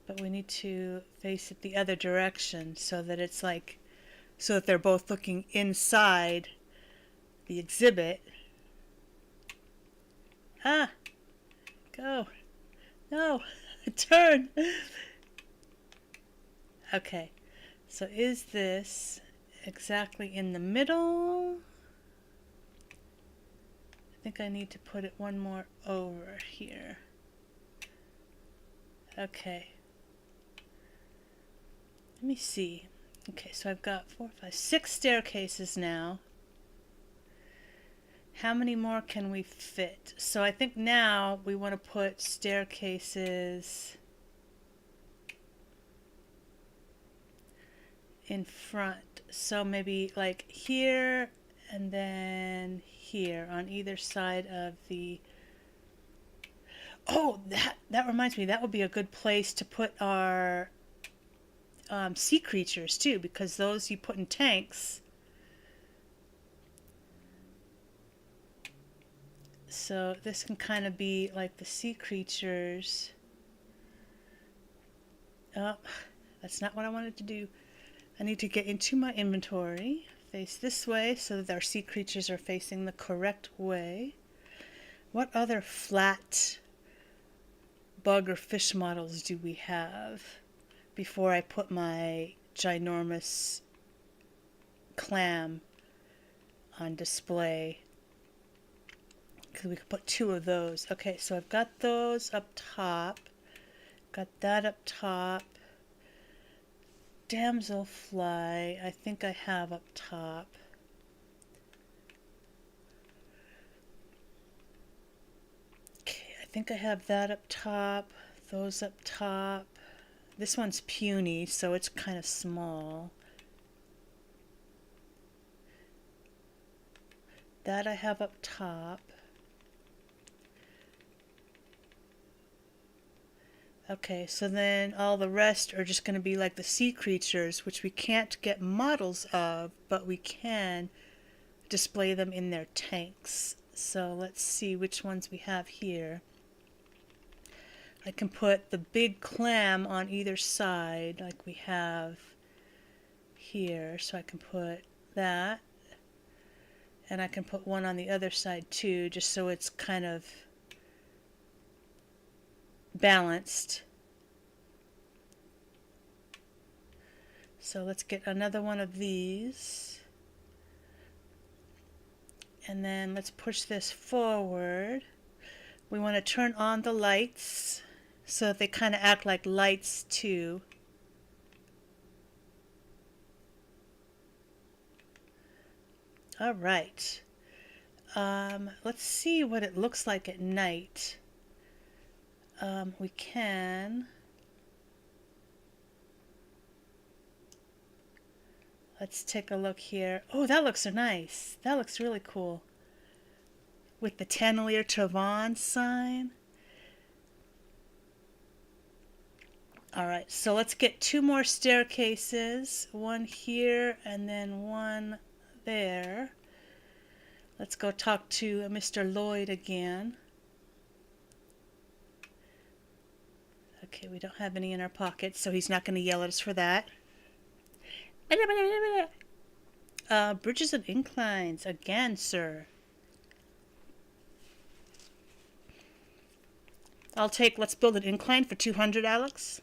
But we need to face it the other direction so that it's like, so that they're both looking inside the exhibit. Ah, go. No, turn. Okay, so is this exactly in the middle? I think I need to put it one more over here. Okay. Let me see. Okay, so I've got 4, 5, 6 staircases now. How many more can we fit? So I think now we want to put staircases in front. So maybe like here and then here on either side of the... Oh, that reminds me, that would be a good place to put our sea creatures too, because those you put in tanks. So this can kind of be like the sea creatures. Oh, that's not what I wanted to do. I need to get into my inventory, face this way so that our sea creatures are facing the correct way. What other flat bug or fish models do we have before I put my ginormous clam on display? Because we could put 2 of those. Okay, so I've got those up top. Got that up top. Damselfly, I think I have up top. Okay, I think I have that up top. Those up top. This one's puny, so it's kind of small. That I have up top. Okay, so then all the rest are just going to be like the sea creatures, which we can't get models of, but we can display them in their tanks. So let's see which ones we have here. I can put the big clam on either side like we have here. So I can put that, and I can put one on the other side too, just so it's kind of balanced. So let's get another one of these, and then let's push this forward. We want to turn on the lights so that they kind of act like lights too. All right. Let's see what it looks like at night. We can, Let's take a look here. Oh, that looks nice. That looks really cool. With the Tannelier Tavon sign. Alright, so let's get 2 more staircases. One here and then one there. Let's go talk to Mr. Lloyd again. Okay, we don't have any in our pockets, so he's not going to yell at us for that. Bridges and inclines. Again, sir. Let's build an incline for 200, Alex.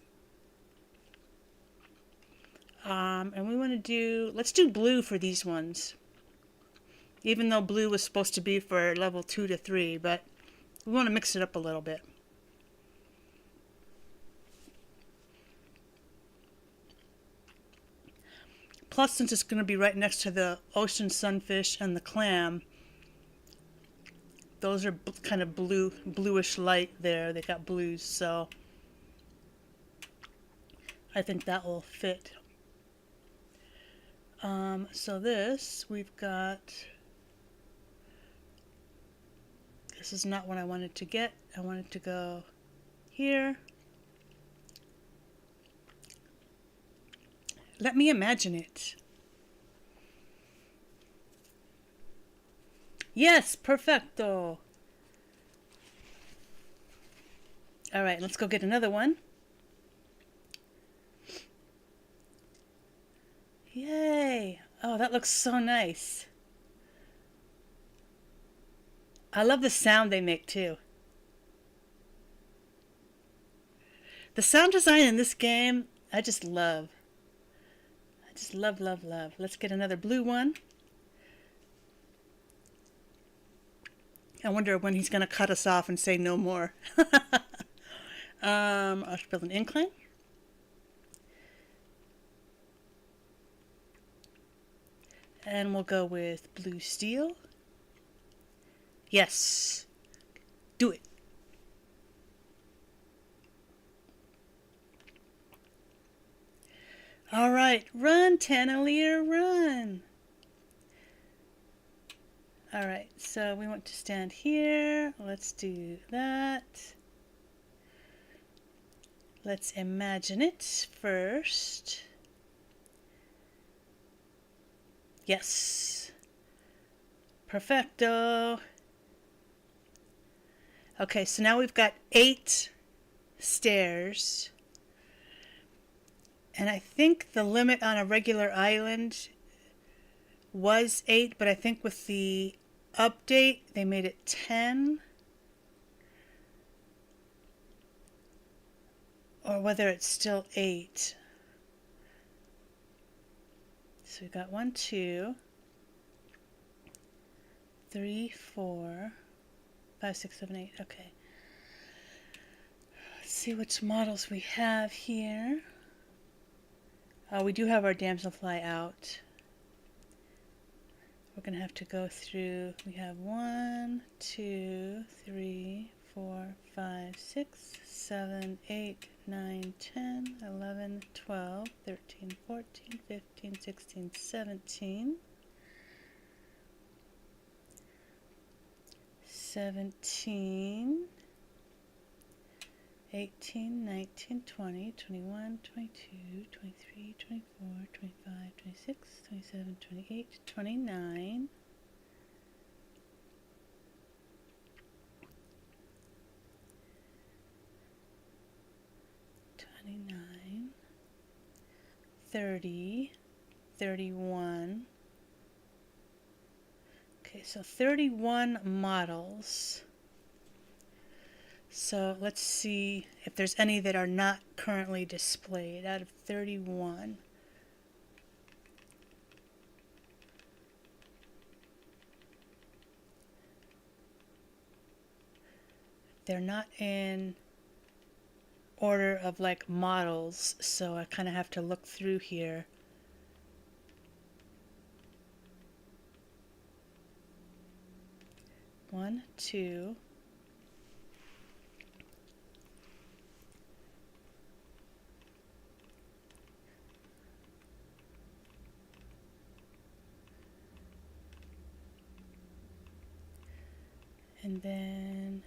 And we want to let's do blue for these ones. Even though blue was supposed to be for level 2 to 3, but we want to mix it up a little bit. Plus, since it's going to be right next to the ocean sunfish and the clam, those are kind of bluish light there. They got blues, so I think that will fit. So we've got, this is not what I wanted to get. I wanted to go here. Let me imagine it. Yes, perfecto. All right, let's go get another one. Yay. Oh, that looks so nice. I love the sound they make too. The sound design in this game, I just love. Just love, love, love. Let's get another blue one. I wonder when he's going to cut us off and say no more. I'll build an incline. And we'll go with blue steel. Yes. Do it. All right, run, Tannelier, run. All right, so we want to stand here. Let's do that. Let's imagine it first. Yes. Perfecto. Okay, so now we've got 8 stairs. And I think the limit on a regular island was 8, but I think with the update they made it 10. Or whether it's still 8. So we got 1, 2, 3, 4, 5, 6, 7, 8. Okay. Let's see which models we have here. We do have our damselfly out. We're going to have to go through. We have 1, 2, 3, 4, 5, 6, 7, 8, 9, 10, 11, 12, 13, 14, 15, 16, 17. 17, 18, 19, 20, 21, 22, 23, 24, 25, 26, 27, 28, 29. 29, 30, 31. Okay, so 31 models. So let's see if there's any that are not currently displayed out of 31. They're not in order of like models, so I kind of have to look through here. One, two. And then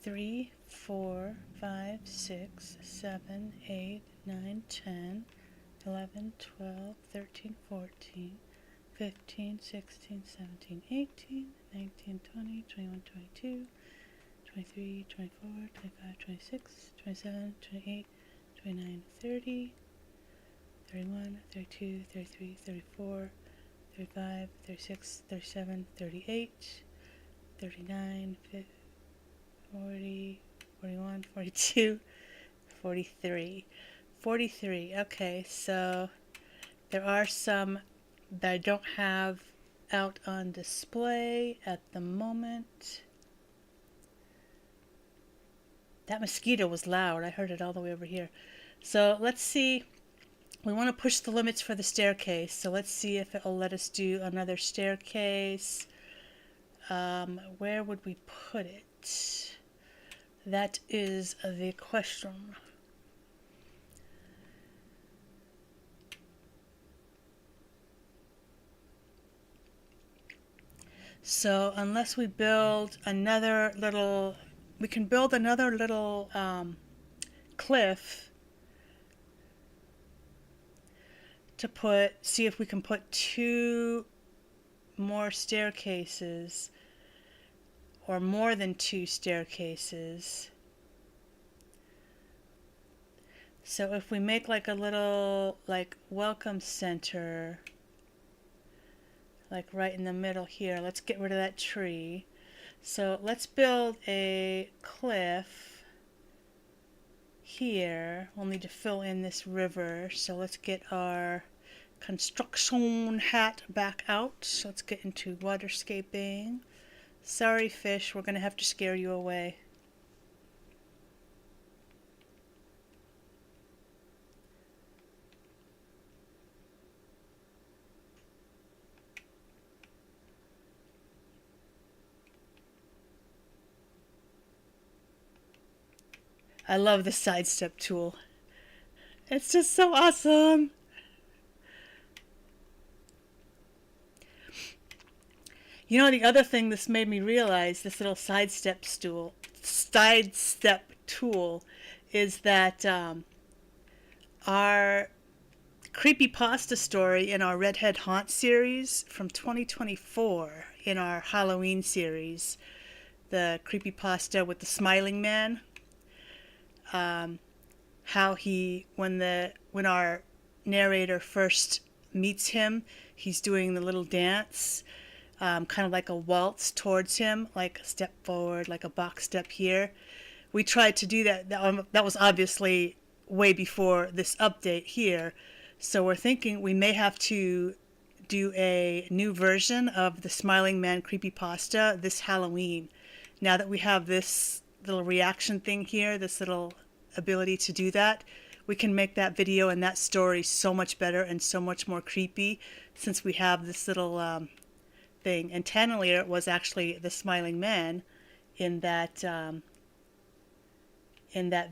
3, 4, 5, 6, 7, 8, 9, 10, 11, 12, 13, 14, 15, 16, 17, 18, 19, 20, 21, 22, 23, 24, 25, 26, 27, 28, 29, 30, 31, 32, 33, 34, 35, 36, 37, 38, 39, 50, 40, 41, 42, 43. 43. Okay, so there are some that I don't have out on display at the moment. That mosquito was loud. I heard it all the way over here. So let's see. We want to push the limits for the staircase. So let's see if it will let us do another staircase. Where would we put it? That is the question. So unless we build another little, we can build another little cliff to see if we can put 2 more staircases or more than 2 staircases. So if we make like a little welcome center, like right in the middle here, let's get rid of that tree. So let's build a cliff here. We'll need to fill in this river. So let's get our construction hat back out. So let's get into waterscaping. Sorry, fish, we're going to have to scare you away. I love the sidestep tool. It's just so awesome. You know, the other thing this made me realize, this little sidestep tool, is that our creepypasta story in our Redhead Haunt series from 2024, in our Halloween series, the creepypasta with the smiling man, how he, when our narrator first meets him, he's doing the little dance, kind of like a waltz towards him, like a step forward, like a box step here. We tried to do that. That was obviously way before this update here. So we're thinking we may have to do a new version of the Smiling Man creepypasta this Halloween. Now that we have this little reaction thing here, this little ability to do that, we can make that video and that story so much better and so much more creepy, since we have this little thing. And Tannelier was actually the smiling man in that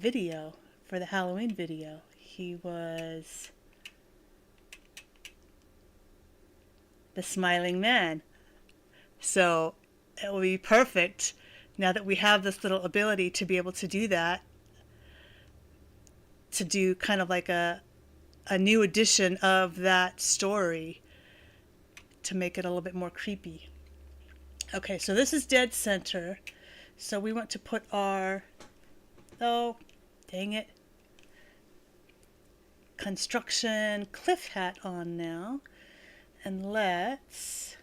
video, for the Halloween video. He was the smiling man. So it will be perfect now that we have this little ability to be able to do that, to do kind of like a new edition of that story to make it a little bit more creepy. Okay, so this is dead center. So we want to put our, oh, dang it, construction cliff hat on now. And let's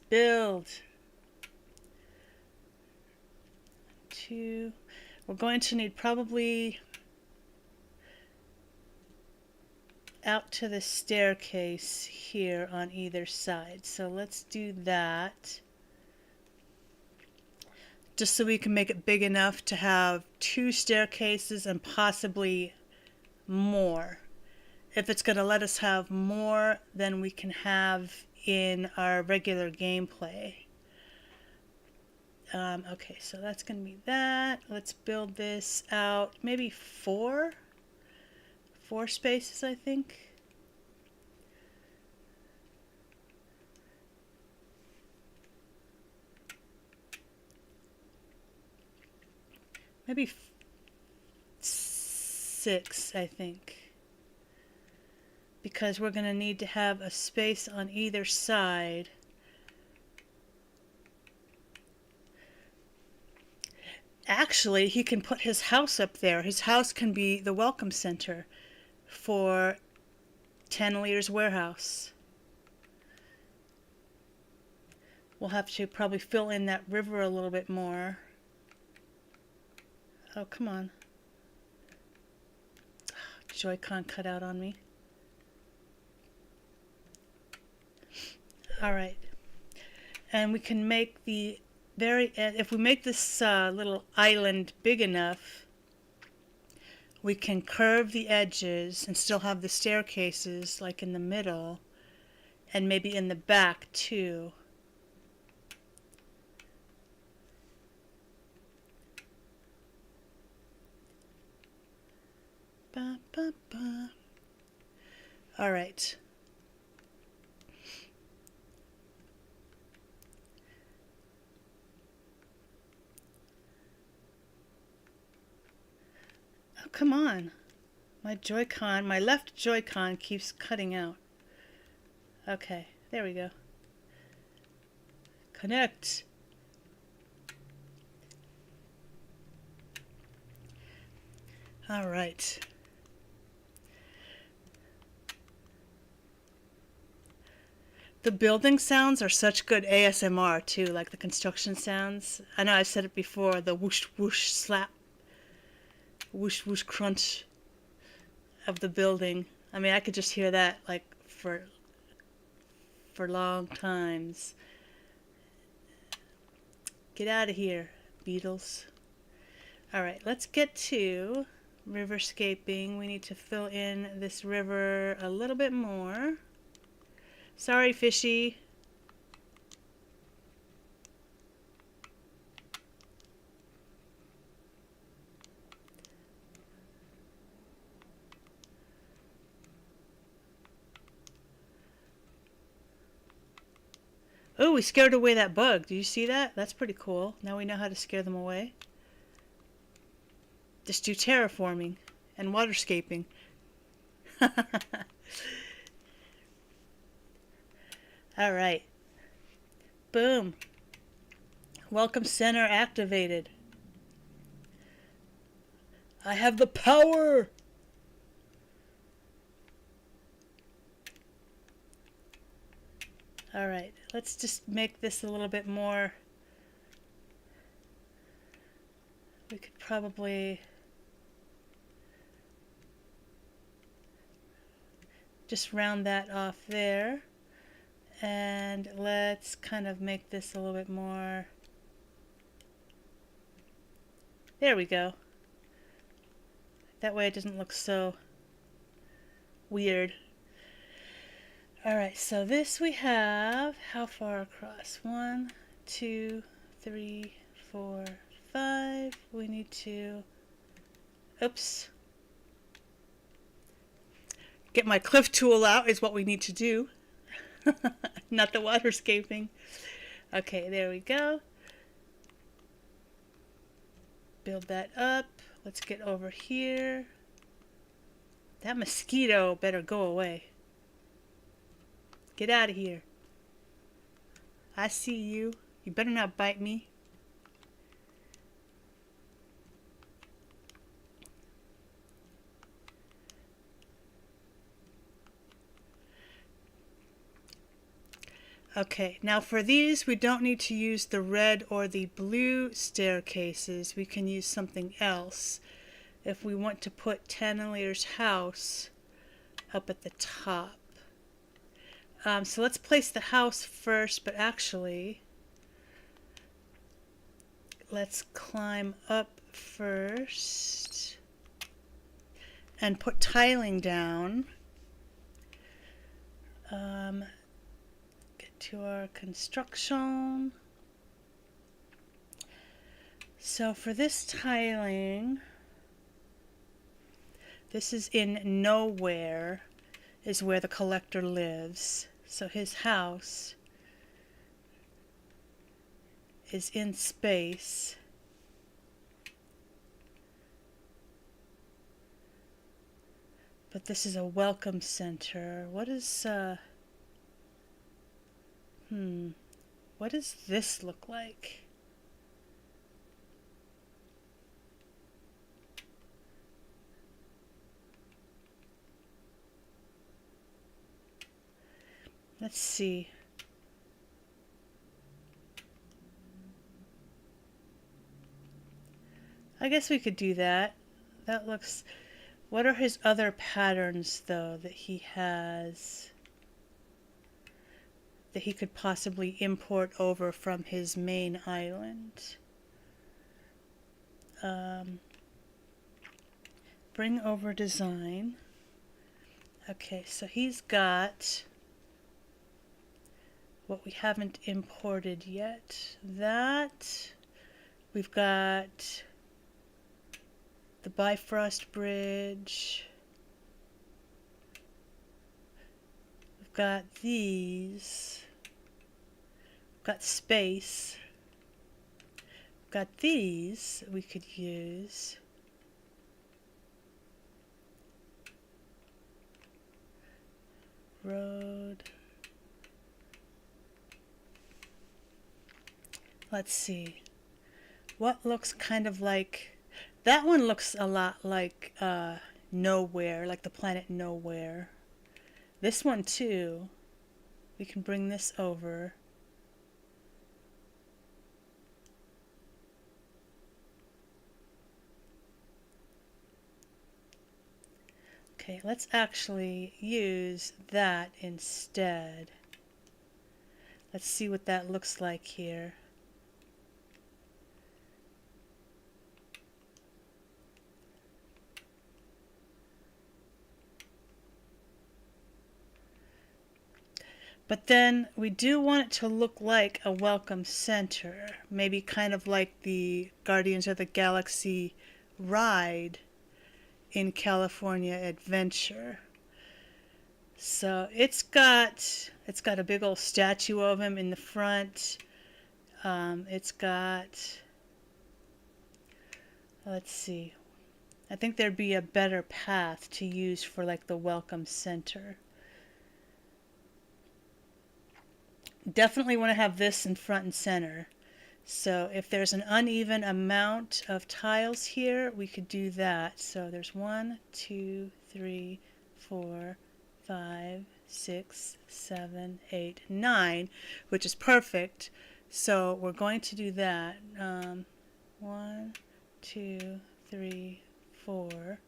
build 2. We're going to need probably out to the staircase here on either side. So let's do that, just so we can make it big enough to have 2 staircases and possibly more. If it's going to let us have more than we can have in our regular gameplay. Okay, so that's going to be that. Let's build this out. Maybe 4 spaces, I think. maybe 6, I think. Because we're going to need to have a space on either side. Actually, he can put his house up there. His house can be the welcome center for Tantalier's warehouse. We'll have to probably fill in that river a little bit more. Oh, come on. Joy-Con cut out on me. All right. And we can make the if we make this little island big enough, we can curve the edges and still have the staircases like in the middle and maybe in the back too. Ba, ba, ba. All right. Oh, come on. My Joy-Con, my left Joy-Con keeps cutting out. Okay, there we go. Connect. All right. The building sounds are such good ASMR too, like the construction sounds. I know I've said it before, the whoosh whoosh slap, whoosh whoosh crunch of the building. I mean, I could just hear that like for long times. Get out of here, Beatles. All right, let's get to riverscaping. We need to fill in this river a little bit more. Sorry, fishy. Oh, we scared away that bug. Do you see that? That's pretty cool. Now we know how to scare them away. Just do terraforming and waterscaping. All right. Boom. Welcome center activated. I have the power. All right. Let's just make this a little bit more. We could probably just round that off there. And let's kind of make this a little bit more. There we go. That way it doesn't look so weird. Alright, so this we have, how far across? 1, 2, 3, 4, 5. We need to, oops. Get my cliff tool out is what we need to do. Not the waterscaping. Okay, there we go. Build that up. Let's get over here. That mosquito better go away. Get out of here. I see you. You better not bite me. Okay, now for these we don't need to use the red or the blue staircases. We can use something else if we want to put Tantalier's house up at the top. So let's place the house first, but actually let's climb up first and put tiling down. Get to our construction. So for this tiling, this is in nowhere, is where the collector lives. So his house is in space. But this is a welcome center. What is, what does this look like? Let's see. I guess we could do that. That looks... What are his other patterns, though, that he has that he could possibly import over from his main island? Bring over design. Okay, so he's got what we haven't imported yet. That. We've got the Bifrost Bridge. We've got these. We've got space. We've got these we could use. Road. Let's see. What looks kind of like... That one looks a lot like Nowhere, like the planet Nowhere. This one too. We can bring this over. Okay, let's actually use that instead. Let's see what that looks like here. But then we do want it to look like a welcome center. Maybe kind of like the Guardians of the Galaxy ride in California Adventure. So it's got a big old statue of him in the front. It's got, let's see, I think there'd be a better path to use for like the welcome center. Definitely want to have this in front and center. So if there's an uneven amount of tiles here, we could do that. So there's 1, 2, 3, 4, 5, 6, 7, 8, 9, which is perfect. So we're going to do that. 1, 2, 3, 4.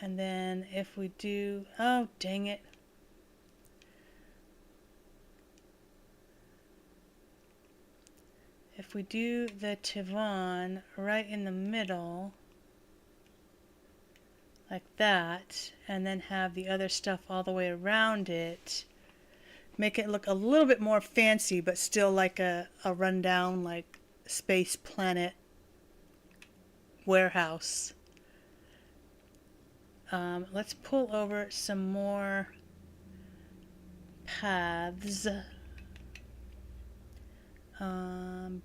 And then if we do, oh dang it. If we do the Tivon right in the middle, like that, and then have the other stuff all the way around it, make it look a little bit more fancy, but still like a rundown, like space planet warehouse. Let's pull over some more paths.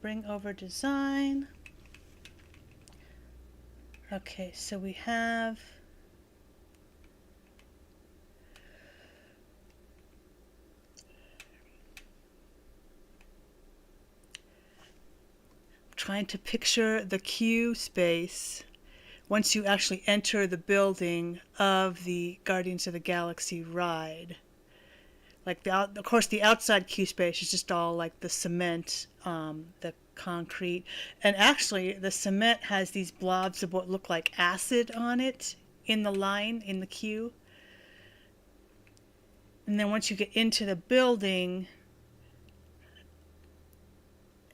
Bring over design. Okay, so we have trying to picture the queue space once you actually enter the building of the Guardians of the Galaxy ride. Like of course, the outside queue space is just all like the cement, the concrete, and actually the cement has these blobs of what look like acid on it in the line in the queue. And then once you get into the building,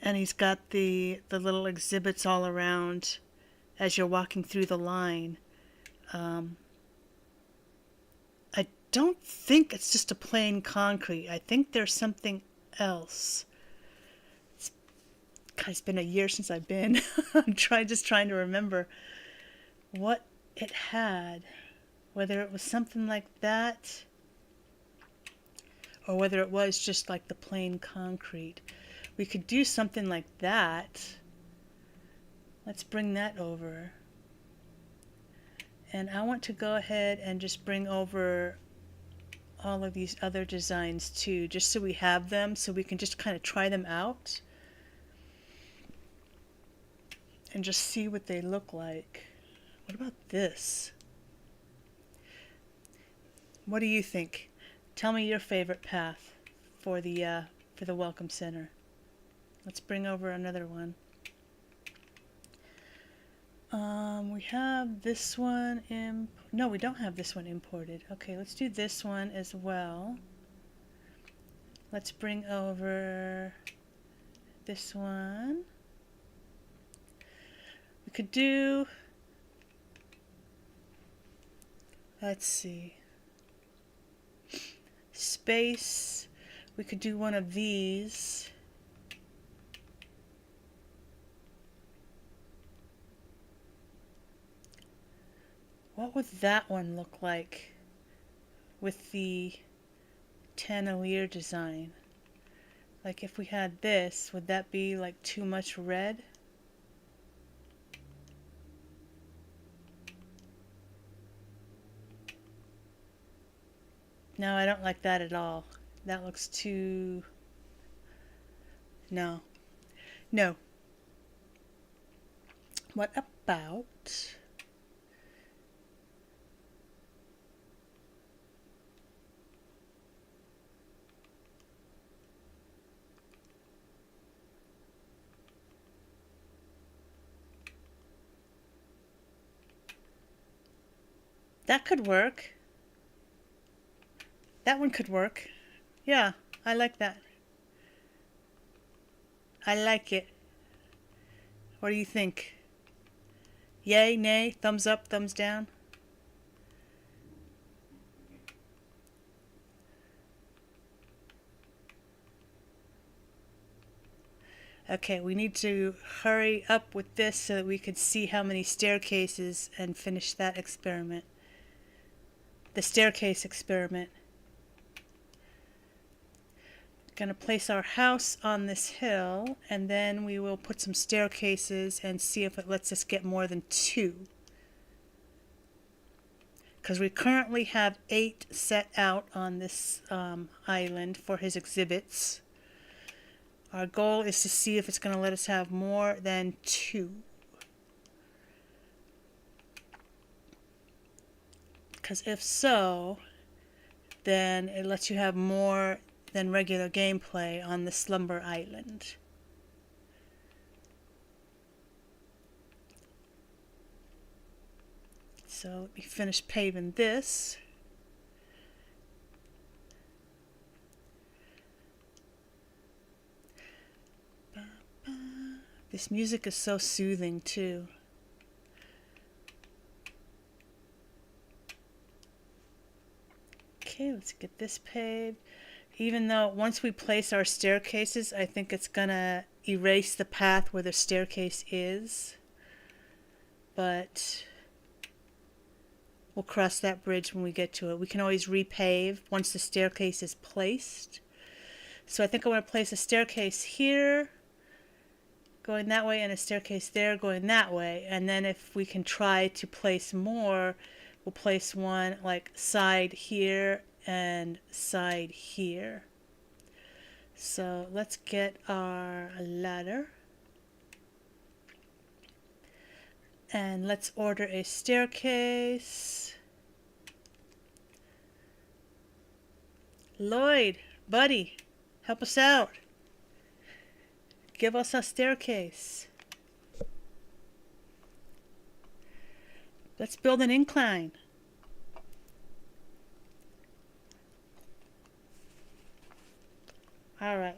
and he's got the little exhibits all around as you're walking through the line. I don't think it's just a plain concrete. I think there's something else. It's been a year since I've been. I'm just trying to remember what it had. Whether it was something like that, or whether it was just like the plain concrete. We could do something like that. Let's bring that over. And I want to go ahead and just bring over all of these other designs too, just so we have them, so we can just kind of try them out and just see what they look like. What about this? What do you think? Tell me your favorite path for the Welcome Center. Let's bring over another one. We have this one no, we don't have this one imported. Okay, let's do this one as well. Let's bring over this one. We could do, let's see, space. We could do one of these. What would that one look like with the Tannelier design? Like if we had this, would that be like too much red? No, I don't like that at all. That looks too... No. No. What about... That could work. That one could work. Yeah, I like that. I like it. What do you think? Yay, nay, thumbs up, thumbs down? Okay, we need to hurry up with this so that we could see how many staircases and finish that experiment. The staircase experiment. Going to place our house on this hill, and then we will put some staircases and see if it lets us get more than 2. Because we currently have 8 set out on this island for his exhibits. Our goal is to see if it's going to let us have more than 2. Because if so, then it lets you have more than regular gameplay on the Slumber Island. So let me finish paving this. This music is so soothing too. Okay, let's get this paved. Even though once we place our staircases, I think it's gonna erase the path where the staircase is. But we'll cross that bridge when we get to it. We can always repave once the staircase is placed. So I think I want to place a staircase here, going that way, and a staircase there, going that way. And then if we can try to place more, we'll place one like side here and side here. So let's get our ladder. And let's order a staircase. Lloyd, buddy, help us out. Give us a staircase. Let's build an incline. Alright.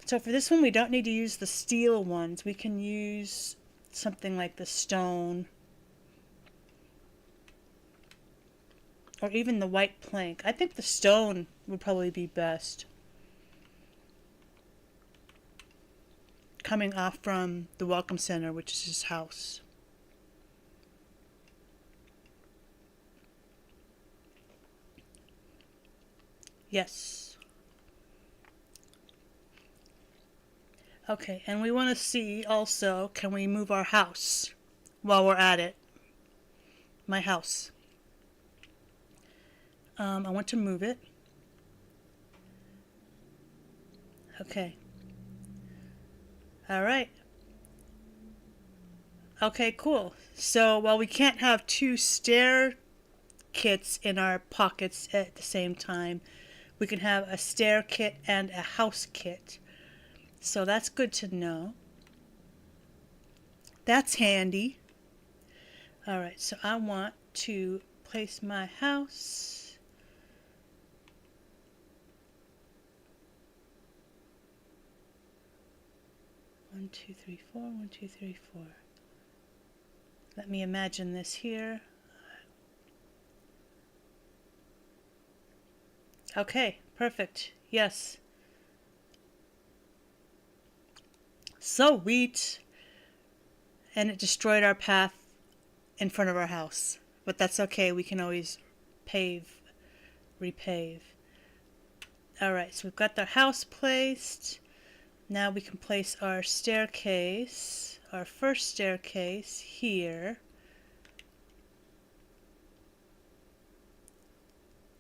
So for this one, we don't need to use the steel ones. We can use something like the stone. Or even the white plank. I think the stone would probably be best. Coming off from the Welcome Center, which is his house. Yes. Okay, and we want to see also, can we move our house while we're at it? my house. I want to move it. Okay. All right. Okay, cool. So while we can't have two stair kits in our pockets at the same time, we can have a stair kit and a house kit. So that's good to know. That's handy. All right, so I want to place my house. One, two, three, four. 1, 2, 3, 4. Let me imagine this here. Okay, perfect. Yes. Sweet. And it destroyed our path in front of our house. But that's okay. We can always repave. Alright, so we've got the house placed. Now we can place our staircase, our first staircase here.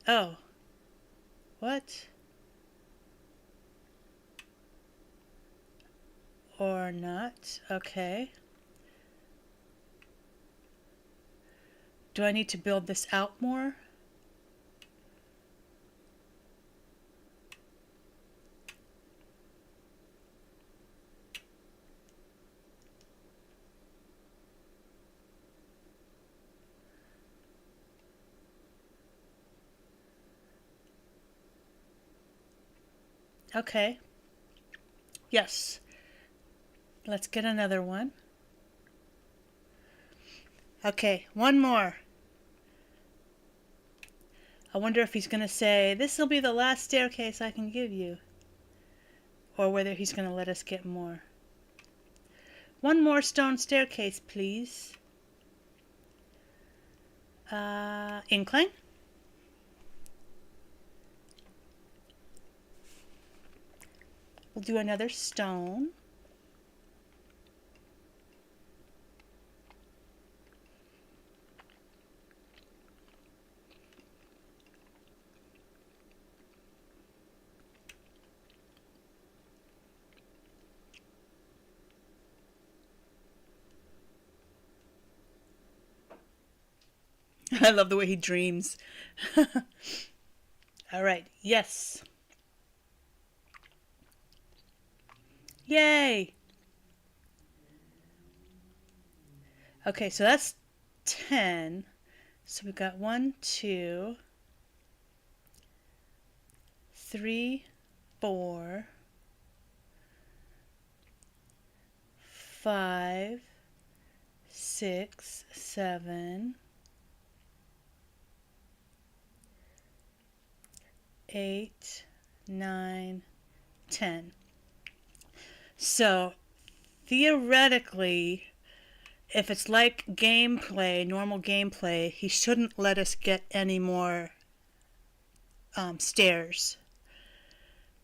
Oh. What? Or not. Okay. Do I need to build this out more? Okay. Yes. Let's get another one. Okay, one more. I wonder if he's going to say, this will be the last staircase I can give you. Or whether he's going to let us get more. One more stone staircase, please. Incline. We'll do another stone. I love the way he dreams. All right, yes. Yay! Okay, so that's 10. So we've got 1, 2, 3, 4, 5, 6, 7, 8, 9, 10. So theoretically, if it's like gameplay, normal gameplay, he shouldn't let us get any more stairs.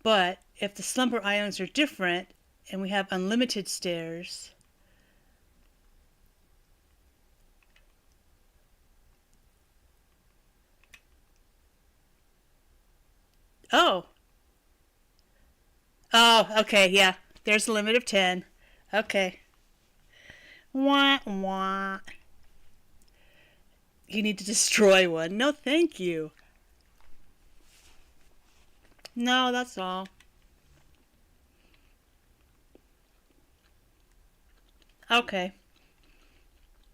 But if the slumber islands are different and we have unlimited stairs, oh, okay, yeah. There's a limit of 10. Okay. Wah, wah. You need to destroy one. No, thank you. No, that's all. Okay.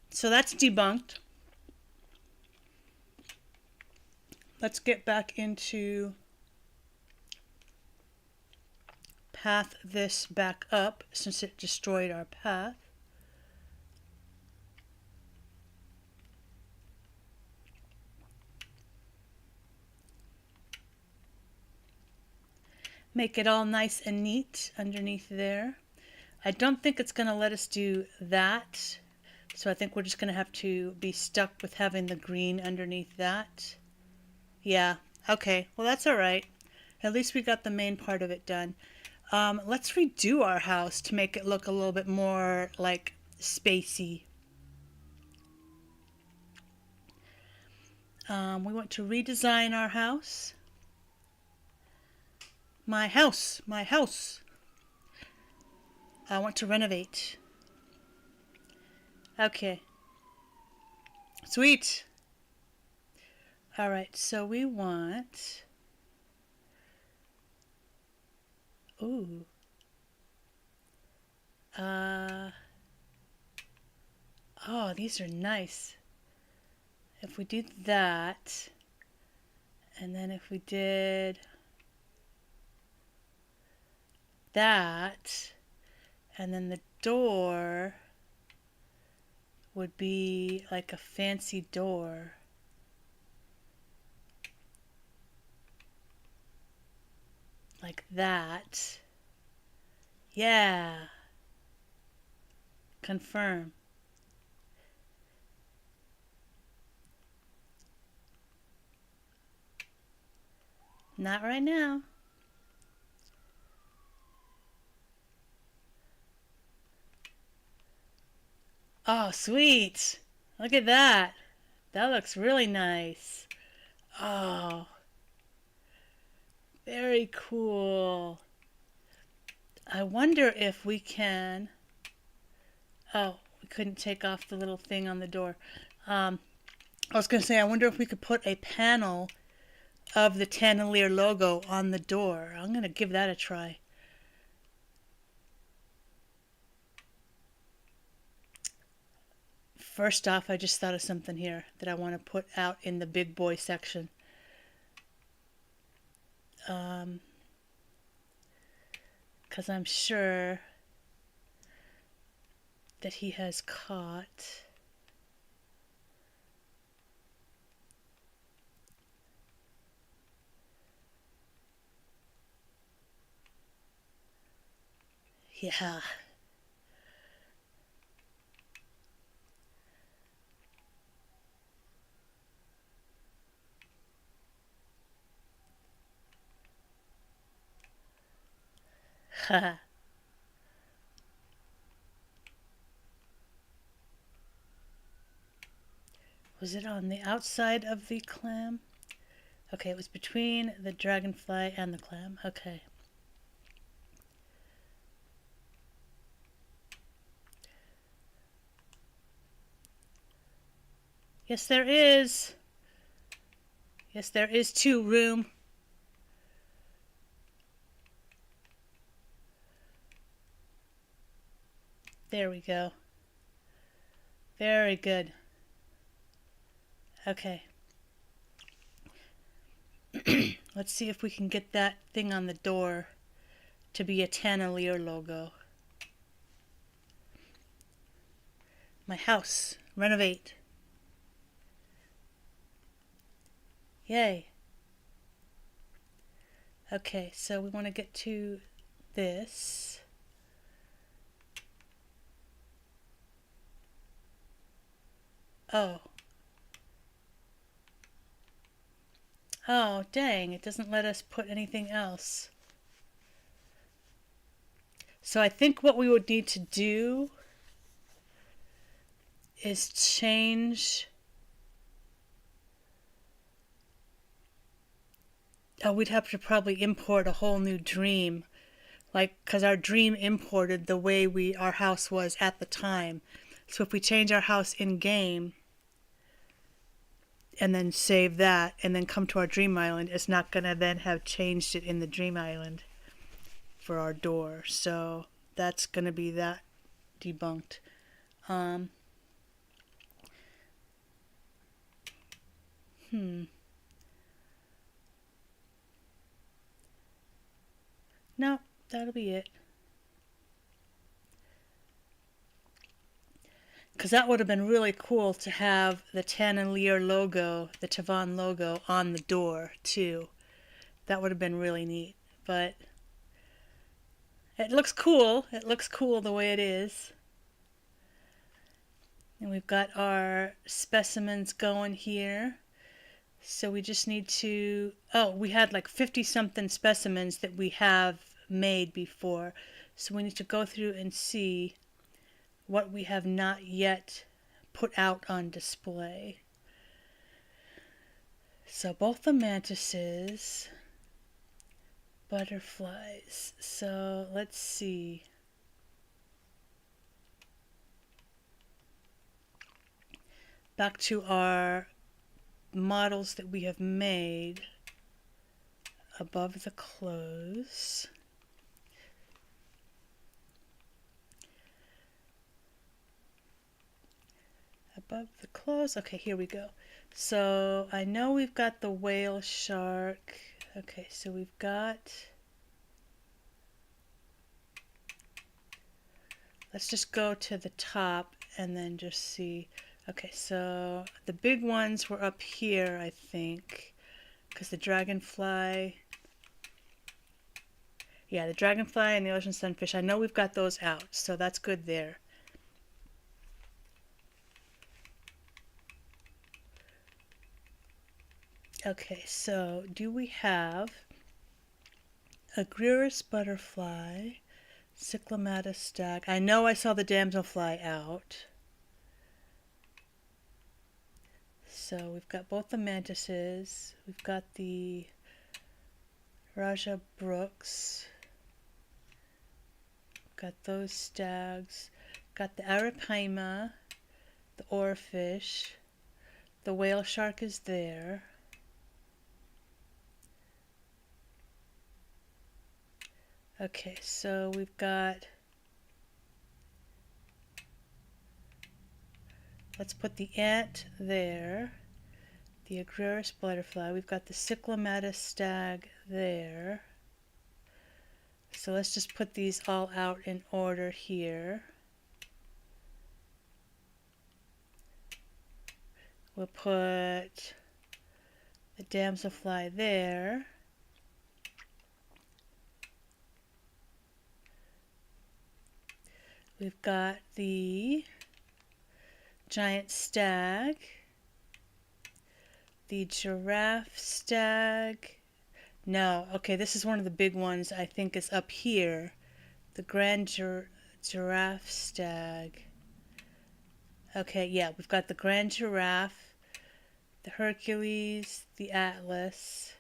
So that's debunked. Let's get back into path this back up since it destroyed our path. Make it all nice and neat underneath there. I don't think it's going to let us do that, so I think we're just going to have to be stuck with having the green underneath that. Yeah, okay, well that's alright. At least we got the main part of it done. Let's redo our house to make it look a little bit more like spacey. We want to redesign our house. My house, my house. I want to renovate. Okay. Sweet. All right, so we want... Ooh. Oh, these are nice. If we did that, and then if we did that, and then the door would be like a fancy door. Like that. Yeah. Confirm. Not right now. Oh, sweet. Look at that. That looks really nice. Oh, very cool. I wonder if we can... Oh, we couldn't take off the little thing on the door. I was going to say, I wonder if we could put a panel of the Tannelier logo on the door. I'm going to give that a try. First off, I just thought of something here that I want to put out in the big boy section. Because I'm sure that he has caught... Yeah. Was it on the outside of the clam? Okay, it was between the dragonfly and the clam. Okay. Yes, there is. Yes, there is too room. There we go. Very good. Okay. Let's see if we can get that thing on the door to be a Tannelier logo. My house. Renovate. Yay. Okay, so we want to get to this. Oh. Oh, dang, it doesn't let us put anything else. So I think what we would need to do is change... Oh, we'd have to probably import a whole new dream. Like, because our dream imported the way our house was at the time. So if we change our house in-game and then save that and then come to our dream island, it's not going to then have changed it in the dream island for our door. So that's going to be that debunked. No, that'll be it. Because that would have been really cool to have the Tannelier logo, the Tavan logo, on the door, too. That would have been really neat. But it looks cool. It looks cool the way it is. And we've got our specimens going here. So we just need to... Oh, we had like 50-something specimens that we have made before. So we need to go through and see what we have not yet put out on display. So both the mantises, butterflies. So let's see. Back to our models that we have made above the clothes. Above the clothes. Okay, here we go. So I know we've got the whale shark. Okay, so we've got, let's just go to the top and then just see. Okay, so the big ones were up here, I think, because the dragonfly, yeah, the dragonfly and the ocean sunfish, I know we've got those out, so that's good there. Okay, so do we have a Agriris butterfly, Cyclamatus stag? I know I saw the damselfly out. So we've got both the mantises. We've got the Raja Brooks. Got those stags. Got the Arapaima, the oarfish. The whale shark is there. Okay, so we've got, let's put the ant there. The Agriris butterfly. We've got the Cyclamatus stag there. So let's just put these all out in order here. We'll put the damselfly there. We've got the giant stag, the giraffe stag. No, okay, this is one of the big ones I think is up here. The grand giraffe stag. Okay, yeah, we've got the grand giraffe, the Hercules, the Atlas.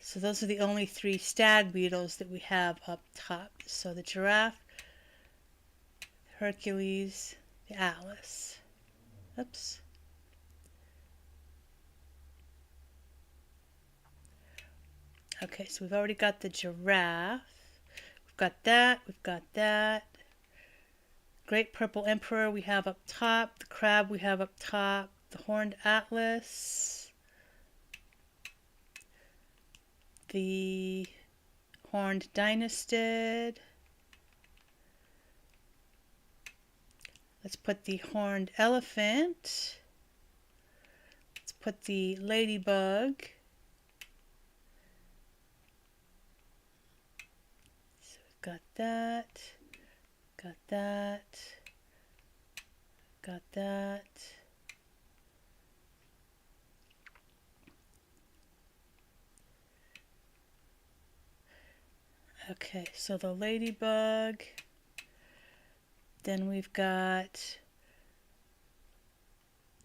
So those are the only three stag beetles that we have up top. So the giraffe, Hercules, the Atlas. Oops. Okay, so we've already got the giraffe. We've got that, we've got that. Great purple emperor we have up top. The crab we have up top. The horned atlas. The horned dynastid. Let's put the horned elephant. Let's put the ladybug. So we've got that. Got that. Got that. Okay, so the ladybug. Then we've got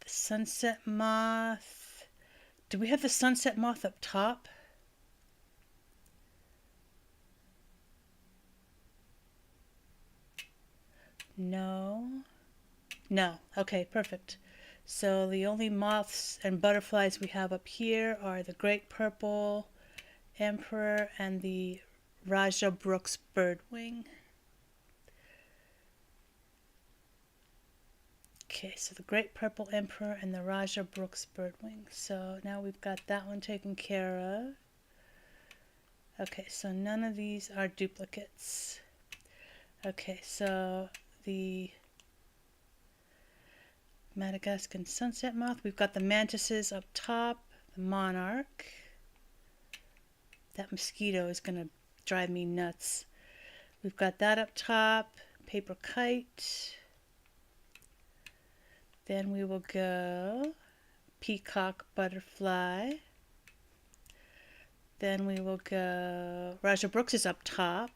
the sunset moth. Do we have the sunset moth up top? No. No. Okay, perfect. So the only moths and butterflies we have up here are the great purple emperor and the Raja Brooks birdwing. Okay, so the great purple emperor and the Raja Brooks birdwing. So now we've got that one taken care of. Okay, so none of these are duplicates. Okay, so the Madagascan sunset moth. We've got the mantises up top, the monarch. That mosquito is going to drive me nuts. We've got that up top, paper kite. Then we will go peacock butterfly. Then we will go, Raja Brooks is up top,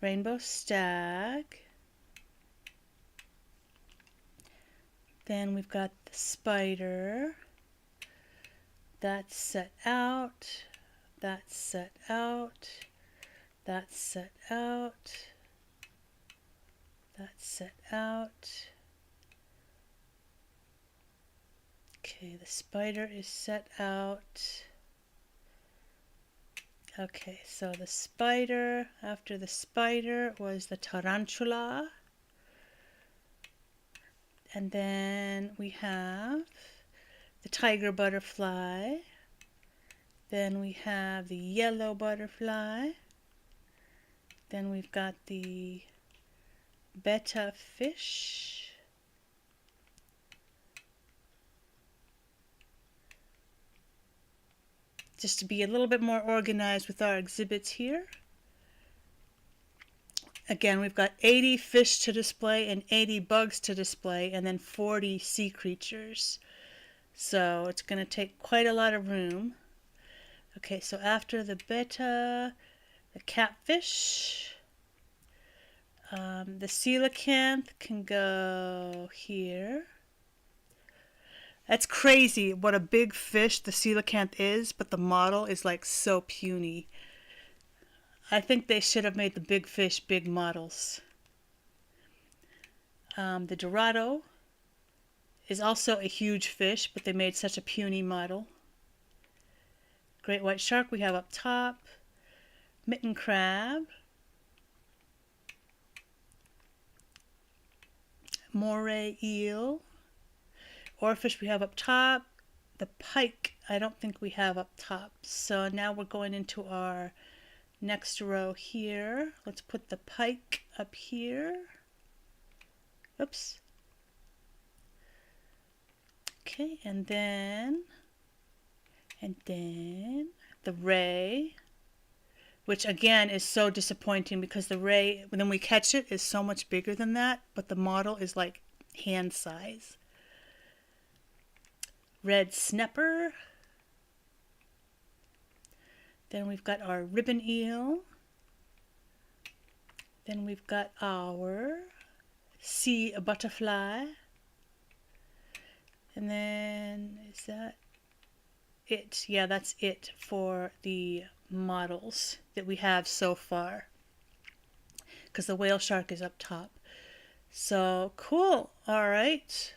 rainbow stag. Then we've got the spider. That's set out. That's set out. That's set out. That's set out. Okay, the spider is set out. Okay, so the spider, after the spider was the tarantula. And then we have the tiger butterfly. Then we have the yellow butterfly. Then we've got the betta fish. Just to be a little bit more organized with our exhibits here. Again, we've got 80 fish to display and 80 bugs to display, and then 40 sea creatures. So it's going to take quite a lot of room. Okay, so after the betta, the catfish, the coelacanth can go here. That's crazy what a big fish the coelacanth is, but the model is like so puny. I think they should have made the big fish big models. The dorado is also a huge fish, but they made such a puny model. Great white shark we have up top. Mitten crab. Moray eel. Oarfish we have up top. The pike I don't think we have up top. So now we're going into our next row here. Let's put the pike up here. Oops. Okay, and then the ray, which again is so disappointing because the ray, when we catch it, is so much bigger than that, but the model is like hand size. Red snapper. Then we've got our ribbon eel. Then we've got our sea butterfly. And then, is that it? Yeah, that's it for the models that we have so far. Because the whale shark is up top. So, cool. All right.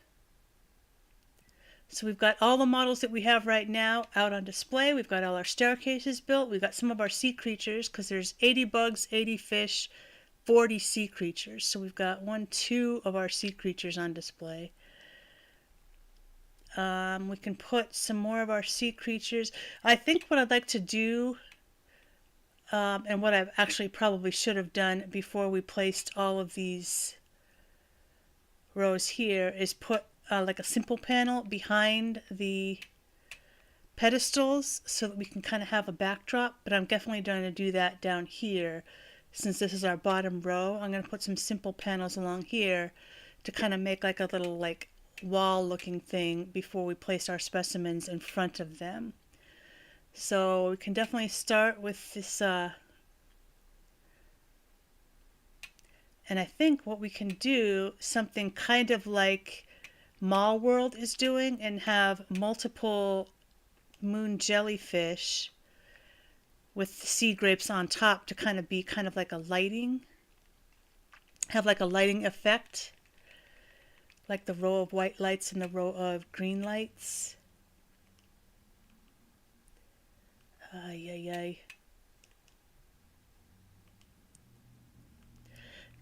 So we've got all the models that we have right now out on display. We've got all our staircases built. We've got some of our sea creatures because there's 80 bugs, 80 fish, 40 sea creatures. So we've got 2 of our sea creatures on display. We can put some more of our sea creatures. I think what I'd like to do, and what I actually probably should have done before we placed all of these rows here, is put like a simple panel behind the pedestals so that we can kind of have a backdrop, but I'm definitely going to do that down here. Since this is our bottom row, I'm going to put some simple panels along here to kind of make like a little like wall looking thing before we place our specimens in front of them. So we can definitely start with this and I think what we can do, something kind of like Mall World is doing, and have multiple moon jellyfish with sea grapes on top to kind of be kind of like a lighting, have like a lighting effect, like the row of white lights and the row of green lights. Ay, ay, ay.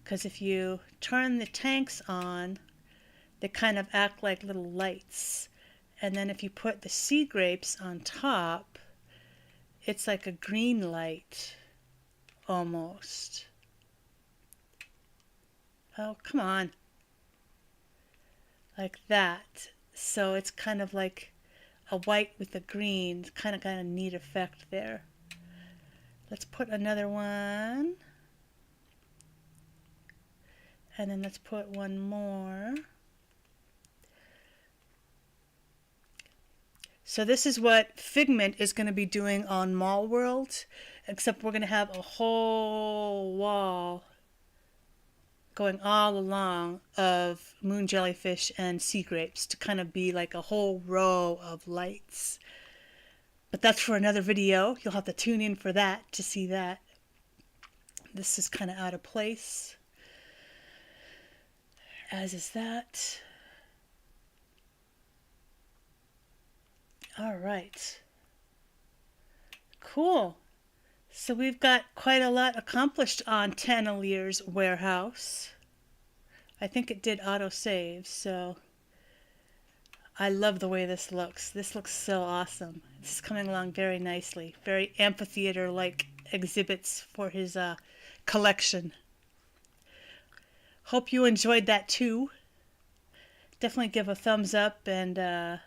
Because if you turn the tanks on, they kind of act like little lights. And then if you put the sea grapes on top, it's like a green light, almost. Oh, come on. Like that. So it's kind of like a white with a green. It's kind of neat effect there. Let's put another one. And then let's put one more. So this is what Figment is going to be doing on Mall World, except we're going to have a whole wall going all along of moon jellyfish and sea grapes to kind of be like a whole row of lights. But that's for another video. You'll have to tune in for that to see that. This is kind of out of place, as is that. All right. Cool. So we've got quite a lot accomplished on Tannelier's warehouse. I think it did autosave, so I love the way this looks. This looks so awesome. This is coming along very nicely. Very amphitheater-like exhibits for his collection. Hope you enjoyed that too. Definitely give a thumbs up and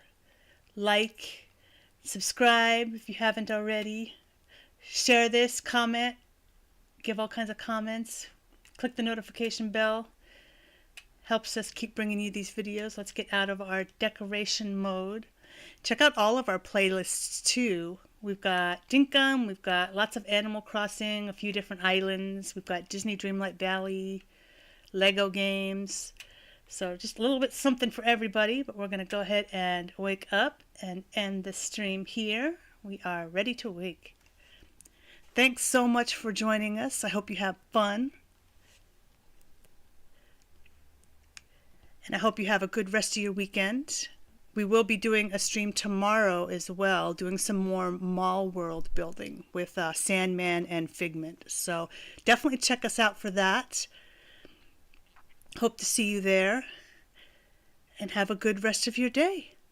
like, subscribe if you haven't already. Share this, comment, give all kinds of comments. Click the notification bell. Helps us keep bringing you these videos. Let's get out of our decoration mode. Check out all of our playlists too. We've got Dinkum, we've got lots of Animal Crossing, a few different islands. We've got Disney Dreamlight Valley, Lego games. So just a little bit something for everybody, but we're going to go ahead and wake up and end the stream here. We are ready to wake. Thanks so much for joining us. I hope you have fun. And I hope you have a good rest of your weekend. We will be doing a stream tomorrow as well, doing some more mall world building with Sandman and Figment. So definitely check us out for that. Hope to see you there. And have a good rest of your day.